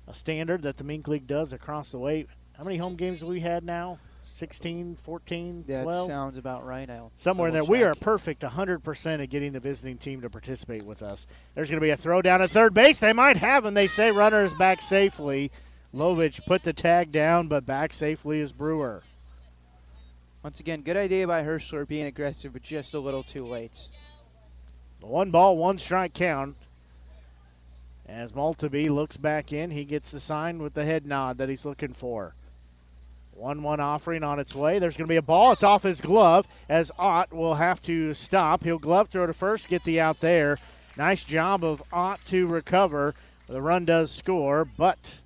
a standard that the Mink League does across the way. How many home games have we had now? 16, 14, 12? That sounds about right. Somewhere in there. We are perfect 100% at getting the visiting team to participate with us. There's going to be a throw down at third base. They might have him. They say runner is back safely. Lovich put the tag down, but back safely is Brewer. Once again, good idea by Herschler being aggressive, but just a little too late. 1 ball, 1 strike count. As Maltby looks back in, he gets the sign with the head nod that he's looking for. 1-1 offering on its way. There's going to be a ball. It's off his glove as Ott will have to stop. He'll glove throw to first, get the out there. Nice job of Ott to recover. The run does score, but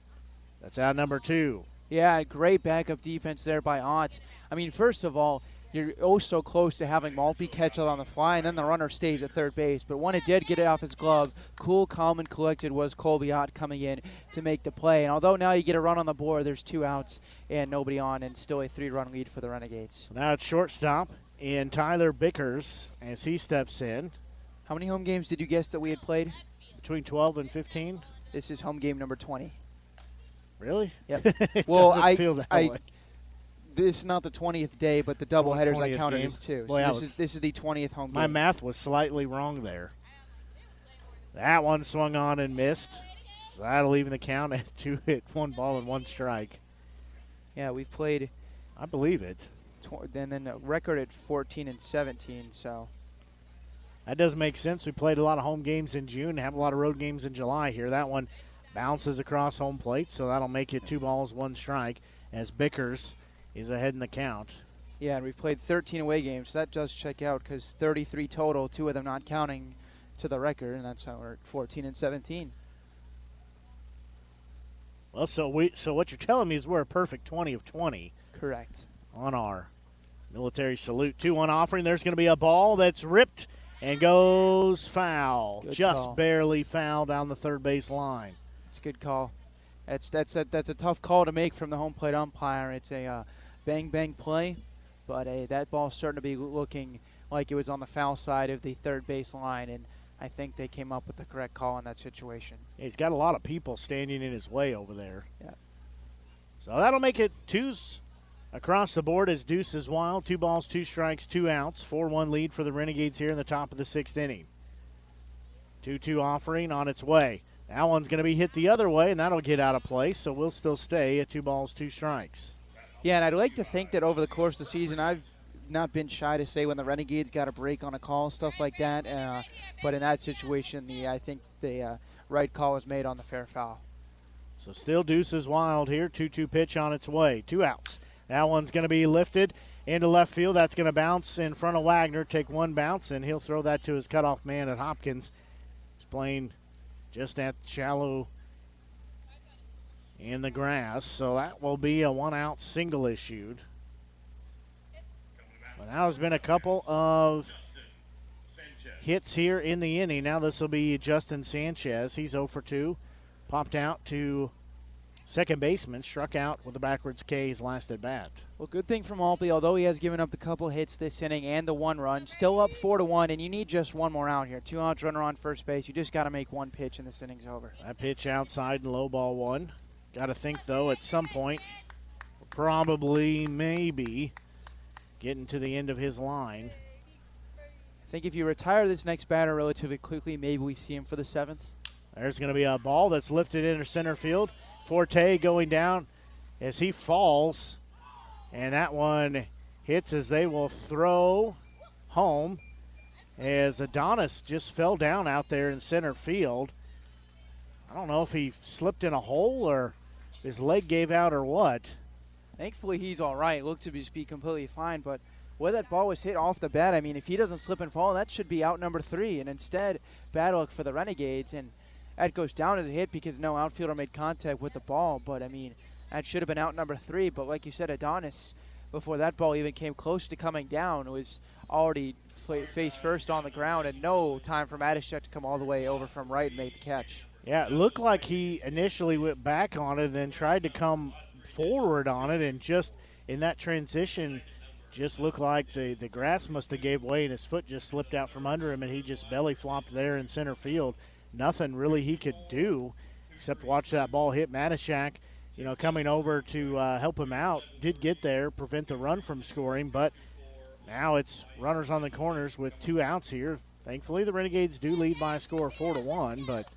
that's out number 2. Yeah, great backup defense there by Ott. I mean, first of all, you're oh so close to having Maltby catch it on the fly, and then the runner stays at third base. But when it did get it off his glove, cool, calm, and collected was Colby Ott coming in to make the play. And although now you get a run on the board, there's 2 outs and nobody on, and still a 3-run lead for the Renegades. Now it's shortstop in Tyler Bickers as he steps in. How many home games did you guess that we had played? Between 12 and 15. This is home game number 20. Really? Yep. It Well, doesn't feel that way. This is not the 20th day, but the double headers I 20th counted game. as two. Boy, So this is the 20th home game. My math was slightly wrong there. That one swung on and missed. So that'll even the count at 2 hit, 1 ball and 1 strike. Yeah, we've played. I believe it. Then a record at 14 and 17. So that does make sense. We played a lot of home games in June, have a lot of road games in July here. That one bounces across home plate, so that'll make it 2 balls, 1 strike as Bickers is ahead in the count. Yeah, and we've played 13 away games. So that does check out because 33 total, 2 of them not counting to the record, and that's how we're at 14 and 17. Well, so what you're telling me is we're a perfect 20 of 20. Correct. On our military salute. 2-1 offering. There's going to be a ball that's ripped and goes foul. Good Just call. barely foul down the third base line. It's a good call. That's a tough call to make from the home plate umpire. It's a bang play, but that ball's starting to be looking like it was on the foul side of the third base line, and I think they came up with the correct call in that situation. He's got a lot of people standing in his way over there. Yeah. So that'll make it 2s across the board as Deuce is wild. 2 balls, 2 strikes, 2 outs. 4-1 lead for the Renegades here in the top of the 6th inning. 2-2 offering on its way. That one's going to be hit the other way, and that'll get out of play, so we'll still stay at 2 balls, 2 strikes. Yeah, and I'd like to think that over the course of the season, I've not been shy to say when the Renegades got a break on a call, stuff like that. But in that situation, I think the right call was made on the fair foul. So still Deuce is wild here. 2-2 pitch on its way. 2 outs. That one's going to be lifted into left field. That's going to bounce in front of Wagner. Take 1 bounce, and he'll throw that to his cutoff man at Hopkins. He's playing just at shallow in the grass. So that will be a 1-out single issued. But now there's been a couple of hits here in the inning. Now this will be Justin Sanchez. He's 0 for 2. Popped out to second baseman, struck out with a backwards K his last at bat. Well, good thing from Maltby, although he has given up the couple hits this inning and the 1 run, still up 4-1, and you need just 1 more out here. 2 outs, runner on first base. You just got to make 1 pitch, and this inning's over. That pitch outside and low ball 1. Got to think, though, at some point, probably, maybe, getting to the end of his line. I think if you retire this next batter relatively quickly, maybe we see him for the 7th. There's going to be a ball that's lifted into center field. Forte going down as he falls, and that one hits as they will throw home as Adonis just fell down out there in center field. I don't know if he slipped in a hole or his leg gave out or what. Thankfully, he's all right. Looked to be completely fine, but where that ball was hit off the bat, I mean, if he doesn't slip and fall, that should be out number 3, and instead, bad luck for the Renegades, and that goes down as a hit because no outfielder made contact with the ball. But, I mean, that should have been out number 3. But like you said, Adonis, before that ball even came close to coming down, was already face first on the ground, and no time for Matishek to come all the way over from right and make the catch. Yeah, it looked like he initially went back on it and then tried to come forward on it, and just in that transition just looked like the grass must have gave way and his foot just slipped out from under him, and he just belly flopped there in center field. Nothing really he could do except watch that ball hit Matishek, coming over to help him out. Did get there, prevent the run from scoring, but now it's runners on the corners with 2 outs here. Thankfully, the Renegades do lead by a score of 4-1, but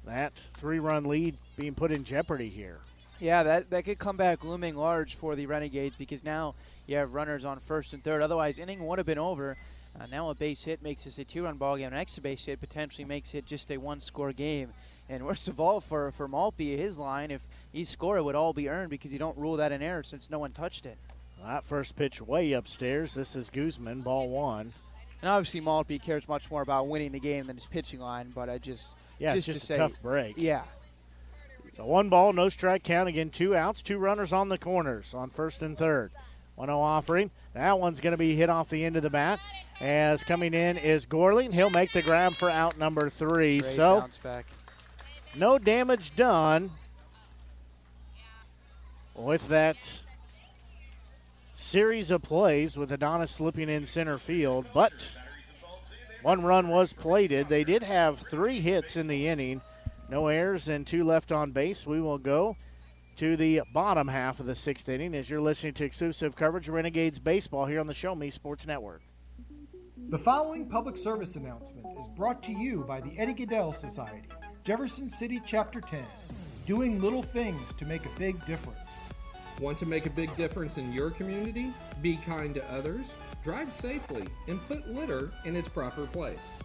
that 3-run lead being put in jeopardy here. Yeah, that could come back looming large for the Renegades because now you have runners on first and third. Otherwise, inning would have been over. Now a base hit makes this a 2-run ball game. An extra base hit potentially makes it just a 1-score game. And worst of all, for Maltby, his line, if he scored, it would all be earned because you don't rule that an error since no one touched it. That first pitch way upstairs. This is Guzman, ball 1. And obviously Maltby cares much more about winning the game than his pitching line, but I just it's just a tough break. Yeah. So 1 ball, no strike count. Again, 2 outs, 2 runners on the corners on first and third. 1-0 offering. That one's going to be hit off the end of the bat. As coming in is Gorling. He'll make the grab for out number 3. Great so bounce back. No damage done with that series of plays with Adonis slipping in center field, but one run was plated. They did have 3 hits in the inning, no errors and 2 left on base. We will go to the bottom half of the 6th inning as you're listening to exclusive coverage of Renegades baseball here on the Show Me Sports Network. The following public service announcement is brought to you by the Eddie Gaedel Society, Jefferson City Chapter 10, doing little things to make a big difference. Want to make a big difference in your community? Be kind to others, drive safely, and put litter in its proper place.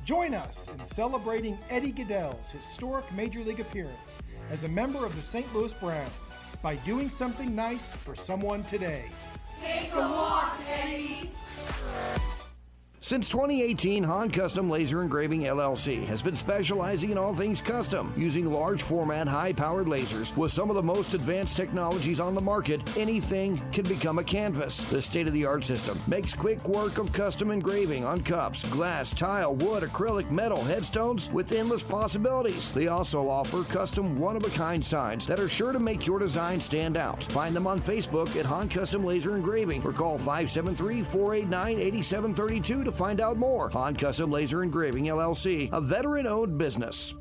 Join us in celebrating Eddie Gaedel's historic Major League appearance as a member of the St. Louis Browns by doing something nice for someone today. Take a walk, Eddie. Since 2018, Han Custom Laser Engraving LLC has been specializing in all things custom, using large format, high-powered lasers with some of the most advanced technologies on the market. Anything can become a canvas. The state-of-the-art system makes quick work of custom engraving on cups, glass, tile, wood, acrylic, metal, headstones with endless possibilities. They also offer custom one-of-a-kind signs that are sure to make your design stand out. Find them on Facebook at Han Custom Laser Engraving or call 573-489-8732 to find out more. Han Custom Laser Engraving LLC, a veteran-owned business.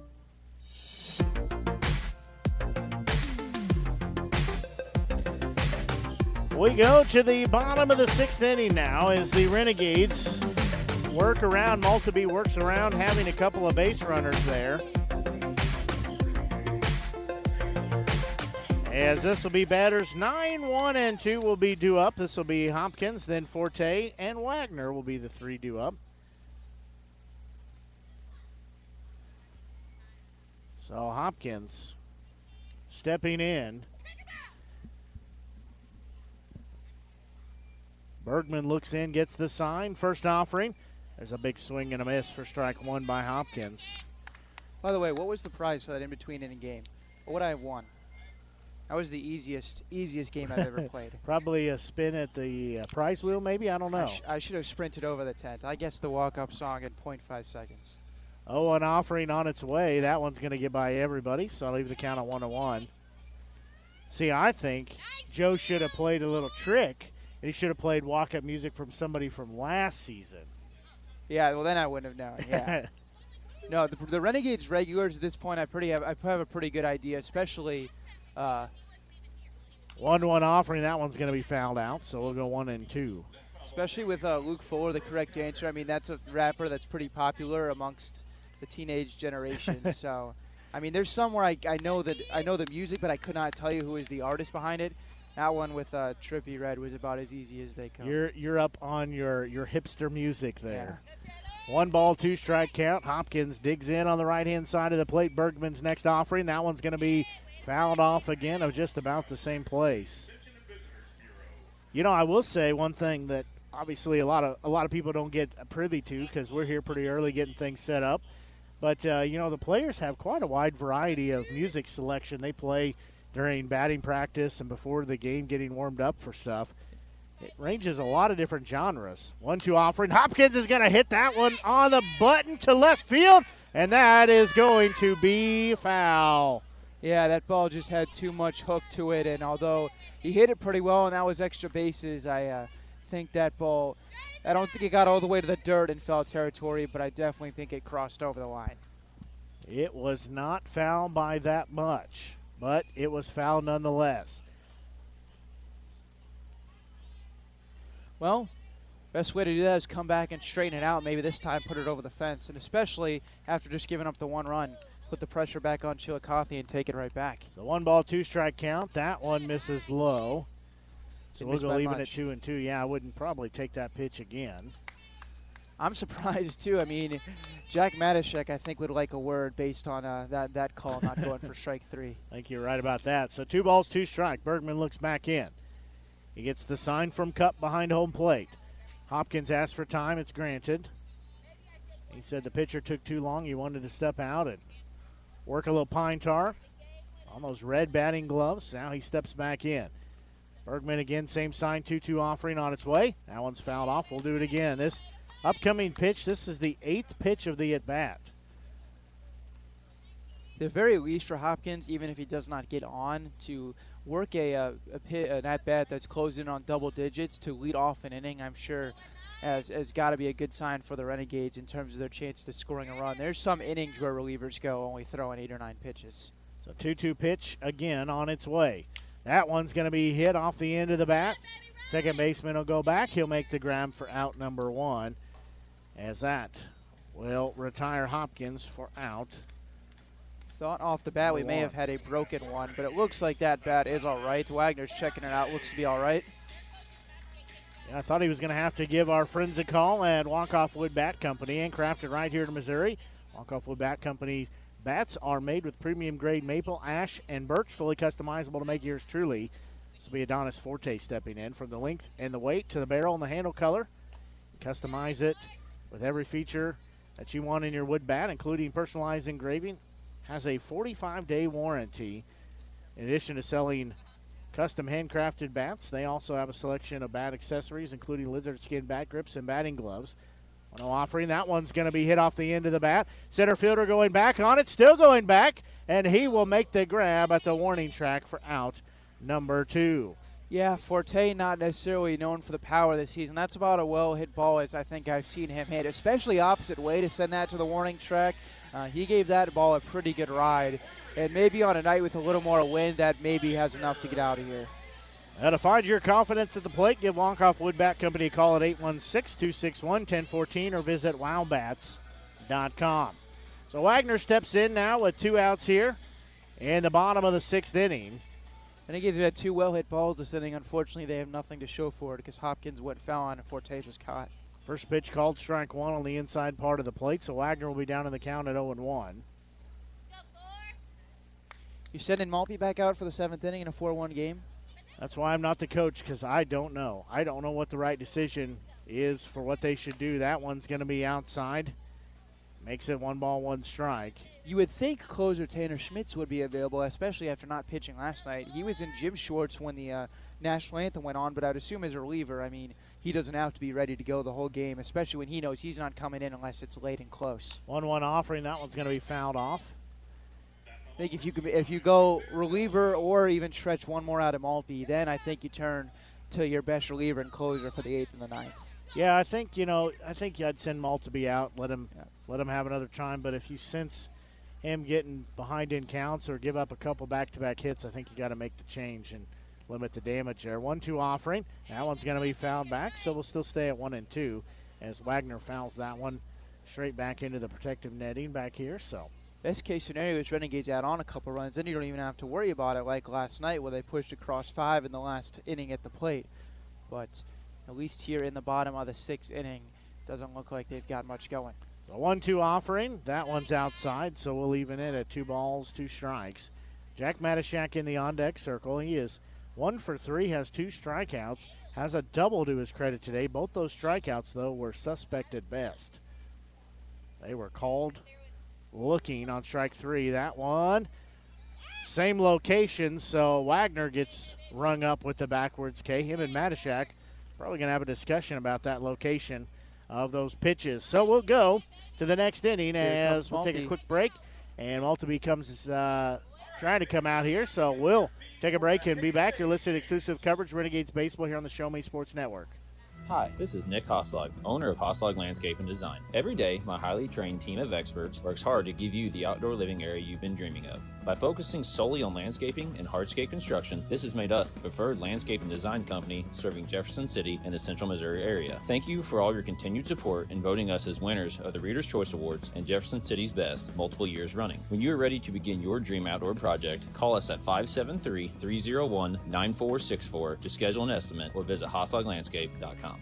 We go to the bottom of the 6th inning now as the Renegades work around. Maltby works around having a couple of base runners there. As this will be batters 9, 1, and 2 will be due up. This will be Hopkins, then Forte, and Wagner will be the 3 due up. So Hopkins stepping in. Bergman looks in, gets the sign. First offering. There's a big swing and a miss for strike 1 by Hopkins. By the way, what was the prize for that in-between inning game? What would I have won? That was the easiest game I've ever played. Probably a spin at the prize wheel, maybe? I don't know. I should have sprinted over the tent. I guess the walk-up song in 0.5 seconds. Oh, an offering on its way. That one's going to get by everybody, so I'll leave the count at 1-1. See, I think Joe should have played a little trick. He should have played walk-up music from somebody from last season. Yeah, well, then I wouldn't have known. Yeah. No, the Renegades regulars at this point, I have a pretty good idea, especially. 1-1 offering. That one's going to be fouled out, so we'll go 1 and 2. Especially with Luke Fuller, the correct answer. I mean, that's a rapper that's pretty popular amongst the teenage generation. So, I mean, there's some where I know the music, but I could not tell you who is the artist behind it. That one with Trippie Redd was about as easy as they come. You're up on your hipster music there. Yeah. 1 ball, 2 strike count. Hopkins digs in on the right-hand side of the plate. Bergman's next offering. That one's going to be fouled off again of just about the same place. You know, I will say one thing that obviously a lot of people don't get privy to because we're here pretty early getting things set up. But, you know, the players have quite a wide variety of music selection. They play during batting practice and before the game getting warmed up for stuff. It ranges a lot of different genres. 1-2 offering. Hopkins is going to hit that one on the button to left field, and that is going to be foul. Yeah, that ball just had too much hook to it, and although he hit it pretty well and that was extra bases, I think that ball, I don't think it got all the way to the dirt in foul territory, but I definitely think it crossed over the line. It was not foul by that much, but it was foul nonetheless. Well, best way to do that is come back and straighten it out, maybe this time put it over the fence, and especially after just giving up the 1 run. Put the pressure back on Chillicothe and take it right back. So 1 ball, 2 strike count. That one misses low. So we'll go leaving it 2 and 2. Yeah, I wouldn't probably take that pitch again. I'm surprised too. I mean, Jack Matashek, I think, would like a word based on that call not going for strike 3. I think you're right about that. So 2 balls, 2 strike. Bergman looks back in. He gets the sign from Cup behind home plate. Hopkins asks for time. It's granted. He said the pitcher took too long. He wanted to step out and work a little pine tar on those red batting gloves. Now he steps back in. Bergman again, same sign, 2-2 offering on its way. That one's fouled off. We'll do it again. This upcoming pitch, this is the 8th pitch of the at-bat. the very least for Hopkins, even if he does not get on, to work an at-bat that's closed in on double digits to lead off an inning, I'm sure has got to be a good sign for the Renegades in terms of their chance to scoring a run. There's some innings where relievers go only throwing 8 or 9 pitches. So 2-2 pitch again on its way. That one's going to be hit off the end of the bat. Second baseman will go back. He'll make the grab for out number 1, as that will retire Hopkins for out. Thought off the bat we may have had a broken one, but it looks like that bat is all right. Wagner's checking it out. Looks to be all right. Yeah, I thought he was going to have to give our friends a call at Walkoff Wood Bat Company, handcrafted right here in Missouri. Walkoff Wood Bat Company bats are made with premium grade maple, ash, and birch, fully customizable to make yours truly. This will be Adonis Forte stepping in. From the length and the weight to the barrel and the handle color, customize it with every feature that you want in your wood bat, including personalized engraving. Has a 45-day warranty. In addition to selling custom handcrafted bats, they also have a selection of bat accessories, including lizard skin bat grips and batting gloves. No offering. That one's going to be hit off the end of the bat. Center fielder going back on it, still going back, and he will make the grab at the warning track for out number 2. Yeah, Forte not necessarily known for the power this season. That's about a well-hit ball as I think I've seen him hit, especially opposite way to send that to the warning track. He gave that ball a pretty good ride, and maybe on a night with a little more wind, that maybe has enough to get out of here. To find your confidence at the plate, give Walkoff Wood Bat Company a call at 816-261-1014 or visit wowbats.com. So Wagner steps in now with 2 outs here in the bottom of the 6th inning. Renegades have had 2 well-hit balls this inning. Unfortunately, they have nothing to show for it because Hopkins went foul on and Forte was caught. First pitch called, strike 1 on the inside part of the plate, so Wagner will be down in the count at 0-1. You sending Maltby back out for the 7th inning in a 4-1 game? That's why I'm not the coach, because I don't know. I don't know what the right decision is for what they should do. That one's going to be outside. Makes it 1 ball, 1 strike. You would think closer Tanner Schmitz would be available, especially after not pitching last night. He was in gym shorts when the national anthem went on, but I'd assume as a reliever, I mean, he doesn't have to be ready to go the whole game, especially when he knows he's not coming in unless it's late and close. 1-1 offering. That one's going to be fouled off. I think if you go reliever or even stretch one more out of Maltby, then I think you turn to your best reliever and closer for the 8th and the 9th. Yeah, I think I'd send Maltby out, let him have another time. But if you sense him getting behind in counts or give up a couple back-to-back hits, I think you got to make the change and limit the damage there. 1-2 offering. That one's going to be fouled back, so we'll still stay at 1-2 as Wagner fouls that one straight back into the protective netting back here. So. Best case scenario is Renegades add on a couple runs. Then you don't even have to worry about it like last night where they pushed across 5 in the last inning at the plate. But at least here in the bottom of the 6th inning, doesn't look like they've got much going. So 1-2 offering. That one's outside, so we'll even it at 2 balls, 2 strikes. Jack Matashak in the on-deck circle. He is 1 for 3, has 2 strikeouts, has a double to his credit today. Both those strikeouts, though, were suspect at best. They were called looking on strike 3. That one, same location, so Wagner gets rung up with the backwards K. Him and Matashak probably going to have a discussion about that location of those pitches. So we'll go to the next inning as we'll take a quick break, and Maltby comes trying to come out here, so we'll take a break and be back. You're listening to exclusive coverage Renegades Baseball here on the Show Me Sports Network. Hi, this is Nick Hoslag, owner of Hoslag Landscape and Design. Every day, my highly trained team of experts works hard to give you the outdoor living area you've been dreaming of. By focusing solely on landscaping and hardscape construction, this has made us the preferred landscape and design company serving Jefferson City and the central Missouri area. Thank you for all your continued support in voting us as winners of the Reader's Choice Awards and Jefferson City's Best multiple years running. When you are ready to begin your dream outdoor project, call us at 573-301-9464 to schedule an estimate or visit hoslaglandscape.com.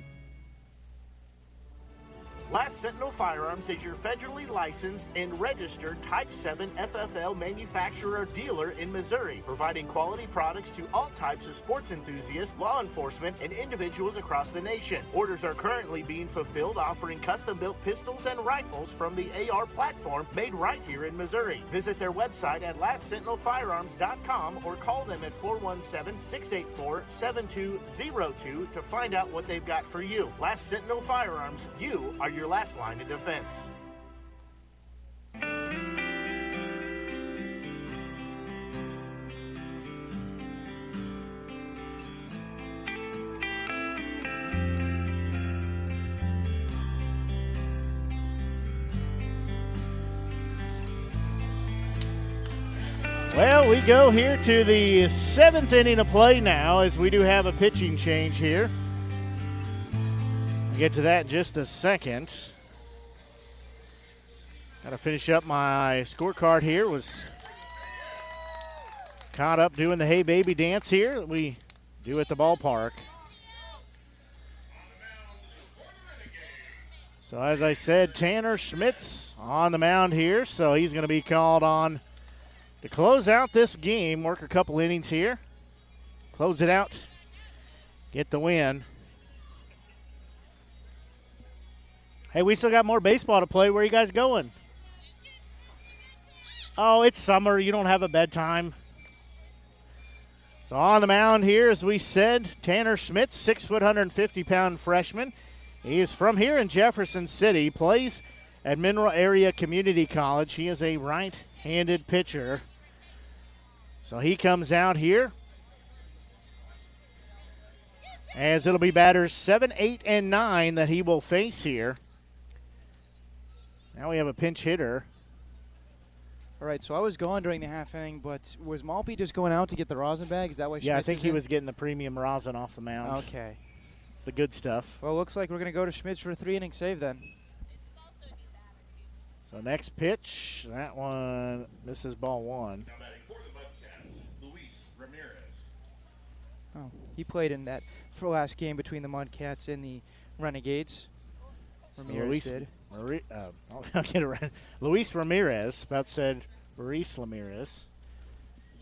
Last Sentinel Firearms is your federally licensed and registered Type 7 FFL manufacturer dealer in Missouri, providing quality products to all types of sports enthusiasts, law enforcement, and individuals across the nation. Orders are currently being fulfilled, offering custom-built pistols and rifles from the AR platform made right here in Missouri. Visit their website at lastsentinelfirearms.com or call them at 417-684-7202 to find out what they've got for you. Last Sentinel Firearms, you are your last line of defense. Well, we go here to the 7th inning of play now, as we do have a pitching change here. We'll get to that in just a second. Got to finish up my scorecard here. Was caught up doing the Hey Baby dance here that we do at the ballpark. So as I said, Tanner Schmitz on the mound here, so he's going to be called on to close out this game, work a couple innings here, close it out, get the win. Hey, we still got more baseball to play. Where are you guys going? Oh, it's summer. You don't have a bedtime. So on the mound here, as we said, Tanner Schmitz, 6 foot, 150-pound freshman. He is from here in Jefferson City, plays at Mineral Area Community College. He is a right-handed pitcher. So he comes out here, as it'll be batters 7, 8, and 9 that he will face here. Now we have a pinch hitter. All right, so I was gone during the half inning, but was Malpe just going out to get the rosin bag? Is that why? Yeah, Schmitz I think is he in? was getting the premium rosin off the mound. Okay. The good stuff. Well, looks like we're going to go to Schmitz for a 3-inning save then. So next pitch, that one, this is ball 1. Oh, he played in that for last game between the Mudcats and the Renegades. Ramirez did. I'll get it right. Luis Ramirez, about said Maurice Ramirez.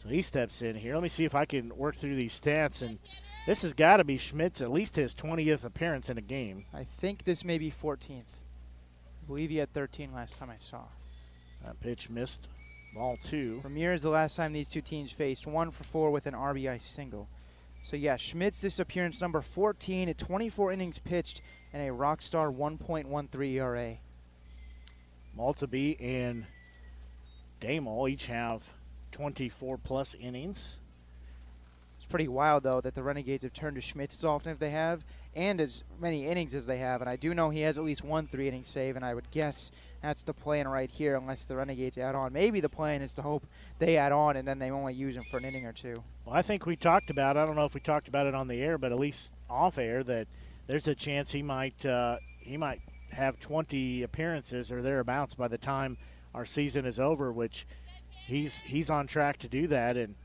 So he steps in here. Let me see if I can work through these stats. And this has got to be Schmitz, at least his 20th appearance in a game. I think this may be 14th. I believe he had 13 last time I saw. That pitch missed. Ball 2. Ramirez, the last time these two teams faced, 1 for 4 with an RBI single. So, yeah, Schmitz, this appearance number 14 at 24 innings pitched and a rock-star 1.13 ERA. Maltby and Damel each have 24-plus innings. It's pretty wild, though, that the Renegades have turned to Schmitz as often as they have and as many innings as they have. And I do know he has at least one 3-inning save, and I would guess that's the plan right here unless the Renegades add on. Maybe the plan is to hope they add on and then they only use him for an inning or two. Well, I think we talked about, I don't know if we talked about it on the air, but at least off air, that there's a chance he might have 20 appearances or thereabouts by the time our season is over, which he's on track to do that, and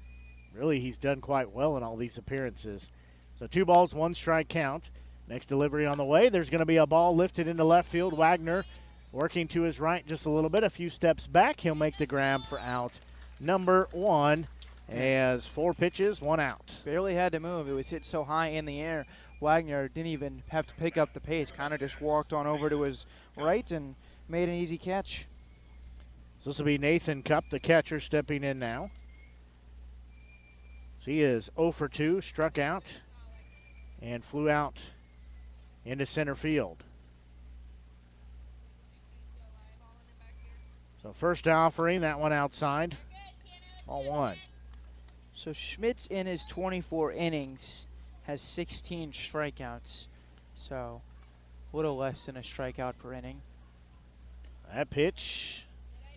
really he's done quite well in all these appearances. So 2 balls, 1 strike count. Next delivery on the way. There's going to be a ball lifted into left field. Wagner working to his right just a little bit, a few steps back. He'll make the grab for out number 1 as 4 pitches, 1 out. Barely had to move. It was hit so high in the air. Wagner didn't even have to pick up the pace, kind of just walked on over to his right and made an easy catch. So this will be Nathan Cup, the catcher, stepping in now. So he is 0 for 2, struck out and flew out into center field. So first offering, that one outside. Ball 1. So Schmitz in his 24 innings has 16 strikeouts. So a little less than a strikeout per inning. That pitch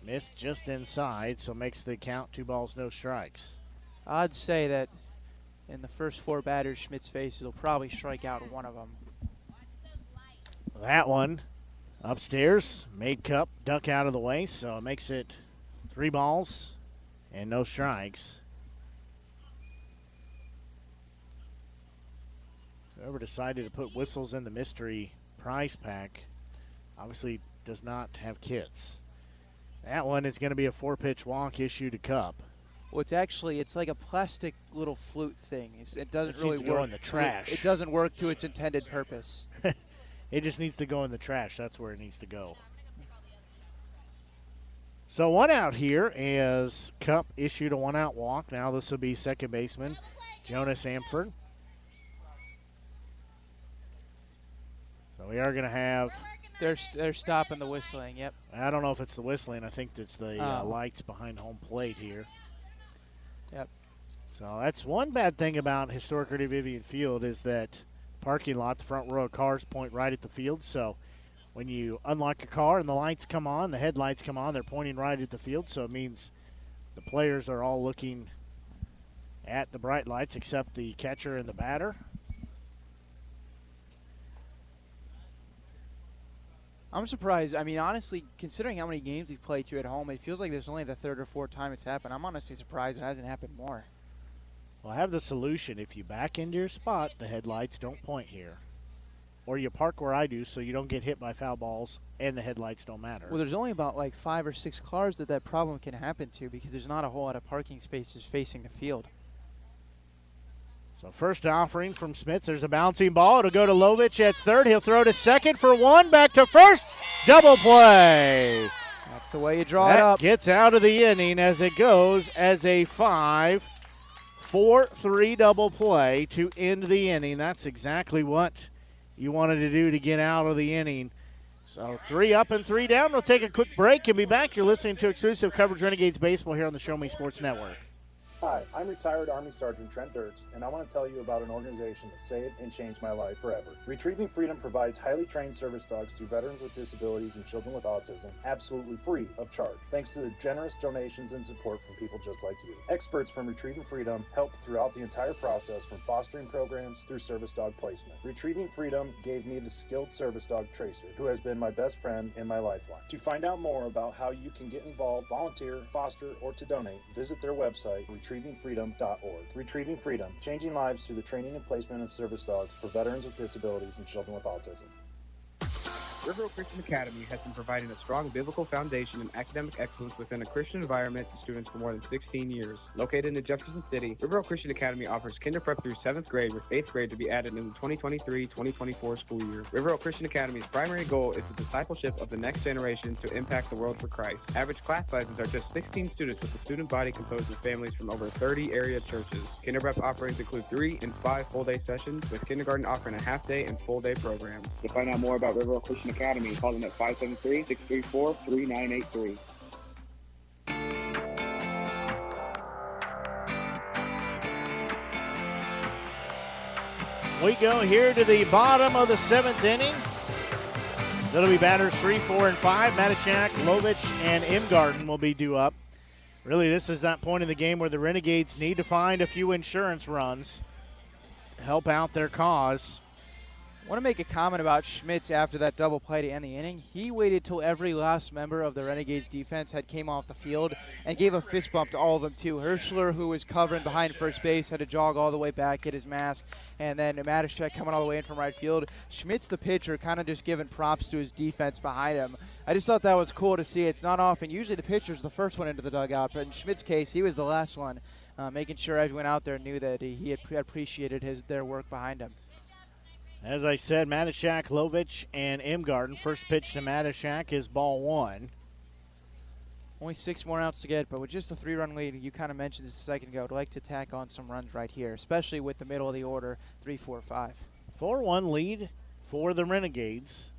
missed just inside, so makes the count 2 balls, no strikes. I'd say that in the first 4 batters Schmitz faces, he'll probably strike out one of them. That one upstairs, made Cup duck out of the way, so it makes it 3 balls and no strikes. Whoever decided to put whistles in the mystery prize pack obviously does not have kits. That one is going to be a 4-pitch walk issue to Cup. Well, it's like a plastic little flute thing. It doesn't really needs to work. go in the trash. It doesn't work to its intended purpose. It just needs to go in the trash. That's where it needs to go. So 1 out here as Cup issued a 1-out walk. Now this will be second baseman Jonas Amford. So we are going to have... They're stopping the whistling, yep. I don't know if it's the whistling. I think it's the lights behind home plate here. Yep. So that's one bad thing about historic Rudy Vivian Field is that parking lot, the front row of cars point right at the field. So when you unlock a car and the lights come on, the headlights come on, they're pointing right at the field. So it means The players are all looking at the bright lights except the catcher and the batter. I'm surprised. I mean, honestly, considering how many games we've played here at home, it feels like this is only the third or fourth time it's happened. I'm honestly surprised it hasn't happened more. Well, I have the solution. If you back into your spot, the headlights don't point here. Or you park where I do so you don't get hit by foul balls and the headlights don't matter. Well, there's only about like 5 or 6 cars that problem can happen to because there's not a whole lot of parking spaces facing the field. So first offering from Smits. There's a bouncing ball. It'll go to Lovich at third. He'll throw to second for one. Back to first. Double play. That's the way you draw it up. Gets out of the inning as it goes as a 5-4-3 double play to end the inning. That's exactly what you wanted to do to get out of the inning. So 3 up and 3 down. We'll take a quick break and be back. You're listening to exclusive coverage Renegades Baseball here on the Show Me Sports Network. Hi, I'm retired Army Sergeant Trent Dirks, and I want to tell you about an organization that saved and changed my life forever. Retrieving Freedom provides highly trained service dogs to veterans with disabilities and children with autism, absolutely free of charge, thanks to the generous donations and support from people just like you. Experts from Retrieving Freedom help throughout the entire process, from fostering programs through service dog placement. Retrieving Freedom gave me the skilled service dog Tracer, who has been my best friend and my lifeline. To find out more about how you can get involved, volunteer, foster, or to donate, visit their website, retrievingfreedom.org. Retrieving Freedom, changing lives through the training and placement of service dogs for veterans with disabilities and children with autism. River Oak Christian Academy has been providing a strong biblical foundation and academic excellence within a Christian environment to students for more than 16 years. Located in Jefferson City, River Oak Christian Academy offers kinder prep through 7th grade, with 8th grade to be added in the 2023-2024 school year. River Oak Christian Academy's primary goal is the discipleship of the next generation to impact the world for Christ. Average class sizes are just 16 students, with a student body composed of families from over 30 area churches. Kinder prep offerings include 3 and 5 full-day sessions, with kindergarten offering a half-day and full-day programs. To find out more about River Oak Christian Academy, call them at 573-634-3983. We go here to the bottom of the 7th inning. So it'll be batters 3, 4, and 5. Matishak, Lovich, and Imgarden will be due up. Really, this is that point in the game where the Renegades need to find a few insurance runs to help out their cause. I want to make a comment about Schmitz after that double play to end the inning. He waited till every last member of the Renegades defense had came off the field and gave a fist bump to all of them too. Hirschler, who was covering behind first base, had to jog all the way back, get his mask, and then Matishek coming all the way in from right field. Schmitz, the pitcher, kind of just giving props to his defense behind him. I just thought that was cool to see. It's not often. Usually the pitcher's the first one into the dugout, but in Schmitz's case, he was the last one, making sure everyone out there knew that he had appreciated their work behind him. As I said, Matishak, Lovich, and Imgarden. First pitch to Matishak is ball 1. Only 6 more outs to get, but with just a 3-run lead, you kind of mentioned this a second ago, I'd like to tack on some runs right here, especially with the middle of the order, 3, 4, 5. 4-1 lead for the Renegades.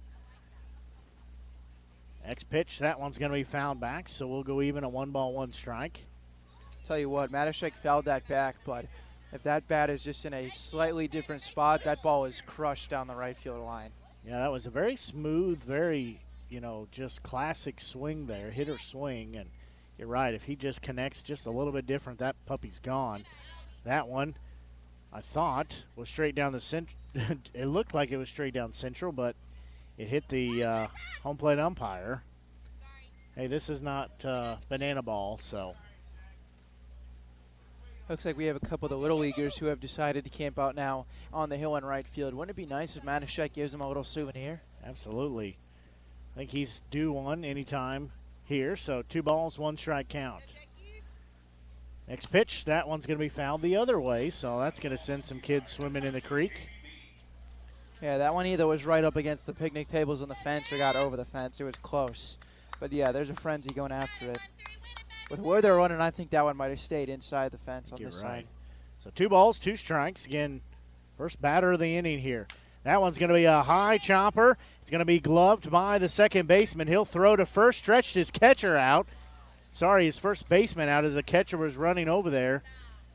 Next pitch, that one's going to be fouled back, so we'll go even, a 1-1 strike. Tell you what, Matishek fouled that back, but if that bat is just in a slightly different spot, that ball is crushed down the right field line. Yeah, that was a very smooth, very, just classic swing there, hitter swing. And you're right, if he just connects just a little bit different, that puppy's gone. That one, I thought, was straight down the center. It looked like it was straight down central, but it hit the home plate umpire. Hey, this is not banana ball, so. Looks like we have a couple of the Little Leaguers who have decided to camp out now on the hill in right field. Wouldn't it be nice if Matishek gives them a little souvenir? Absolutely. I think he's due one anytime here, so 2 balls, 1 strike count. Next pitch, that one's going to be fouled the other way, so that's going to send some kids swimming in the creek. Yeah, that one either was right up against the picnic tables on the fence or got over the fence. It was close. But, yeah, there's a frenzy going after it. With where they're running, I think that one might have stayed inside the fence on this side. So 2 balls, 2 strikes. Again, first batter of the inning here. That one's going to be a high chopper. It's going to be gloved by the second baseman. He'll throw to first, stretched his catcher out. Sorry, his first baseman out as the catcher was running over there.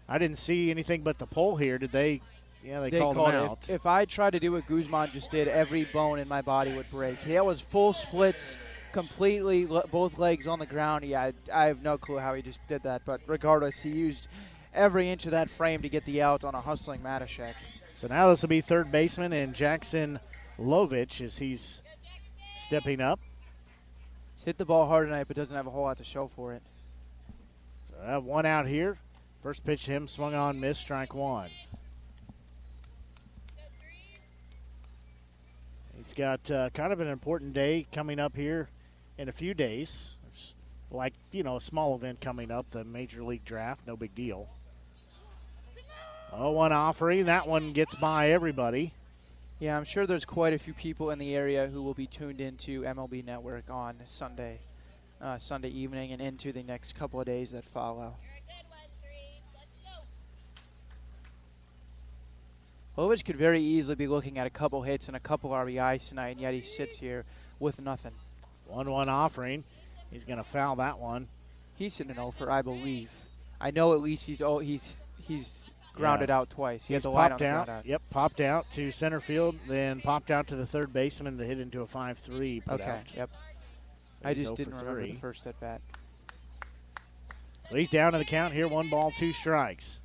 I didn't see anything but the pole here. Did they? Yeah, they called him out. If I tried to do what Guzman just did, every bone in my body would break. That was full splits completely both legs on the ground. Yeah, I have no clue how he just did that, but regardless, he used every inch of that frame to get the out on a hustling Matashek. So now this will be third baseman and Jackson Lovich as he's stepping up. He's hit the ball hard tonight, but doesn't have a whole lot to show for it. So I have one out here. First pitch to him, swung on, missed, strike one. He's got kind of an important day coming up here in a few days. There's like, a small event coming up, the Major League Draft, no big deal. 0-1 offering. That one gets by everybody. Yeah, I'm sure there's quite a few people in the area who will be tuned into MLB Network on Sunday evening and into the next couple of days that follow. Lovich could very easily be looking at a couple hits and a couple RBIs tonight, and yet he sits here with nothing. 1-1 offering. He's going to foul that one. He's sitting an over, I believe. I know at least he's grounded out twice. He has a line on the ground out. Yep, popped out to center field, then popped out to the third baseman to hit into a 5-3. Okay, yep. So I just didn't remember the first at bat. So he's down to the count here, 1 ball, 2 strikes.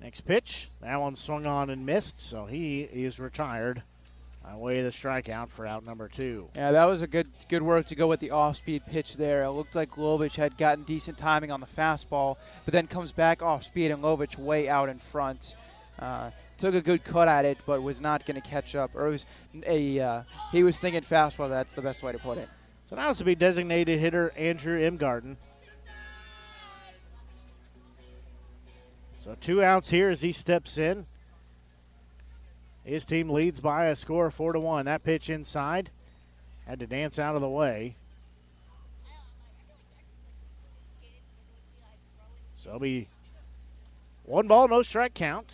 Next pitch, that one swung on and missed, so he is retired. Away the strikeout for out number 2. Yeah, that was a good work to go with the off-speed pitch there. It looked like Lovich had gotten decent timing on the fastball, but then comes back off-speed and Lovich way out in front. Took a good cut at it, but was not going to catch up. Or it was he was thinking fastball. That's the best way to put it. So now it's to be designated hitter Andrew Imgarden. So 2 outs here as he steps in. His team leads by a score of 4-1. That pitch inside had to dance out of the way. So it'll be 1 ball, no strike count.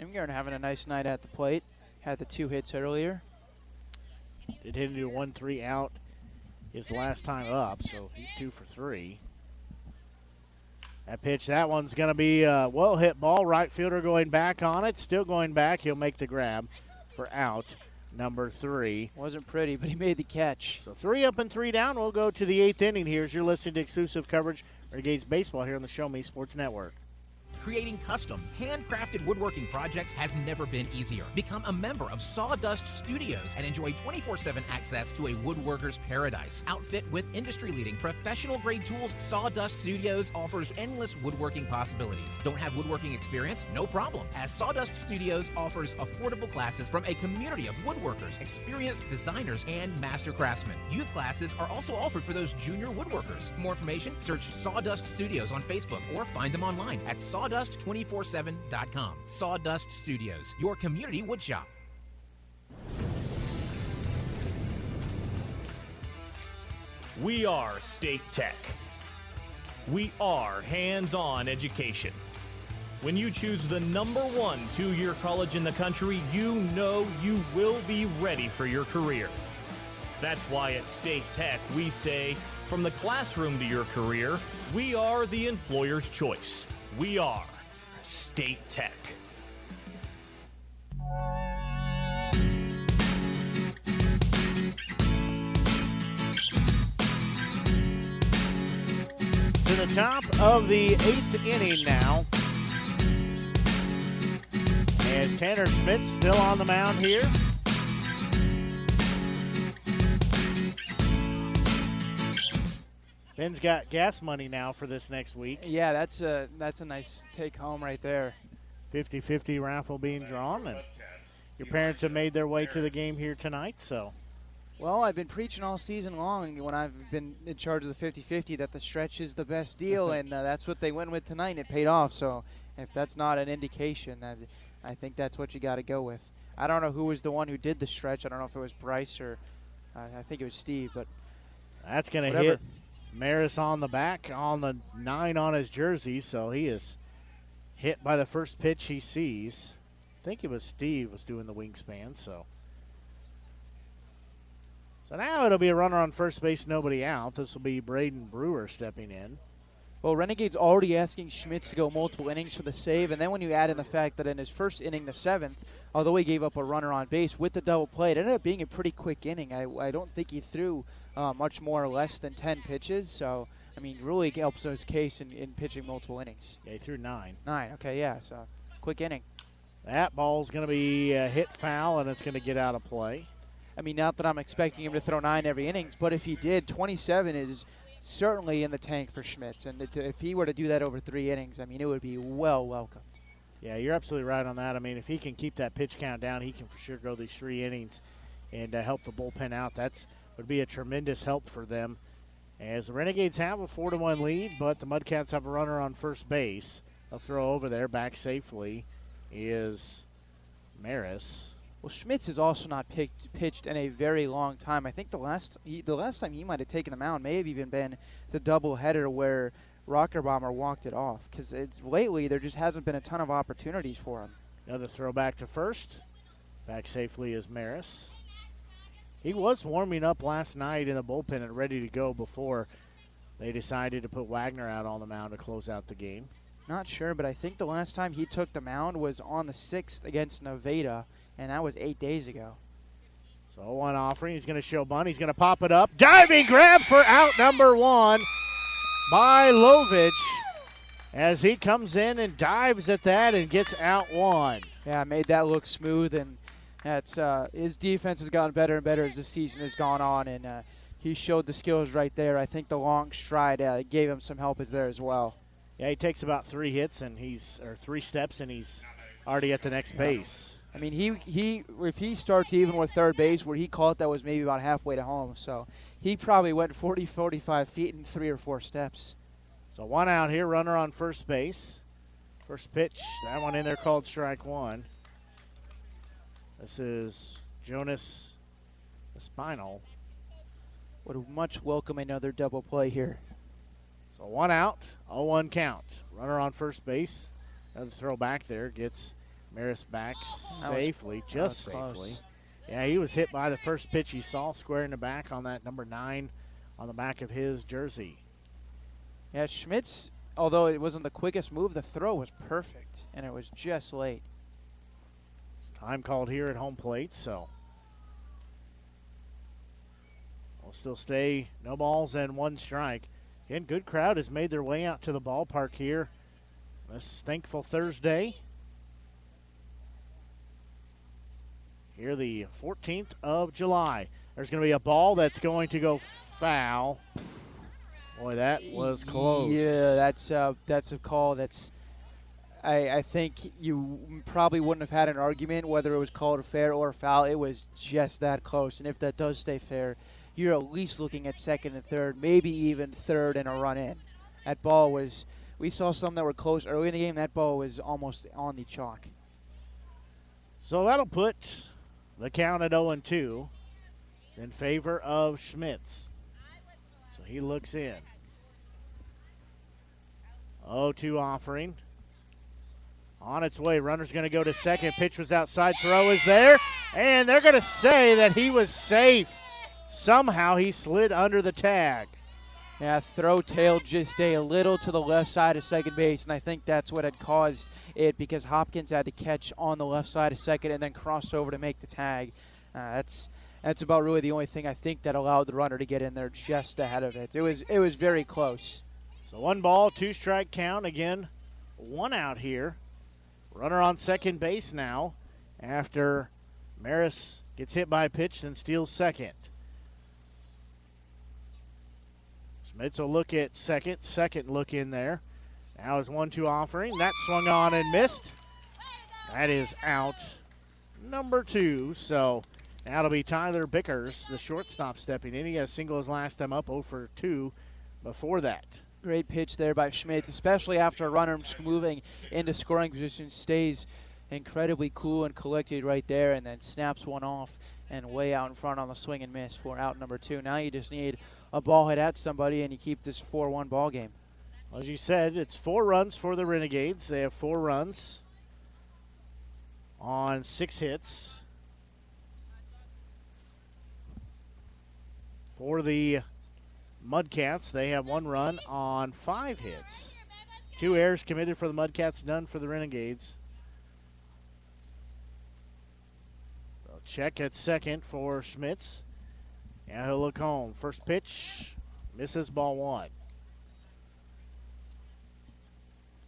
Imgarden having a nice night at the plate. Had the 2 hits earlier. Did hit into 1-3 out his last time up, so he's 2 for 3. That pitch, that one's going to be a well-hit ball. Right fielder going back on it. Still going back. He'll make the grab for out number 3. Wasn't pretty, but he made the catch. So 3 up and 3 down. We'll go to the 8th inning here as you're listening to exclusive coverage Renegades baseball here on the Show Me Sports Network. Creating custom, handcrafted woodworking projects has never been easier. Become a member of Sawdust Studios and enjoy 24/7 access to a woodworker's paradise. Outfit with industry-leading professional-grade tools, Sawdust Studios offers endless woodworking possibilities. Don't have woodworking experience? No problem, as Sawdust Studios offers affordable classes from a community of woodworkers, experienced designers, and master craftsmen. Youth classes are also offered for those junior woodworkers. For more information, search Sawdust Studios on Facebook or find them online at Sawdust247.com. Sawdust Studios, your community woodshop. We are State Tech. We are hands-on education. When you choose the #1 two-year college in the country, you know you will be ready for your career. That's why at State Tech we say, from the classroom to your career, we are the employer's choice. We are State Tech. To the top of the 8th inning now. As Tanner Schmidt's still on the mound here. Ben's got gas money now for this next week. Yeah, that's a nice take home right there. 50-50 raffle being drawn, and your parents have made their way to the game here tonight, so. Well, I've been preaching all season long when I've been in charge of the 50-50 that the stretch is the best deal, and that's what they went with tonight, and it paid off. So if that's not an indication, I think that's what you got to go with. I don't know who was the one who did the stretch. I don't know if it was Bryce or I think it was Steve, but that's going to hit Maris on the back on the 9 on his jersey, so he is hit by the first pitch he sees. I think it was Steve was doing the wingspan, so. So now it'll be a runner on first base, nobody out. This will be Braden Brewer stepping in. Well, Renegades already asking Schmitz to go multiple innings for the save, and then when you add in the fact that in his first inning, the 7th, although he gave up a runner on base with the double play, it ended up being a pretty quick inning. I don't think he threw much more or less than 10 pitches. So, I mean, really helps his case in pitching multiple innings. Yeah, he threw 9. 9, okay, yeah, so quick inning. That ball's going to be hit foul, and it's going to get out of play. I mean, not that I'm expecting him to throw 9 every innings, but if he did, 27 is certainly in the tank for Schmitz. And if he were to do that over 3 innings, I mean, it would be well welcomed. Yeah, you're absolutely right on that. I mean, if he can keep that pitch count down, he can for sure go these 3 innings and help the bullpen out. That would be a tremendous help for them. As the Renegades have a 4-1 lead, but the Mudcats have a runner on first base. They'll throw over there, back safely is Maris. Well, Schmitz has also not pitched in a very long time. I think the last time he might have taken the mound may have even been the doubleheader where Rockerbomber walked it off, because lately there just hasn't been a ton of opportunities for him. Another throw back to first. Back safely is Maris. He was warming up last night in the bullpen and ready to go before they decided to put Wagner out on the mound to close out the game. Not sure, but I think the last time he took the mound was on the 6th against Nevada, and that was 8 days ago. So 1 offering. He's going to show bunt. He's going to pop it up. Diving grab for out number 1 by Lovich as he comes in and dives at that and gets out 1. Yeah, made that look smooth, and that's his defense has gotten better and better as the season has gone on, and he showed the skills right there. I think the long stride gave him some help there as well. Yeah, he takes about 3 hits and 3 steps and he's already at the next base. I mean, he if he starts even with third base, where he caught that was maybe about halfway to home. So he probably went 40, 45 feet in 3 or 4 steps. So 1 out here, runner on first base. First pitch, that one in there called strike 1. This is Jonas Espinal. Would much welcome another double play here. So 1 out, 0-1 count. Runner on first base. Another throw back there gets Maris back safely, just safely. Close. Yeah, he was hit by the first pitch he saw, square in the back on that number 9 on the back of his jersey. Yeah, Schmitz, although it wasn't the quickest move, the throw was perfect, and it was just late. Time called here at home plate, so we'll still stay no balls and 1 strike. Again, good crowd has made their way out to the ballpark here this thankful Thursday. Here the 14th of July. There's going to be a ball that's going to go foul. Boy, that was close. Yeah, that's a call that's I think you probably wouldn't have had an argument whether it was called fair or foul. It was just that close, and if that does stay fair, you're at least looking at second and third, maybe even third and a run in. That ball was, we saw some that were close early in the game. That ball was almost on the chalk. So that'll put the count at 0-2 in favor of Schmitz. So he looks in. 0-2 offering. On its way, runner's going to go to second. Pitch was outside, throw is there, and they're going to say that he was safe. Somehow he slid under the tag. Yeah, throw tailed just a little to the left side of second base, and I think that's what had caused it, because Hopkins had to catch on the left side of second and then cross over to make the tag. That's about really the only thing I think that allowed the runner to get in there just ahead of it. It was very close. So 1 ball, 2 strike count. Again, 1 out here. Runner on second base now after Maris gets hit by a pitch and steals second. Schmitz will look at second look in there. Now is 1-2 offering. That swung on and missed. That is out number 2. So that'll be Tyler Bickers, the shortstop, stepping in. He got a single his last time up, 0 for 2 before that. Great pitch there by Schmitz, especially after a runner moving into scoring position, stays incredibly cool and collected right there, and then snaps one off and way out in front on the swing and miss for out number 2. Now you just need a ball hit at somebody, and you keep this 4-1 ball game. Well, as you said, it's 4 runs for the Renegades. They have 4 runs on 6 hits. For the Mudcats, they have 1 run on 5 hits. 2 errors committed for the Mudcats, none for the Renegades. So check at second for Schmitz. Now he'll look home. First pitch, misses, ball one.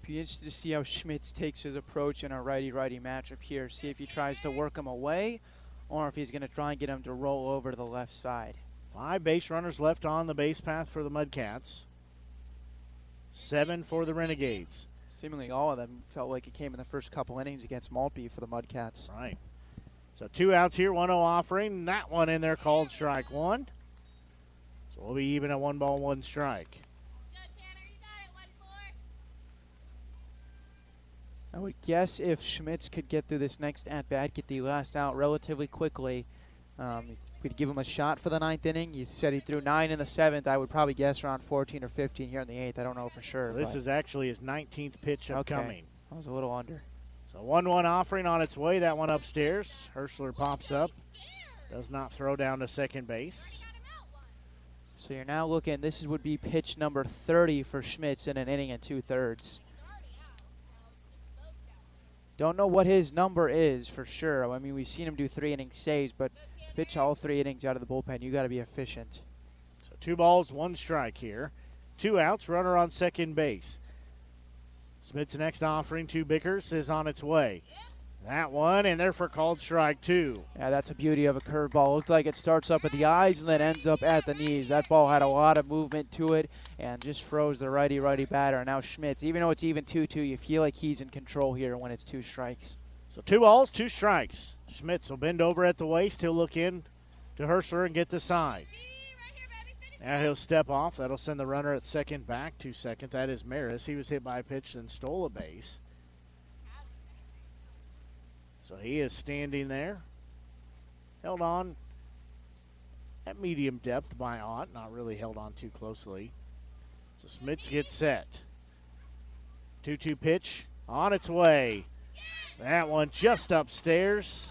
Be interested to see how Schmitz takes his approach in a righty-righty matchup here. See if he tries to work him away or if he's going to try and get him to roll over to the left side. 5 base runners left on the base path for the Mudcats. 7 for the Renegades. Seemingly all of them felt like it came in the first couple innings against Maltby for the Mudcats. Right. So 2 outs here, 1-0 offering. That one in there called strike 1. So we'll be even at 1 ball, 1 strike. I would guess if Schmitz could get through this next at-bat, get the last out relatively quickly, we'd give him a shot for the 9th inning. You said he threw 9 in the 7th. I would probably guess around 14 or 15 here in the 8th. I don't know for sure. So this is actually his 19th pitch upcoming. Okay. I was a little under. So 1-1 offering on its way. That one upstairs. Herschler pops up. Does not throw down to second base. So you're now looking, this would be pitch number 30 for Schmitz in an inning and 2/3. Don't know what his number is for sure. I mean, we've seen him do 3 inning saves, but pitch all 3 innings out of the bullpen, you got to be efficient. So 2 balls, 1 strike here. 2 outs, runner on second base. Smith's next offering to Bickers is on its way. That one, and there for called strike 2. Yeah, that's a beauty of a curveball. Looks like it starts up at the eyes and then ends up at the knees. That ball had a lot of movement to it and just froze the righty-righty batter. Now Schmitz, even though it's even 2-2, you feel like he's in control here when it's 2 strikes. So 2 balls, 2 strikes. Schmitz will bend over at the waist. He'll look in to Herschler and get the side. Now he'll step off. That'll send the runner at second back to second. That is Maris. He was hit by a pitch and stole a base. So he is standing there. Held on at medium depth by Ott. Not really held on too closely. So Schmitz gets set. 2-2 pitch on its way. That one just upstairs.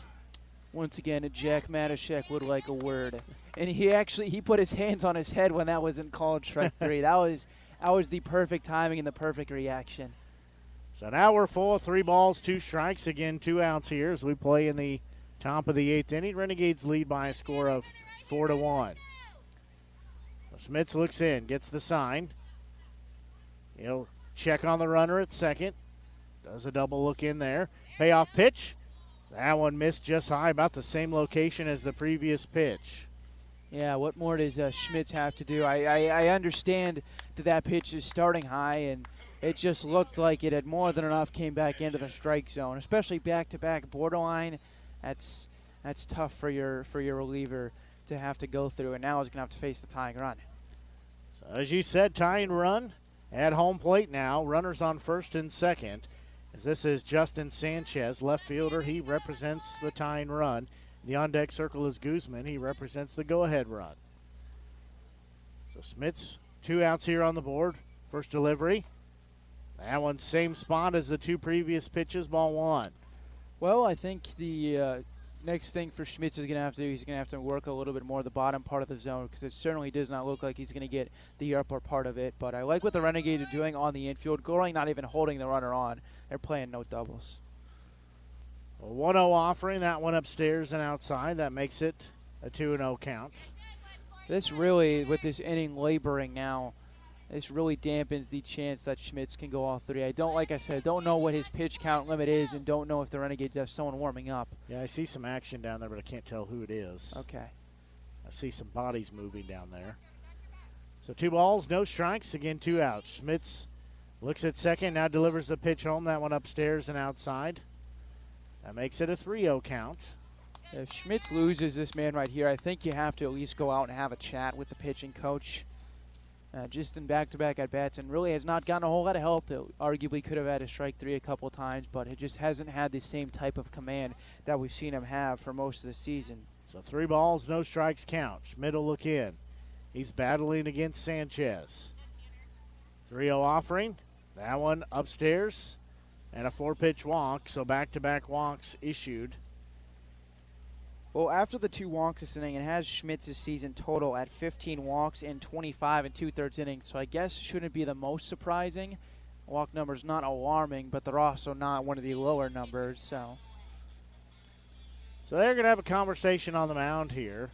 Once again, Jack Matashek would like a word. And he put his hands on his head when that wasn't called strike 3. That was the perfect timing and the perfect reaction. So now we're full. 3 balls, 2 strikes. Again, 2 outs here as we play in the top of the 8th inning. Renegades lead by a score of 4-1. So Schmitz looks in, gets the sign. He'll check on the runner at second. Does a double look in there. Payoff pitch. That one missed just high, about the same location as the previous pitch. Yeah, what more does Schmitz have to do? I understand that pitch is starting high, and it just looked like it had more than enough, came back into the strike zone, especially back-to-back borderline. That's tough for your reliever to have to go through, and now he's going to have to face the tying run. So as you said, tying run at home plate now. Runners on first and second. As this is Justin Sanchez, left fielder. He represents the tying run. The on-deck circle is Guzman. He represents the go-ahead run. So Schmitz, 2 outs here on the board. First delivery. That one same spot as the 2 previous pitches, ball 1. Well, I think the next thing for Schmitz is going to have to do, he's going to have to work a little bit more the bottom part of the zone, because it certainly does not look like he's going to get the upper part of it. But I like what the Renegades are doing on the infield, going not even holding the runner on. They're playing no doubles. A 1-0 offering, that one upstairs and outside. That makes it a 2-0 count. This really, with this inning laboring now, this really dampens the chance that Schmitz can go all 3. Like I said, don't know what his pitch count limit is and don't know if the Renegades have someone warming up. Yeah, I see some action down there, but I can't tell who it is. Okay. I see some bodies moving down there. So 2 balls, no strikes. Again, 2 outs. Schmitz looks at second, now delivers the pitch home. That one upstairs and outside. That makes it a 3-0 count. If Schmitz loses this man right here, I think you have to at least go out and have a chat with the pitching coach. Just in back-to-back at-bats, and really has not gotten a whole lot of help. It arguably could have had a strike 3 a couple times, but it just hasn't had the same type of command that we've seen him have for most of the season. So 3 balls, no strikes count. Schmidt will look in. He's battling against Sanchez. 3-0 offering. That one upstairs. And a 4-pitch walk, so back-to-back walks issued. Well, after the 2 walks this inning, it has Schmitz's season total at 15 walks in 25 and 2/3 innings, so I guess shouldn't be the most surprising. Walk number's not alarming, but they're also not one of the lower numbers, so. So they're going to have a conversation on the mound here.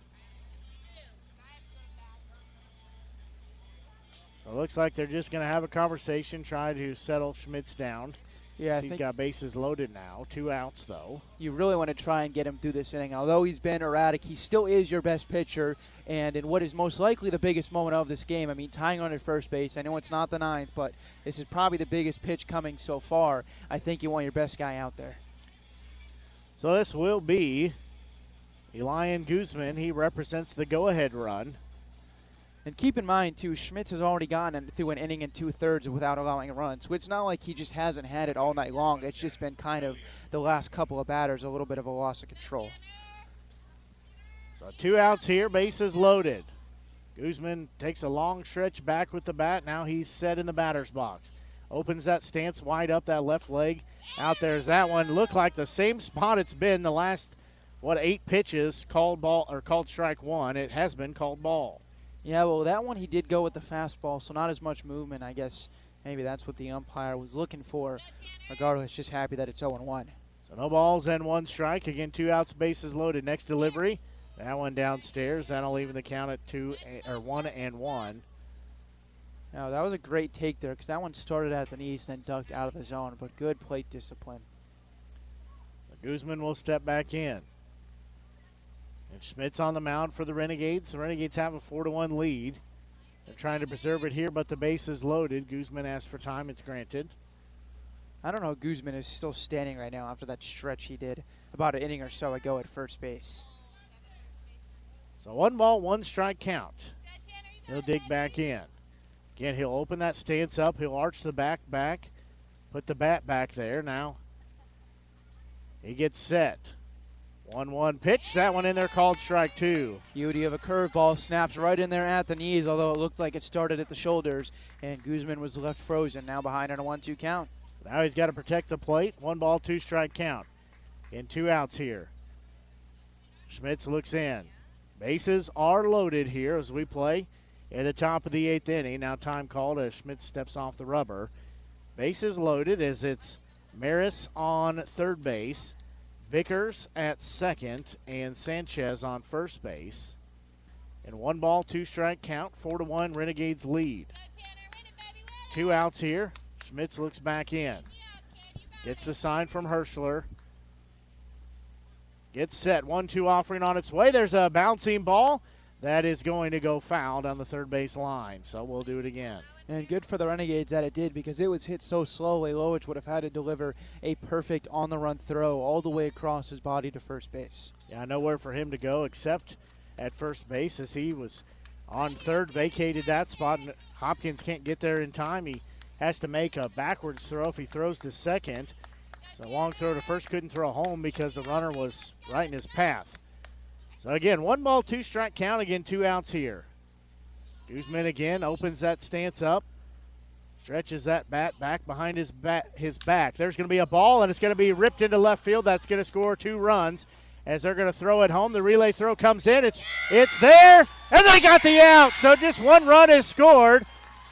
So it looks like they're just going to have a conversation, try to settle Schmitz down. Yeah, he's got bases loaded now. 2 outs, though. You really want to try and get him through this inning. Although he's been erratic, he still is your best pitcher. And in what is most likely the biggest moment of this game, I mean, tying on at first base. I know it's not the 9th, but this is probably the biggest pitch coming so far. I think you want your best guy out there. So this will be Elian Guzman. He represents the go-ahead run. And keep in mind, too, Schmitz has already gotten through an inning and 2/3 without allowing a run. So it's not like he just hasn't had it all night long. It's just been kind of the last couple of batters, a little bit of a loss of control. So 2 outs here, bases loaded. Guzman takes a long stretch back with the bat. Now he's set in the batter's box. Opens that stance wide up, that left leg. Out there's that one. Looked like the same spot it's been the last, 8 pitches, called ball or called strike 1. It has been called ball. Yeah, well, that one he did go with the fastball, so not as much movement. I guess maybe that's what the umpire was looking for. Regardless, just happy that it's 0-1. So no balls and 1 strike. Again, 2 outs, bases loaded. Next delivery, that one downstairs. That'll even the count at 1-1. Now, that was a great take there because that one started at the knees, then ducked out of the zone, but good plate discipline. Guzman will step back in. And Schmitz on the mound for the Renegades. The Renegades have a 4-1 lead. They're trying to preserve it here, but the base is loaded. Guzman asks for time. It's granted. I don't know. Guzman is still standing right now after that stretch he did about an inning or so ago at first base. So 1 ball, 1 strike count. He'll dig back in. Again, he'll open that stance up. He'll arch the back, put the bat back there. Now he gets set. 1-1 pitch. That one in there called strike 2. Beauty of a curveball. Snaps right in there at the knees, although it looked like it started at the shoulders. And Guzman was left frozen, now behind on a 1-2 count. Now he's got to protect the plate. 1 ball, 2 strike count. In 2 outs here. Schmitz looks in. Bases are loaded here as we play at the top of the 8th inning. Now time called as Schmitz steps off the rubber. Bases loaded as it's Maris on third base. Vickers at second, and Sanchez on first base. And 1 ball, 2 strike count, 4-1 Renegades lead. 2 outs here. Schmitz looks back in. Gets the sign from Hirschler. Gets set. 1-2 offering on its way. There's a bouncing ball that is going to go foul down the third base line. So we'll do it again. And good for the Renegades that it did because it was hit so slowly. Lowich would have had to deliver a perfect on-the-run throw all the way across his body to first base. Yeah, nowhere for him to go except at first base as he was on third, vacated that spot. And Hopkins can't get there in time. He has to make a backwards throw if he throws to second. So long throw to first, couldn't throw home because the runner was right in his path. So again, 1 ball, 2 strike count. Again, 2 outs here. Guzman again opens that stance up, stretches that bat back behind his back. There's going to be a ball, and it's going to be ripped into left field. That's going to score 2 runs as they're going to throw it home. The relay throw comes in. It's there, and they got the out. So just 1 run is scored.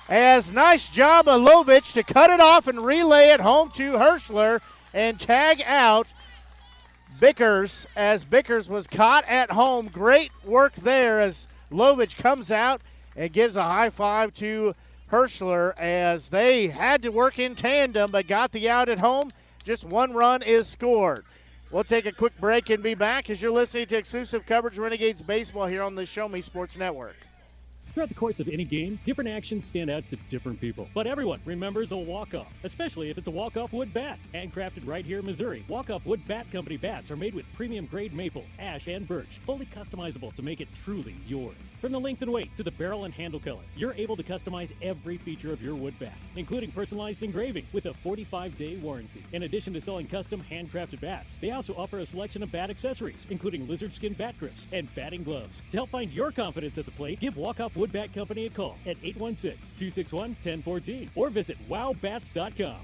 As nice job of Lovich to cut it off and relay it home to Hirschler and tag out Bickers as Bickers was caught at home. Great work there as Lovich comes out and gives a high five to Hirschler as they had to work in tandem but got the out at home. Just 1 run is scored. We'll take a quick break and be back as you're listening to exclusive coverage of Renegades baseball here on the Show Me Sports Network. Throughout the course of any game, different actions stand out to different people. But everyone remembers a walk-off, especially if it's a walk-off wood bat. Handcrafted right here in Missouri, Walk-Off Wood Bat Company bats are made with premium grade maple, ash, and birch, fully customizable to make it truly yours. From the length and weight to the barrel and handle color, you're able to customize every feature of your wood bat, including personalized engraving with a 45-day warranty. In addition to selling custom handcrafted bats, they also offer a selection of bat accessories, including lizard skin bat grips and batting gloves. To help find your confidence at the plate, give Walk-Off Wood Bat Company a call at 816-261-1014 or visit wowbats.com.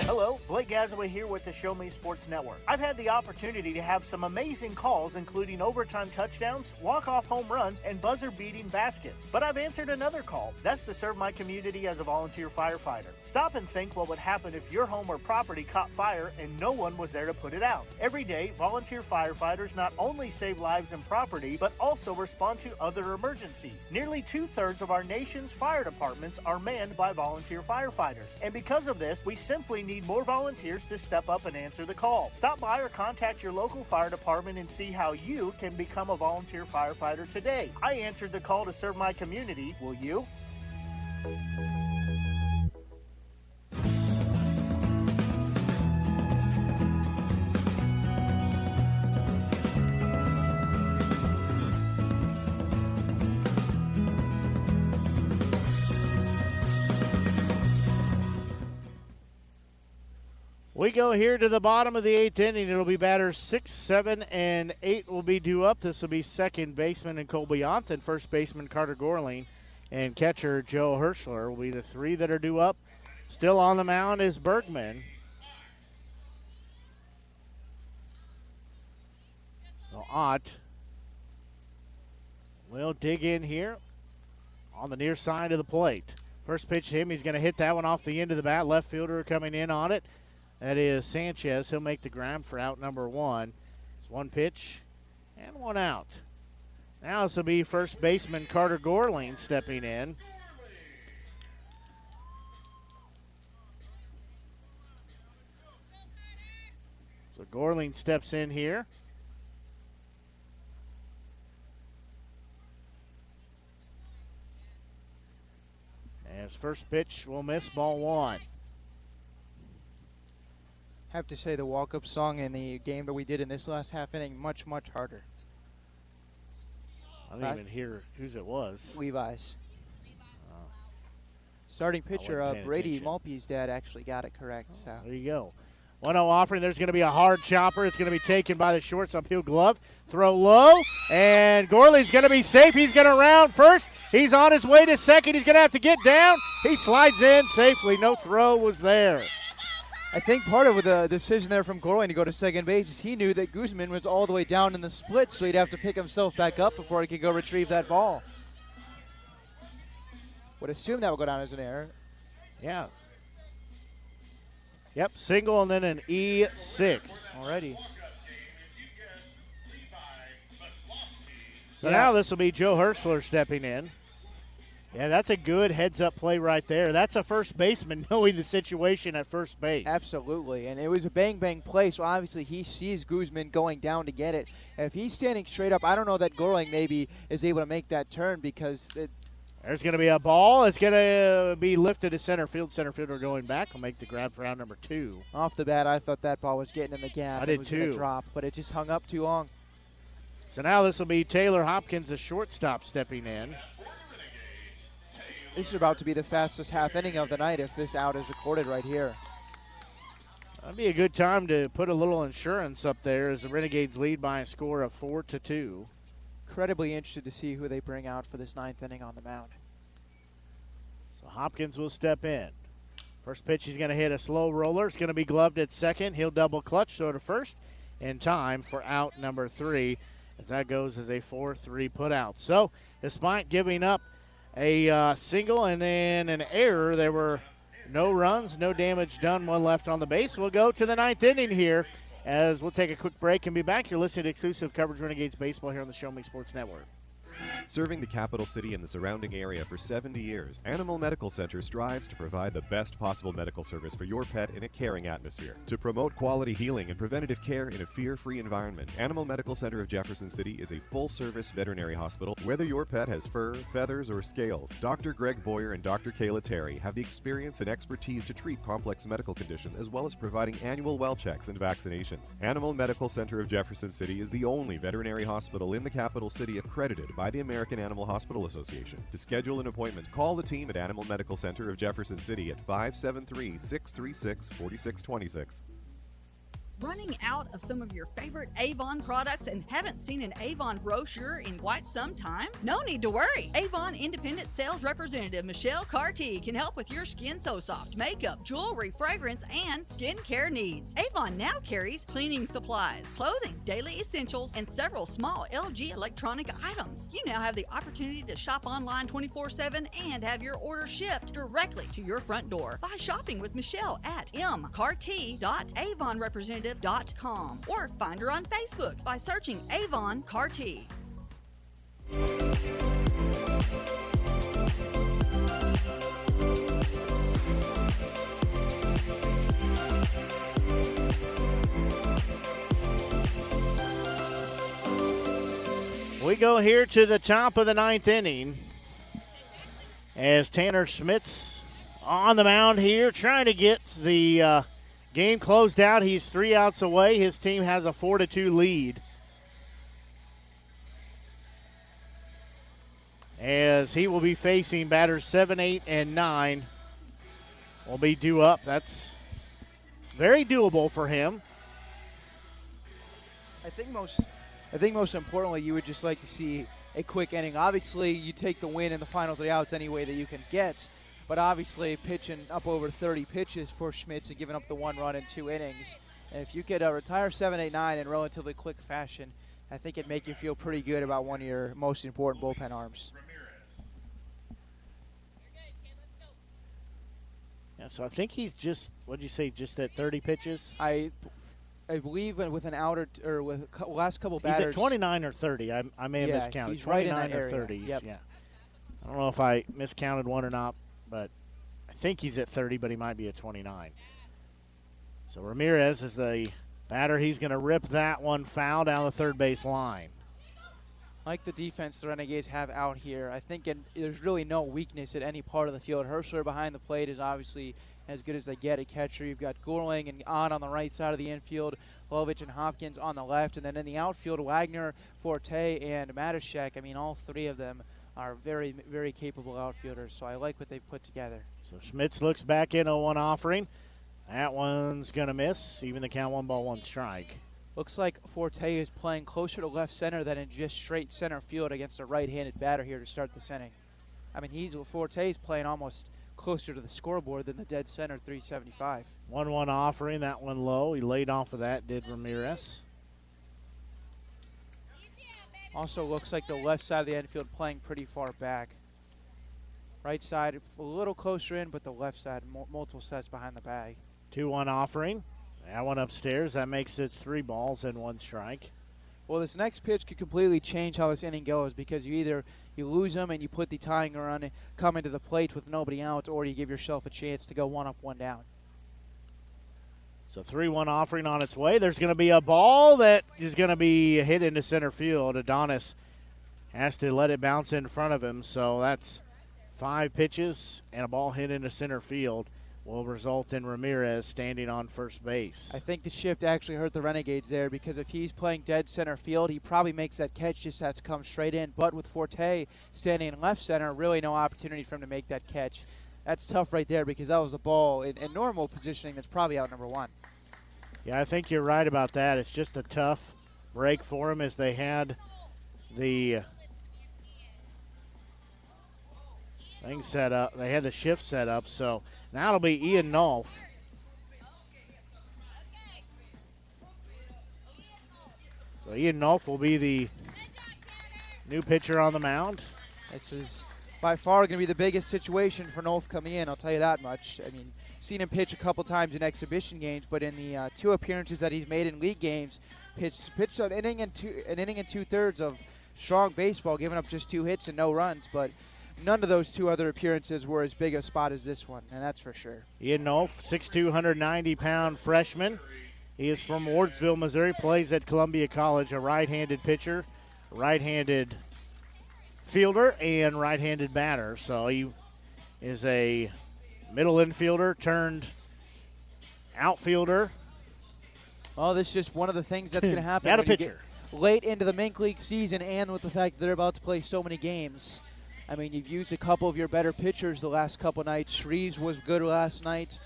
Hello, Blake Gazaway here with the Show Me Sports Network. I've had the opportunity to have some amazing calls, including overtime touchdowns, walk-off home runs, and buzzer-beating baskets. But I've answered another call. That's to serve my community as a volunteer firefighter. Stop and think what would happen if your home or property caught fire and no one was there to put it out. Every day, volunteer firefighters not only save lives and property, but also respond to other emergencies. Nearly 2/3 of our nation's fire departments are manned by volunteer firefighters. And because of this, we simply need more volunteers to step up and answer the call. Stop by or contact your local fire department and see how you can become a volunteer firefighter today. I answered the call to serve my community. Will you? We go here to the bottom of the 8th inning. It'll be batters 6, 7, and 8 will be due up. This will be second baseman and Colby Yonth, and first baseman Carter Gorling, and catcher Joe Hirschler will be the 3 that are due up. Still on the mound is Bergman. So Ott will dig in here on the near side of the plate. First pitch to him, he's going to hit that one off the end of the bat. Left fielder coming in on it. That is Sanchez. He'll make the grab for out number 1. It's 1 pitch and 1 out. Now this will be first baseman Carter Gorling stepping in. So Gorling steps in here. As first pitch will miss, ball 1. Have to say the walk-up song in the game that we did in this last half inning much harder. I didn't even hear whose it was. Levi's. Starting pitcher Brady Malpe's dad actually got it correct. So there you go. 1-0 offering. There's going to be a hard chopper. It's going to be taken by the shortstop. Heel glove. Throw low. And Gorley's going to be safe. He's going to round first. He's on his way to second. He's going to have to get down. He slides in safely. No throw was there. I think part of the decision there from Gorling to go to second base is he knew that Guzman was all the way down in the split, so he'd have to pick himself back up before he could go retrieve that ball. Would assume that would go down as an error. Yeah. Yep, single and then an E6. Already. So now this will be Joe Hirschler stepping in. Yeah, that's a good heads-up play right there. That's a first baseman knowing the situation at first base. Absolutely, and it was a bang-bang play, so obviously he sees Guzman going down to get it. If he's standing straight up, I don't know that Gorling maybe is able to make that turn because there's going to be a ball. It's going to be lifted to center field. Center fielder going back will make the grab for out number 2. Off the bat, I thought that ball was getting in the gap. I did it was too. Gonna drop, but it just hung up too long. So now this will be Taylor Hopkins, the shortstop, stepping in. This is about to be the fastest half inning of the night if this out is recorded right here. That'd be a good time to put a little insurance up there as the Renegades lead by a score of 4-2. Incredibly interested to see who they bring out for this 9th inning on the mound. So Hopkins will step in. First pitch, he's going to hit a slow roller. It's going to be gloved at second. He'll double clutch, throw to first in time for out number 3 as that goes as a 4-3 put out. So despite giving up a single and then an error, there were no runs, no damage done, 1 left on the base. We'll go to the 9th inning here as we'll take a quick break and be back. You're listening to exclusive coverage Renegades baseball here on the Show Me Sports Network. Serving the capital city and the surrounding area for 70 years, Animal Medical Center strives to provide the best possible medical service for your pet in a caring atmosphere. To promote quality healing and preventative care in a fear-free environment, Animal Medical Center of Jefferson City is a full-service veterinary hospital. Whether your pet has fur, feathers, or scales, Dr. Greg Boyer and Dr. Kayla Terry have the experience and expertise to treat complex medical conditions as well as providing annual well checks and vaccinations. Animal Medical Center of Jefferson City is the only veterinary hospital in the capital city accredited by the American Animal Hospital Association. To schedule an appointment, call the team at Animal Medical Center of Jefferson City at 573-636-4626. Running out of some of your favorite Avon products and haven't seen an Avon brochure in quite some time? No need to worry. Avon Independent Sales Representative Michelle Carty can help with your Skin So Soft makeup, jewelry, fragrance, and skincare needs. Avon now carries cleaning supplies, clothing, daily essentials, and several small LG electronic items. You now have the opportunity to shop online 24/7 and have your order shipped directly to your front door by shopping with Michelle at mcarty.avonrepresentative.com or find her on Facebook by searching Avon Carty. We go here to the top of the 9th inning as Tanner Schmitz on the mound here trying to get the game closed out. He's 3 outs away. His team has a 4-2 lead. As he will be facing batters 7, 8, and 9 will be due up. That's very doable for him. I think most importantly, you would just like to see a quick inning. Obviously, you take the win in the final 3 outs any way that you can get, but obviously pitching up over 30 pitches for Schmitz and giving up the 1 run in 2 innings. And if you could retire 7, 8, 9 in relatively quick fashion, I think it'd make you feel pretty good about one of your most important bullpen arms. Yeah, so I think he's just, what'd you say, just at 30 pitches? I believe with an out or with last couple batters. He's at 29 or 30. I may have miscounted. He's right in that 29 or area. 30s, Yep. yeah. I don't know if I miscounted one or not, but I think he's at 30, but he might be at 29. So Ramirez is the batter. He's going to rip that one foul down the third base line. Like the defense the Renegades have out here, I think there's really no weakness at any part of the field. Herschler behind the plate is obviously as good as they get at catcher. You've got Gorling and on the right side of the infield, Lovich and Hopkins on the left, and then in the outfield, Wagner, Forte, and Matashek. I mean, all 3 of them are very, very capable outfielders, so I like what they've put together. So Schmitz looks back in 0-1 offering. That one's going to miss, even the count 1 ball, 1 strike. Looks like Forte is playing closer to left center than in just straight center field against a right-handed batter here to start this inning. I mean, Forte's playing almost closer to the scoreboard than the dead center 375. 1-1 offering, that one low. He laid off of that, did Ramirez. Also looks like the left side of the infield playing pretty far back. Right side a little closer in, but the left side multiple sets behind the bag. 2-1 offering. That one upstairs. That makes it 3 balls and 1 strike. Well, this next pitch could completely change how this inning goes because you lose them and you put the tying run coming to the plate with nobody out, or you give yourself a chance to go 1 up, 1 down. So 3-1 offering on its way. There's going to be a ball that is going to be hit into center field. Adonis has to let it bounce in front of him. So that's 5 pitches and a ball hit into center field will result in Ramirez standing on first base. I think the shift actually hurt the Renegades there because if he's playing dead center field, he probably makes that catch, just has to come straight in. But with Forte standing in left center, really no opportunity for him to make that catch. That's tough right there because that was a ball in normal positioning that's probably out number 1. Yeah, I think you're right about that. It's just a tough break for him as they had the thing set up. They had the shift set up, so now it'll be Ian Nolf. So Ian Nolf will be the new pitcher on the mound. This is by far going to be the biggest situation for Nolf coming in, I'll tell you that much. I mean, seen him pitch a couple times in exhibition games, but in the 2 appearances that he's made in league games, pitched an inning and 2/3 of strong baseball, giving up just 2 hits and no runs, but none of those 2 other appearances were as big a spot as this one, and that's for sure. Ian Nolf, 6'2", 190-pound freshman. He is from Wardsville, Missouri, plays at Columbia College, a right-handed pitcher, right-handed fielder, and right-handed batter. So he is a middle infielder turned outfielder. Well, this is just one of the things that's going to happen Got a when you pitcher. get late into the Mink League season, and with the fact that they're about to play so many games. I mean, you've used a couple of your better pitchers the last couple nights. Shreves was good last night.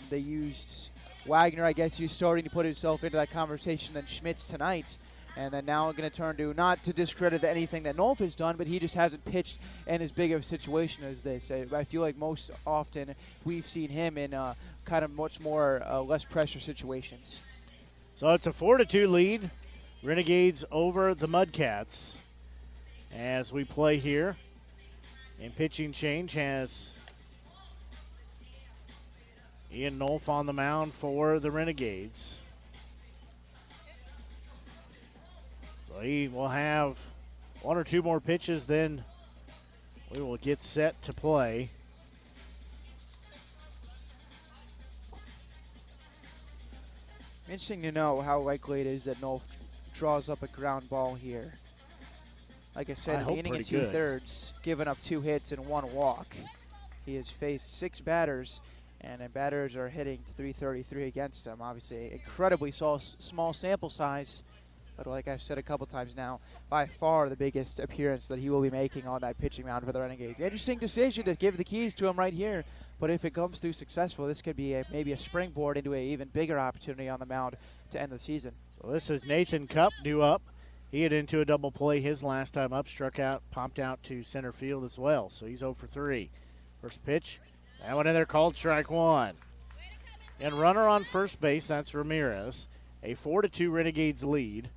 They used Wagner, I guess, he's starting to put himself into that conversation than Schmitz tonight. And then now I'm going to turn to, not to discredit anything that Nolf has done, but he just hasn't pitched in as big of a situation as this. I feel like most often we've seen him in kind of much more less pressure situations. So it's a 4-2 lead. Renegades over the Mudcats as we play here. And pitching change has Ian Nolf on the mound for the Renegades. So he will have one or two more pitches, then we will get set to play. Interesting to know how likely it is that Nolf draws up a ground ball here. Like I said, in the inning and 2/3, giving up 2 hits and 1 walk. He has faced 6 batters, and the batters are hitting .333 against him. Obviously, incredibly small sample size, but like I've said a couple times now, by far the biggest appearance that he will be making on that pitching mound for the Renegades. Interesting decision to give the keys to him right here, but if it comes through successful, this could be maybe a springboard into an even bigger opportunity on the mound to end the season. So this is Nathan Cupp due up. He hit into a double play his last time up, struck out, popped out to center field as well. So he's 0 for 3. First pitch, that one in there called strike 1. And runner on first base, that's Ramirez. A 4-2 Renegades lead.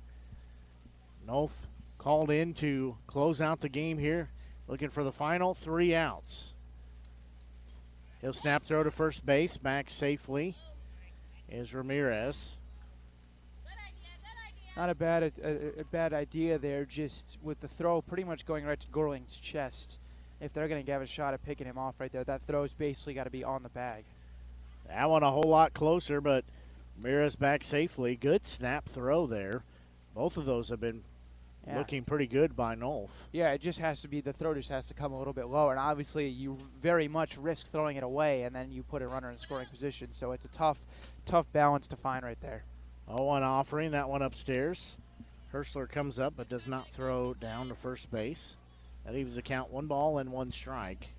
Nolf called in to close out the game here, looking for the final 3 outs. He'll snap throw to first base, back safely is Ramirez. Not a bad idea there, just with the throw pretty much going right to Gorling's chest. If they're going to have a shot at picking him off right there, that throw's basically got to be on the bag. That one a whole lot closer, but Ramirez back safely. Good snap throw there. Both of those have been looking pretty good by Nolf. Yeah, it just has to be, the throw just has to come a little bit lower, and obviously you very much risk throwing it away, and then you put a runner in scoring position, so it's a tough balance to find right there. 0-1 offering, that one upstairs. Herschler comes up but does not throw down to first base. That leaves the count 1 ball and 1 strike.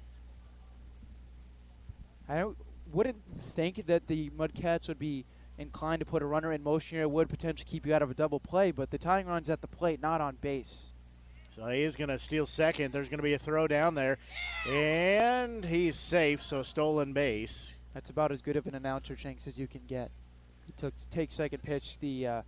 I wouldn't think that the Mudcats would be inclined to put a runner in motion here. It would potentially keep you out of a double play, but the tying run's at the plate, not on base. So he is going to steal second. There's going to be a throw down there, and he's safe, so stolen base. That's about as good of an announcer jinx as you can get. He take second pitch, the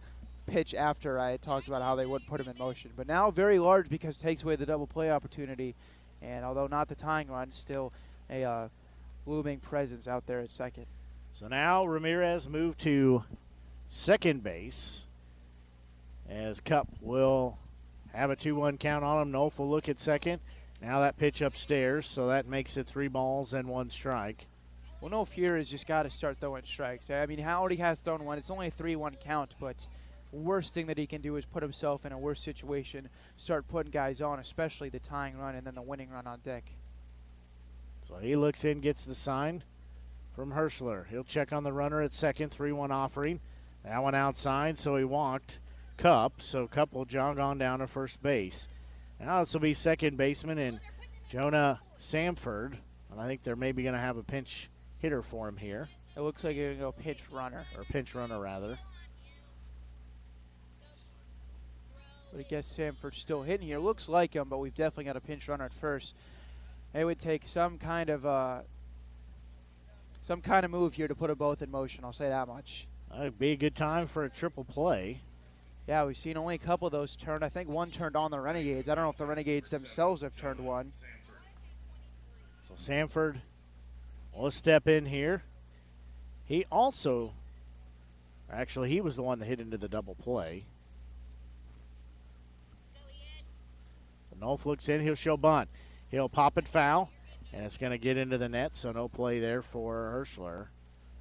pitch after I had talked about how they wouldn't put him in motion. But now very large because it takes away the double play opportunity, and although not the tying run, still a looming presence out there at second. So now Ramirez moved to second base as Cupp will have a 2-1 count on him. Nolf will look at second. Now that pitch upstairs, so that makes it 3 balls and 1 strike. Well, Nolf here has just got to start throwing strikes. I mean, he already has thrown one. It's only a 3-1 count, but worst thing that he can do is put himself in a worse situation, start putting guys on, especially the tying run and then the winning run on deck. So he looks in, gets the sign from Herschler. He'll check on the runner at second, 3-1 offering. That one outside, so he walked Cupp, so Cupp will jog on down to first base. Now this will be second baseman and Jonah Samford, and I think they're maybe going to have a pinch hitter for him here. It looks like you're going to go pinch runner. Or pinch runner, rather. But I guess Samford's still hitting here. Looks like him, but we've definitely got a pinch runner at first. It would take some kind of move here to put them both in motion, I'll say that much. That'd be a good time for a triple play. Yeah, we've seen only a couple of those turned. I think one turned on the Renegades. I don't know if the Renegades themselves have turned one. So Samford will step in here. He also, actually, he was the one that hit into the double play. Nolf looks in, he'll show bunt. He'll pop it foul, and it's going to get into the net, so no play there for Herschler.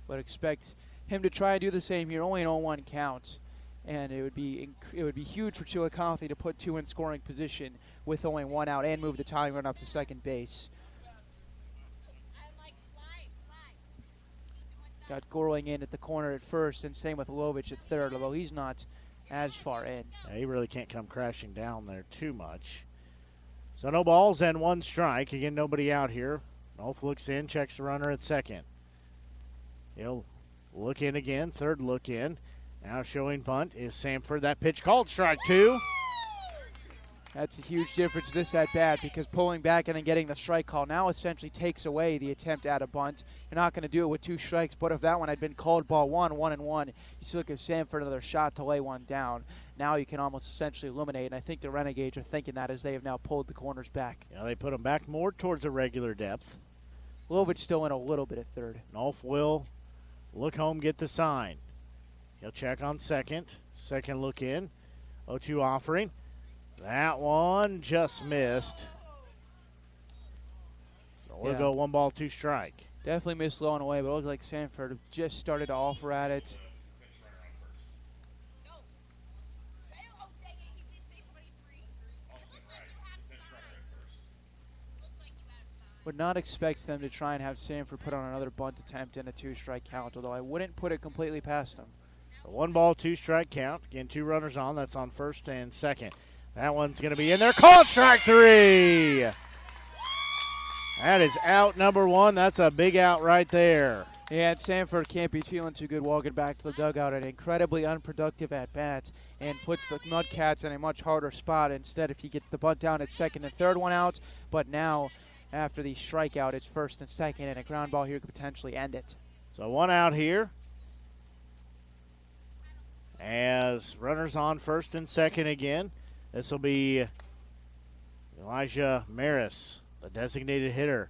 Would expect him to try and do the same here, only an 0-1 count. And it would be huge for Chillicothe to put 2 in scoring position with only 1 out and move the tying run up to second base. Got Gorling in at the corner at first, and same with Lovich at third, although he's not as far in. Yeah, he really can't come crashing down there too much. So no balls and 1 strike. Again, nobody out here. Nolf looks in, checks the runner at second. He'll Look in again, third look in. Now showing bunt is Samford. That pitch called strike 2. That's a huge difference this at bat because pulling back and then getting the strike call now essentially takes away the attempt at a bunt. You're not going to do it with 2 strikes, but if that one had been called ball 1-1, you still give Samford another shot to lay one down. Now you can almost essentially eliminate, and I think the Renegades are thinking that as they have now pulled the corners back. Yeah, they put them back more towards a regular depth. Lovich still in a little bit at third. Nolf will look home, get the sign. He'll check on second. Second look in. 0-2 offering. That one just missed. So we'll go 1 ball, 2 strike. Definitely missed low and away, but it looks like Samford just started to offer at it. Would not expect them to try and have Samford put on another bunt attempt in a 2-strike count, although I wouldn't put it completely past them. So 1 ball, 2 strike count. Again, 2 runners on. That's on first and second. That one's going to be in there. Called strike 3. That is out number 1. That's a big out right there. Yeah, and Samford can't be feeling too good walking back to the dugout. An incredibly unproductive at-bat and puts the Mudcats in a much harder spot. Instead, if he gets the bunt down, it's second and third one out. But now, after the strikeout, it's first and second, and a ground ball here could potentially end it. So 1 out here. As runners on first and second again. This will be Elijah Maris, the designated hitter.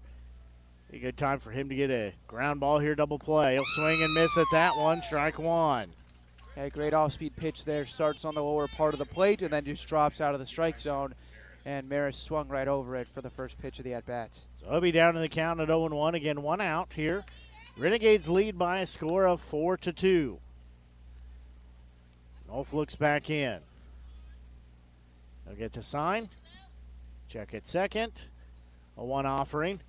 Be a good time for him to get a ground ball here, double play. He'll swing and miss at that one, strike 1. Okay, great off-speed pitch there. Starts on the lower part of the plate and then just drops out of the strike zone. And Maris swung right over it for the first pitch of the at-bat. So he'll be down in the count at 0-1. Again, 1 out here. Renegades lead by a score of 4-2. Nolf looks back in. He'll get the sign. Check at second. A 1 offering.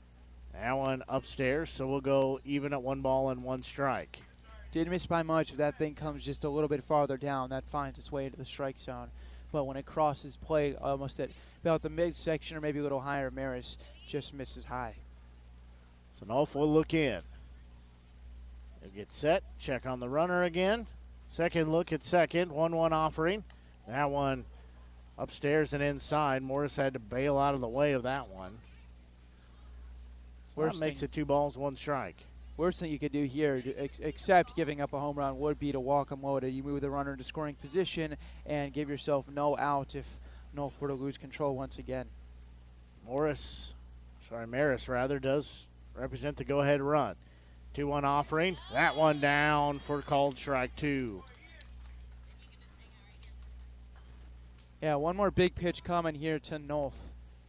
That one upstairs, so we'll go even at 1 ball and 1 strike. Didn't miss by much. If that thing comes just a little bit farther down, that finds its way into the strike zone. But when it crosses play almost at about the midsection or maybe a little higher, Maris just misses high. So Nolf will look in. He'll get set. Check on the runner again. Second look at second. 1-1 offering. That one upstairs and inside. Morris had to bail out of the way of that one. So that makes it 2 balls, 1 strike. Worst thing you could do here, except giving up a home run, would be to walk him low. You move the runner into scoring position and give yourself no out if Nolf were to lose control once again. Maris does represent the go-ahead run. 2-1 offering. That one down for called strike 2. Yeah, one more big pitch coming here to Nolf.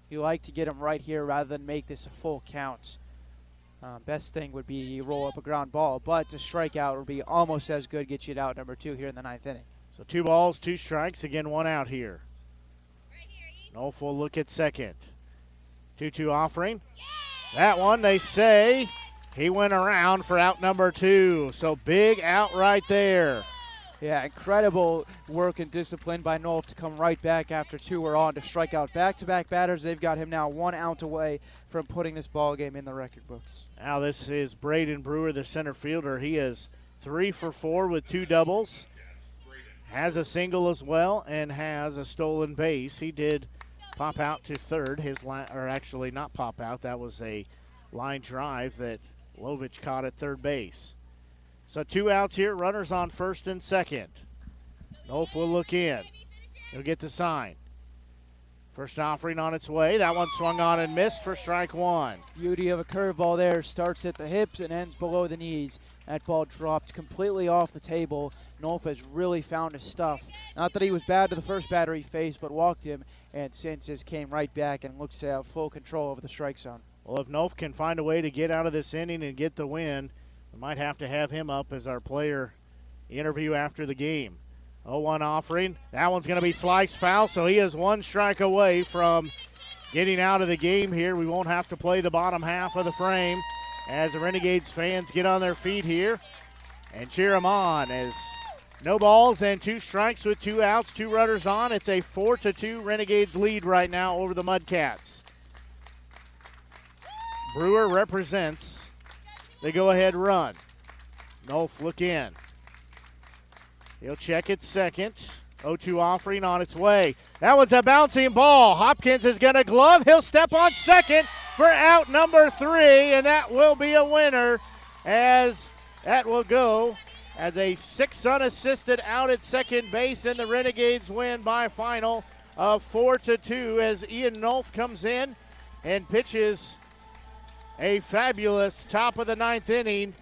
You like to get him right here rather than make this a full count. Best thing would be you roll up a ground ball, but to strike out would be almost as good, get you out number 2 here in the 9th inning. So 2 balls, 2 strikes. Again, 1 out here. Nolf will look at second. 2-2 offering. That one, they say, he went around for out number 2. So big out right there. Yeah, incredible work and discipline by Nolf to come right back after 2 were on to strike out back-to-back batters. They've got him now 1 out away from putting this ball game in the record books. Now this is Braden Brewer, the center fielder. He is 3 for 4 with 2 doubles. Has a single as well and has a stolen base. He did pop out to third. Or actually not pop out. That was a line drive that Lovich caught at third base. So 2 outs here, runners on first and second. Nolf will look in. He'll get the sign. First offering on its way. That one swung on and missed for strike 1. Beauty of a curveball there. Starts at the hips and ends below the knees. That ball dropped completely off the table. Nolf has really found his stuff. Not that he was bad to the first batter he faced, but walked him, and since just came right back and looks to have full control over the strike zone. Well, if Nolf can find a way to get out of this inning and get the win, we might have to have him up as our player interview after the game. 0-1 offering. That one's going to be sliced foul, so he is 1 strike away from getting out of the game here. We won't have to play the bottom half of the frame as the Renegades fans get on their feet here and cheer him on as no balls and 2 strikes with 2 outs, 2 runners on. It's a 4-2 Renegades lead right now over the Mudcats. Brewer represents the go-ahead run. Nolf look in. He'll check it second. 0-2 offering on its way. That one's a bouncing ball. Hopkins is going to glove. He'll step on second for out number 3, and that will be a winner, as that will go as a 6 unassisted out at second base, and the Renegades win by a final of 4-2 as Ian Nolf comes in and pitches a fabulous top of the 9th inning.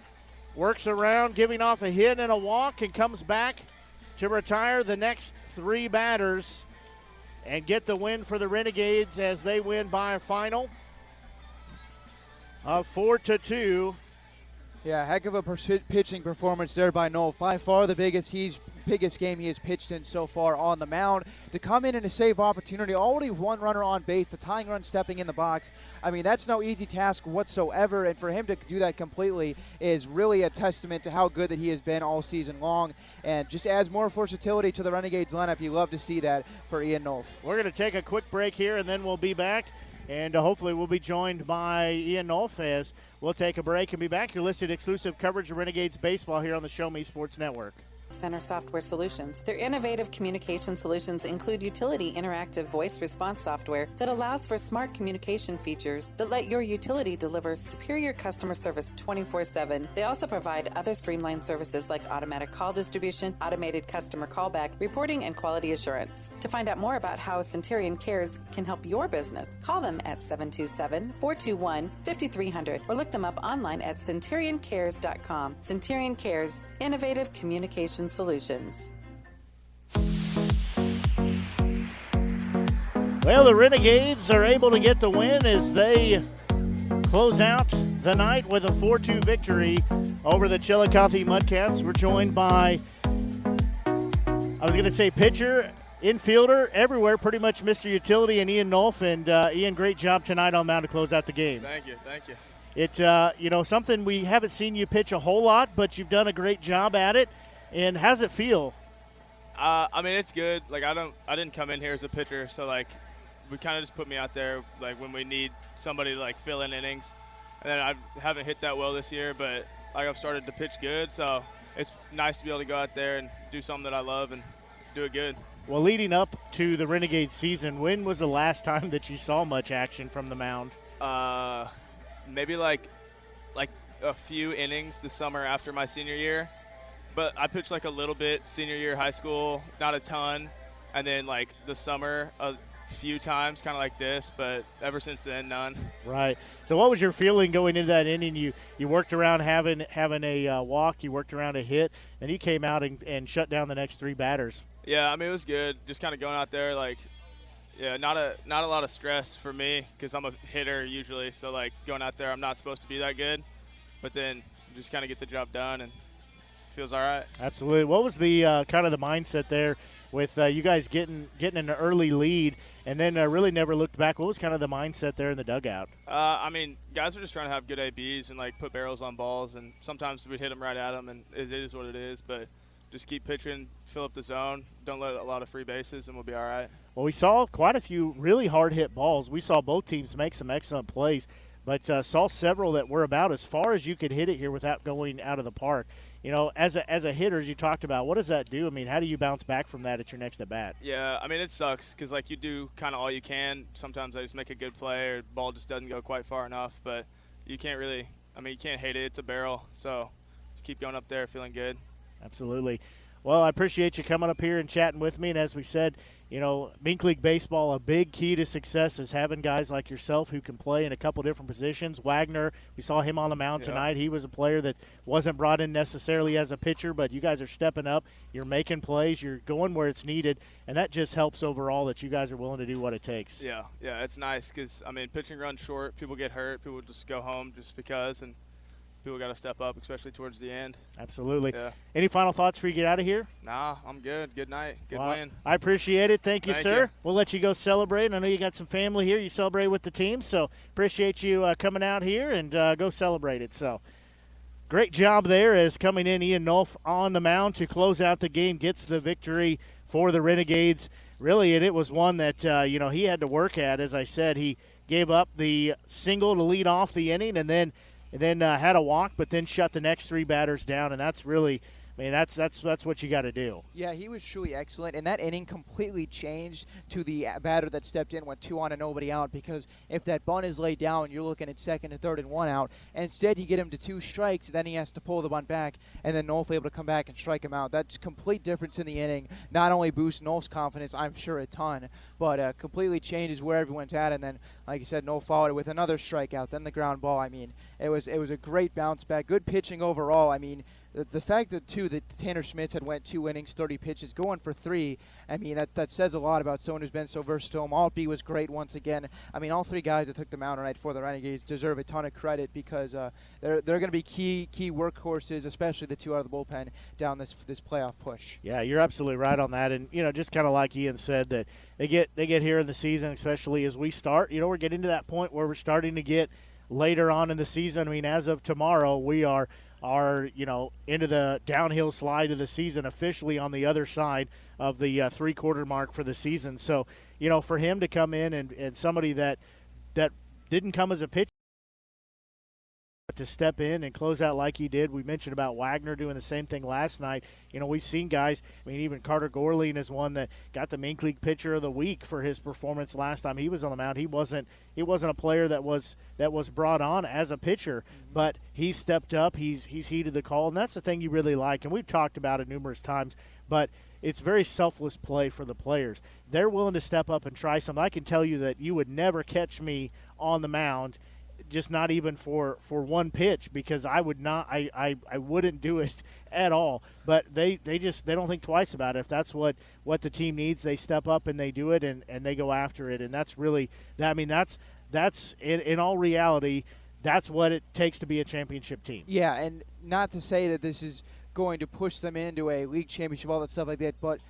Works around, giving off a hit and a walk, and comes back to retire the next 3 batters and get the win for the Renegades as they win by a final of 4-2. Yeah, heck of a pitching performance there by Nolf. By far the biggest game he has pitched in so far on the mound. To come in and a save opportunity, already 1 runner on base, the tying run stepping in the box. I mean, that's no easy task whatsoever, and for him to do that completely is really a testament to how good that he has been all season long, and just adds more versatility to the Renegades lineup. You love to see that for Ian Nolf. We're going to take a quick break here, and then we'll be back, and hopefully we'll be joined by Ian Nolf as we'll take a break and be back. You're listening to exclusive coverage of Renegades baseball here on the Show Me Sports Network. Center Software Solutions. Their innovative communication solutions include utility interactive voice response software that allows for smart communication features that let your utility deliver superior customer service 24/7. They also provide other streamlined services like automatic call distribution, automated customer callback, reporting, and quality assurance. To find out more about how Centurion Cares can help your business, call them at 727-421-5300 or look them up online at centurioncares.com. Centurion Cares, innovative communication solutions. Well, the Renegades are able to get the win as they close out the night with a 4-2 victory over the Chillicothe Mudcats. We're joined by, I was going to say pitcher, infielder, everywhere, pretty much Mr. Utility, and Ian Nolf. And Ian, great job tonight on mound to close out the game. Thank you. It's something we haven't seen you pitch a whole lot, but you've done a great job at it. And how's it feel? I mean, it's good. Like, I didn't come in here as a pitcher, so like, we kind of just put me out there like when we need somebody to like fill in innings. And then I haven't hit that well this year, but like I've started to pitch good, so it's nice to be able to go out there and do something that I love and do it good. Well, leading up to the Renegade season, when was the last time that you saw much action from the mound? Maybe like a few innings the summer after my senior year. But I pitched like a little bit senior year high school, not a ton. And then like the summer a few times, kind of like this, but ever since then, none. Right. So what was your feeling going into that inning? You worked around having a walk, you worked around a hit, and you came out and shut down the next 3 batters. Yeah, I mean, it was good. Just kind of going out there, like, yeah, not a lot of stress for me because I'm a hitter usually. So like going out there, I'm not supposed to be that good, but then just kind of get the job done and feels all right. Absolutely. What was the kind of the mindset there with you guys getting an early lead and then really never looked back? What was kind of the mindset there in the dugout? I mean, guys are just trying to have good ABs and like put barrels on balls, and sometimes we'd hit them right at them, and it is what it is. But just keep pitching, fill up the zone, don't let a lot of free bases, and we'll be all right. Well, we saw quite a few really hard hit balls. We saw both teams make some excellent plays, but saw several that were about as far as you could hit it here without going out of the park. You know, as a hitter, as you talked about, what does that do? I mean, how do you bounce back from that at your next at-bat? Yeah, I mean, it sucks because, like, you do kind of all you can. Sometimes I just make a good play or the ball just doesn't go quite far enough, but you can't really – I mean, you can't hate it. It's a barrel, so keep going up there feeling good. Absolutely. Well, I appreciate you coming up here and chatting with me, and as we said, you know, Mink League Baseball, a big key to success is having guys like yourself who can play in a couple different positions. Wagner, we saw him on the mound tonight. He was a player that wasn't brought in necessarily as a pitcher, but you guys are stepping up. You're making plays. You're going where it's needed, and that just helps overall that you guys are willing to do what it takes. Yeah, it's nice because, I mean, pitching runs short. People get hurt. People just go home just because, and people got to step up, especially towards the end. Absolutely. Yeah. Any final thoughts before you get out of here? Nah, I'm good. Good night. Good win. I appreciate it. Thank you, Thank sir. you. We'll let you go celebrate. I know you got some family here. You celebrate with the team, so appreciate you coming out here and go celebrate it. So great job there as coming in Ian Nolf on the mound to close out the game, gets the victory for the Renegades. Really, and it was one that, he had to work at. As I said, he gave up the single to lead off the inning, and then and then had a walk, but then shut the next 3 batters down, and that's really – I mean, that's what you got to do. Yeah, he was truly excellent, and that inning completely changed to the batter that stepped in, went 2 on and nobody out, because if that bunt is laid down, you're looking at second and third and 1 out, and instead you get him to 2 strikes, then he has to pull the bunt back, and then Nolf able to come back and strike him out. That's complete difference in the inning. Not only boosts Nolf's confidence, I'm sure a ton, but completely changes where everyone's at, and then, like you said, Nolf followed it with another strikeout, then the ground ball. I mean, it was a great bounce back, good pitching overall. I mean, the fact that Tanner Schmitz had went 2 innings, 30 pitches, going for 3, I mean, that says a lot about someone who's been so versatile. Maltby was great once again. I mean, all 3 guys that took the mound tonight for the Renegades deserve a ton of credit, because they're going to be key workhorses, especially the 2 out of the bullpen down this playoff push. Yeah, you're absolutely right on that. And, just kind of like Ian said, that they get here in the season, especially as we start, we're getting to that point where we're starting to get later on in the season. I mean, as of tomorrow, we are into the downhill slide of the season, officially on the other side of the 3-quarter mark for the season. So, for him to come in and somebody that didn't come as a pitcher, to step in and close out like he did. We mentioned about Wagner doing the same thing last night. We've seen guys, I mean, even Carter Gorley is one that got the Mink League Pitcher of the Week for his performance last time he was on the mound. He wasn't a player that was brought on as a pitcher, but he stepped up. He's heeded the call, and that's the thing you really like. And we've talked about it numerous times, but it's very selfless play for the players. They're willing to step up and try something. I can tell you that you would never catch me on the mound, just not even for 1 pitch, because I wouldn't do it at all. But they don't think twice about it. If that's what the team needs, they step up and they do it, and they go after it. And that's really, I mean, that's in all reality, that's what it takes to be a championship team. Yeah, and not to say that this is going to push them into a league championship, all that stuff like that, but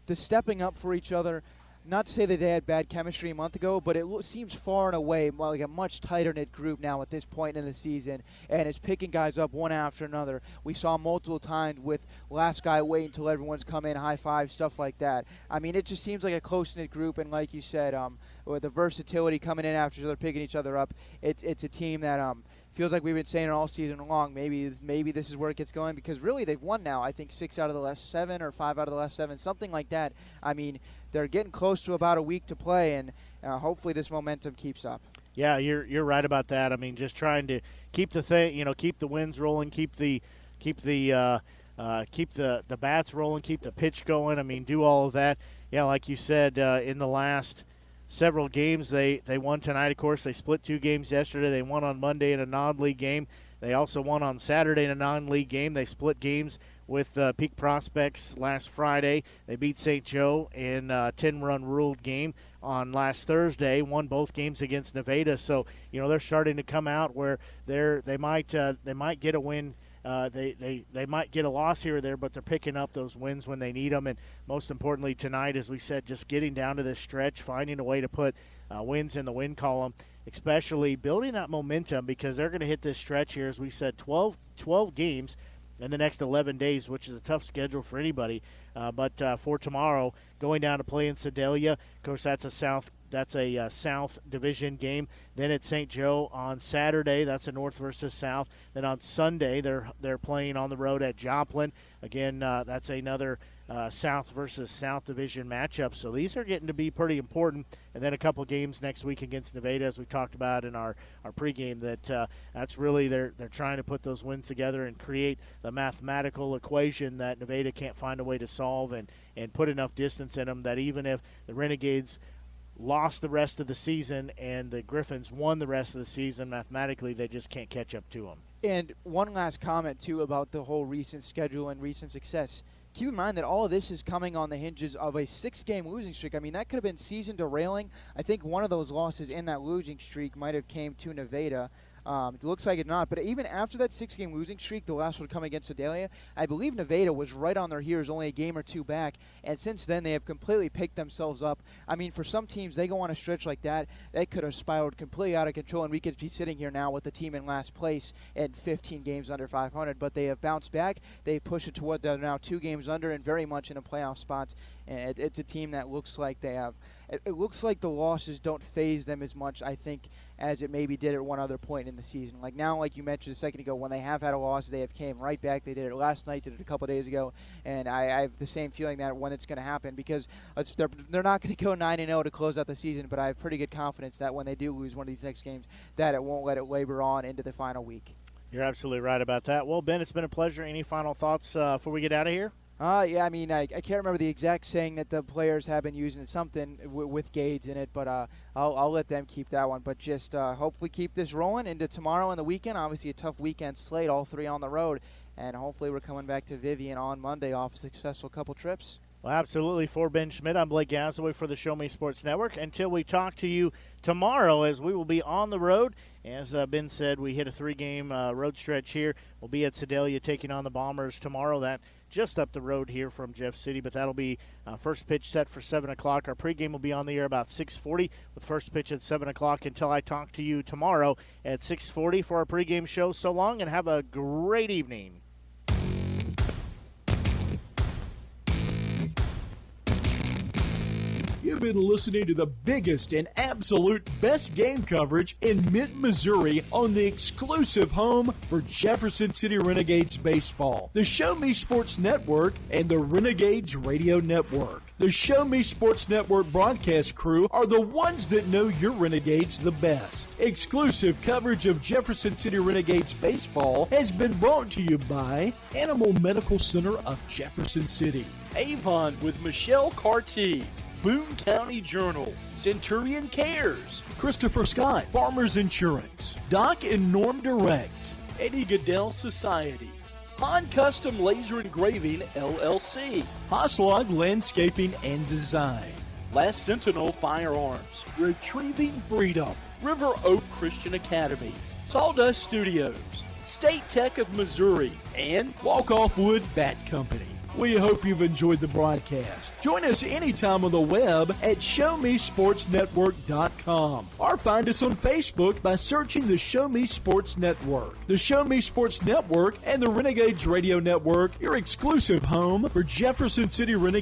the stepping up for each other. Not to say that they had bad chemistry a month ago, but it seems far and away like a much tighter-knit group now at this point in the season, and it's picking guys up one after another. We saw multiple times with last guy wait until everyone's come in, high five, stuff like that. I mean, it just seems like a close-knit group, and like you said, with the versatility coming in after each other, picking each other up, it's a team that feels like we've been saying it all season long. Maybe this is where it gets going, because really they've won now, I think 6 out of the last 7 or 5 out of the last 7, something like that. I mean, they're getting close to about a week to play, and hopefully this momentum keeps up. Yeah, you're right about that. I mean, just trying to keep keep the wins rolling, keep the bats rolling, keep the pitch going. I mean, do all of that. Yeah, like you said, in the last several games, they won tonight. Of course, they split 2 games yesterday. They won on Monday in a non-league game. They also won on Saturday in a non-league game. They split games with Peak Prospects last Friday. They beat St. Joe in a 10-run ruled game on last Thursday, won both games against Nevada. So, they're starting to come out where they might get a win. They might get a loss here or there, but they're picking up those wins when they need them. And most importantly tonight, as we said, just getting down to this stretch, finding a way to put wins in the win column, especially building that momentum, because they're going to hit this stretch here, as we said, 12 games in the next 11 days, which is a tough schedule for anybody. But for tomorrow, going down to play in Sedalia, of course, that's a South Division game. Then at St. Joe on Saturday, that's a North versus South. Then on Sunday, they're playing on the road at Joplin. Again, that's another South versus South Division matchup. So these are getting to be pretty important. And then a couple games next week against Nevada, as we talked about in our pregame. That's really they're trying to put those wins together and create the mathematical equation that Nevada can't find a way to solve, and put enough distance in them that even if the Renegades lost the rest of the season and the Griffins won the rest of the season, mathematically they just can't catch up to them. And one last comment, too, about the whole recent schedule and recent success. Keep in mind that all of this is coming on the hinges of a 6-game losing streak. I mean, that could have been season derailing. I think one of those losses in that losing streak might have came to Nevada. It looks like it not, but even after that 6-game losing streak, the last one coming against Sedalia, I believe Nevada was right on their heels, only a game or 2 back, and since then they have completely picked themselves up. I mean, for some teams, they go on a stretch like that, they could have spiraled completely out of control, and we could be sitting here now with the team in last place and 15 games under 500, but they have bounced back. They've pushed it to what they're now 2 games under and very much in a playoff spot, and it's a team that looks like they have. It looks like the losses don't faze them as much, I think, as it maybe did at one other point in the season. Like now, like you mentioned a second ago, when they have had a loss, they have came right back. They did it last night, did it a couple days ago, and I have the same feeling that when it's going to happen, because they're not going to go 9-0 to close out the season, but I have pretty good confidence that when they do lose one of these next games, that it won't let it labor on into the final week. You're absolutely right about that. Well, Ben, it's been a pleasure. Any final thoughts before we get out of here? Yeah, I mean, I can't remember the exact saying that the players have been using, something with Gades in it, but I'll let them keep that one. But just hopefully keep this rolling into tomorrow and the weekend. Obviously a tough weekend slate, all three on the road, and hopefully we're coming back to Vivian on Monday off a successful couple trips. Well, absolutely. For Ben Schmidt, I'm Blake Gazaway for the Show Me Sports Network. Until we talk to you tomorrow, as we will be on the road. As Ben said, we hit a 3-game road stretch here. We'll be at Sedalia taking on the Bombers tomorrow. That just up the road here from Jeff City, but that'll be first pitch set for 7 o'clock. Our pregame will be on the air about 6:40 with first pitch at 7 o'clock until I talk to you tomorrow at 6:40 for our pregame show. So long and have a great evening. You've been listening to the biggest and absolute best game coverage in mid-Missouri on the exclusive home for Jefferson City Renegades baseball, the Show Me Sports Network and the Renegades Radio Network. The Show Me Sports Network broadcast crew are the ones that know your Renegades the best. Exclusive coverage of Jefferson City Renegades baseball has been brought to you by Animal Medical Center of Jefferson City, Avon with Michelle Carty, Boone County Journal, Centurion Cares, Christopher Scott, Farmers Insurance, Doc and Norm Direct, Eddie Goodell Society, Han Custom Laser Engraving LLC, Hoslog Landscaping and Design, Last Sentinel Firearms, Retrieving Freedom, River Oak Christian Academy, Sawdust Studios, State Tech of Missouri, and Walk Off Wood Bat Company. We hope you've enjoyed the broadcast. Join us anytime on the web at ShowMeSportsNetwork.com or find us on Facebook by searching the Show Me Sports Network. The Show Me Sports Network and the Renegades Radio Network, your exclusive home for Jefferson City Renegades.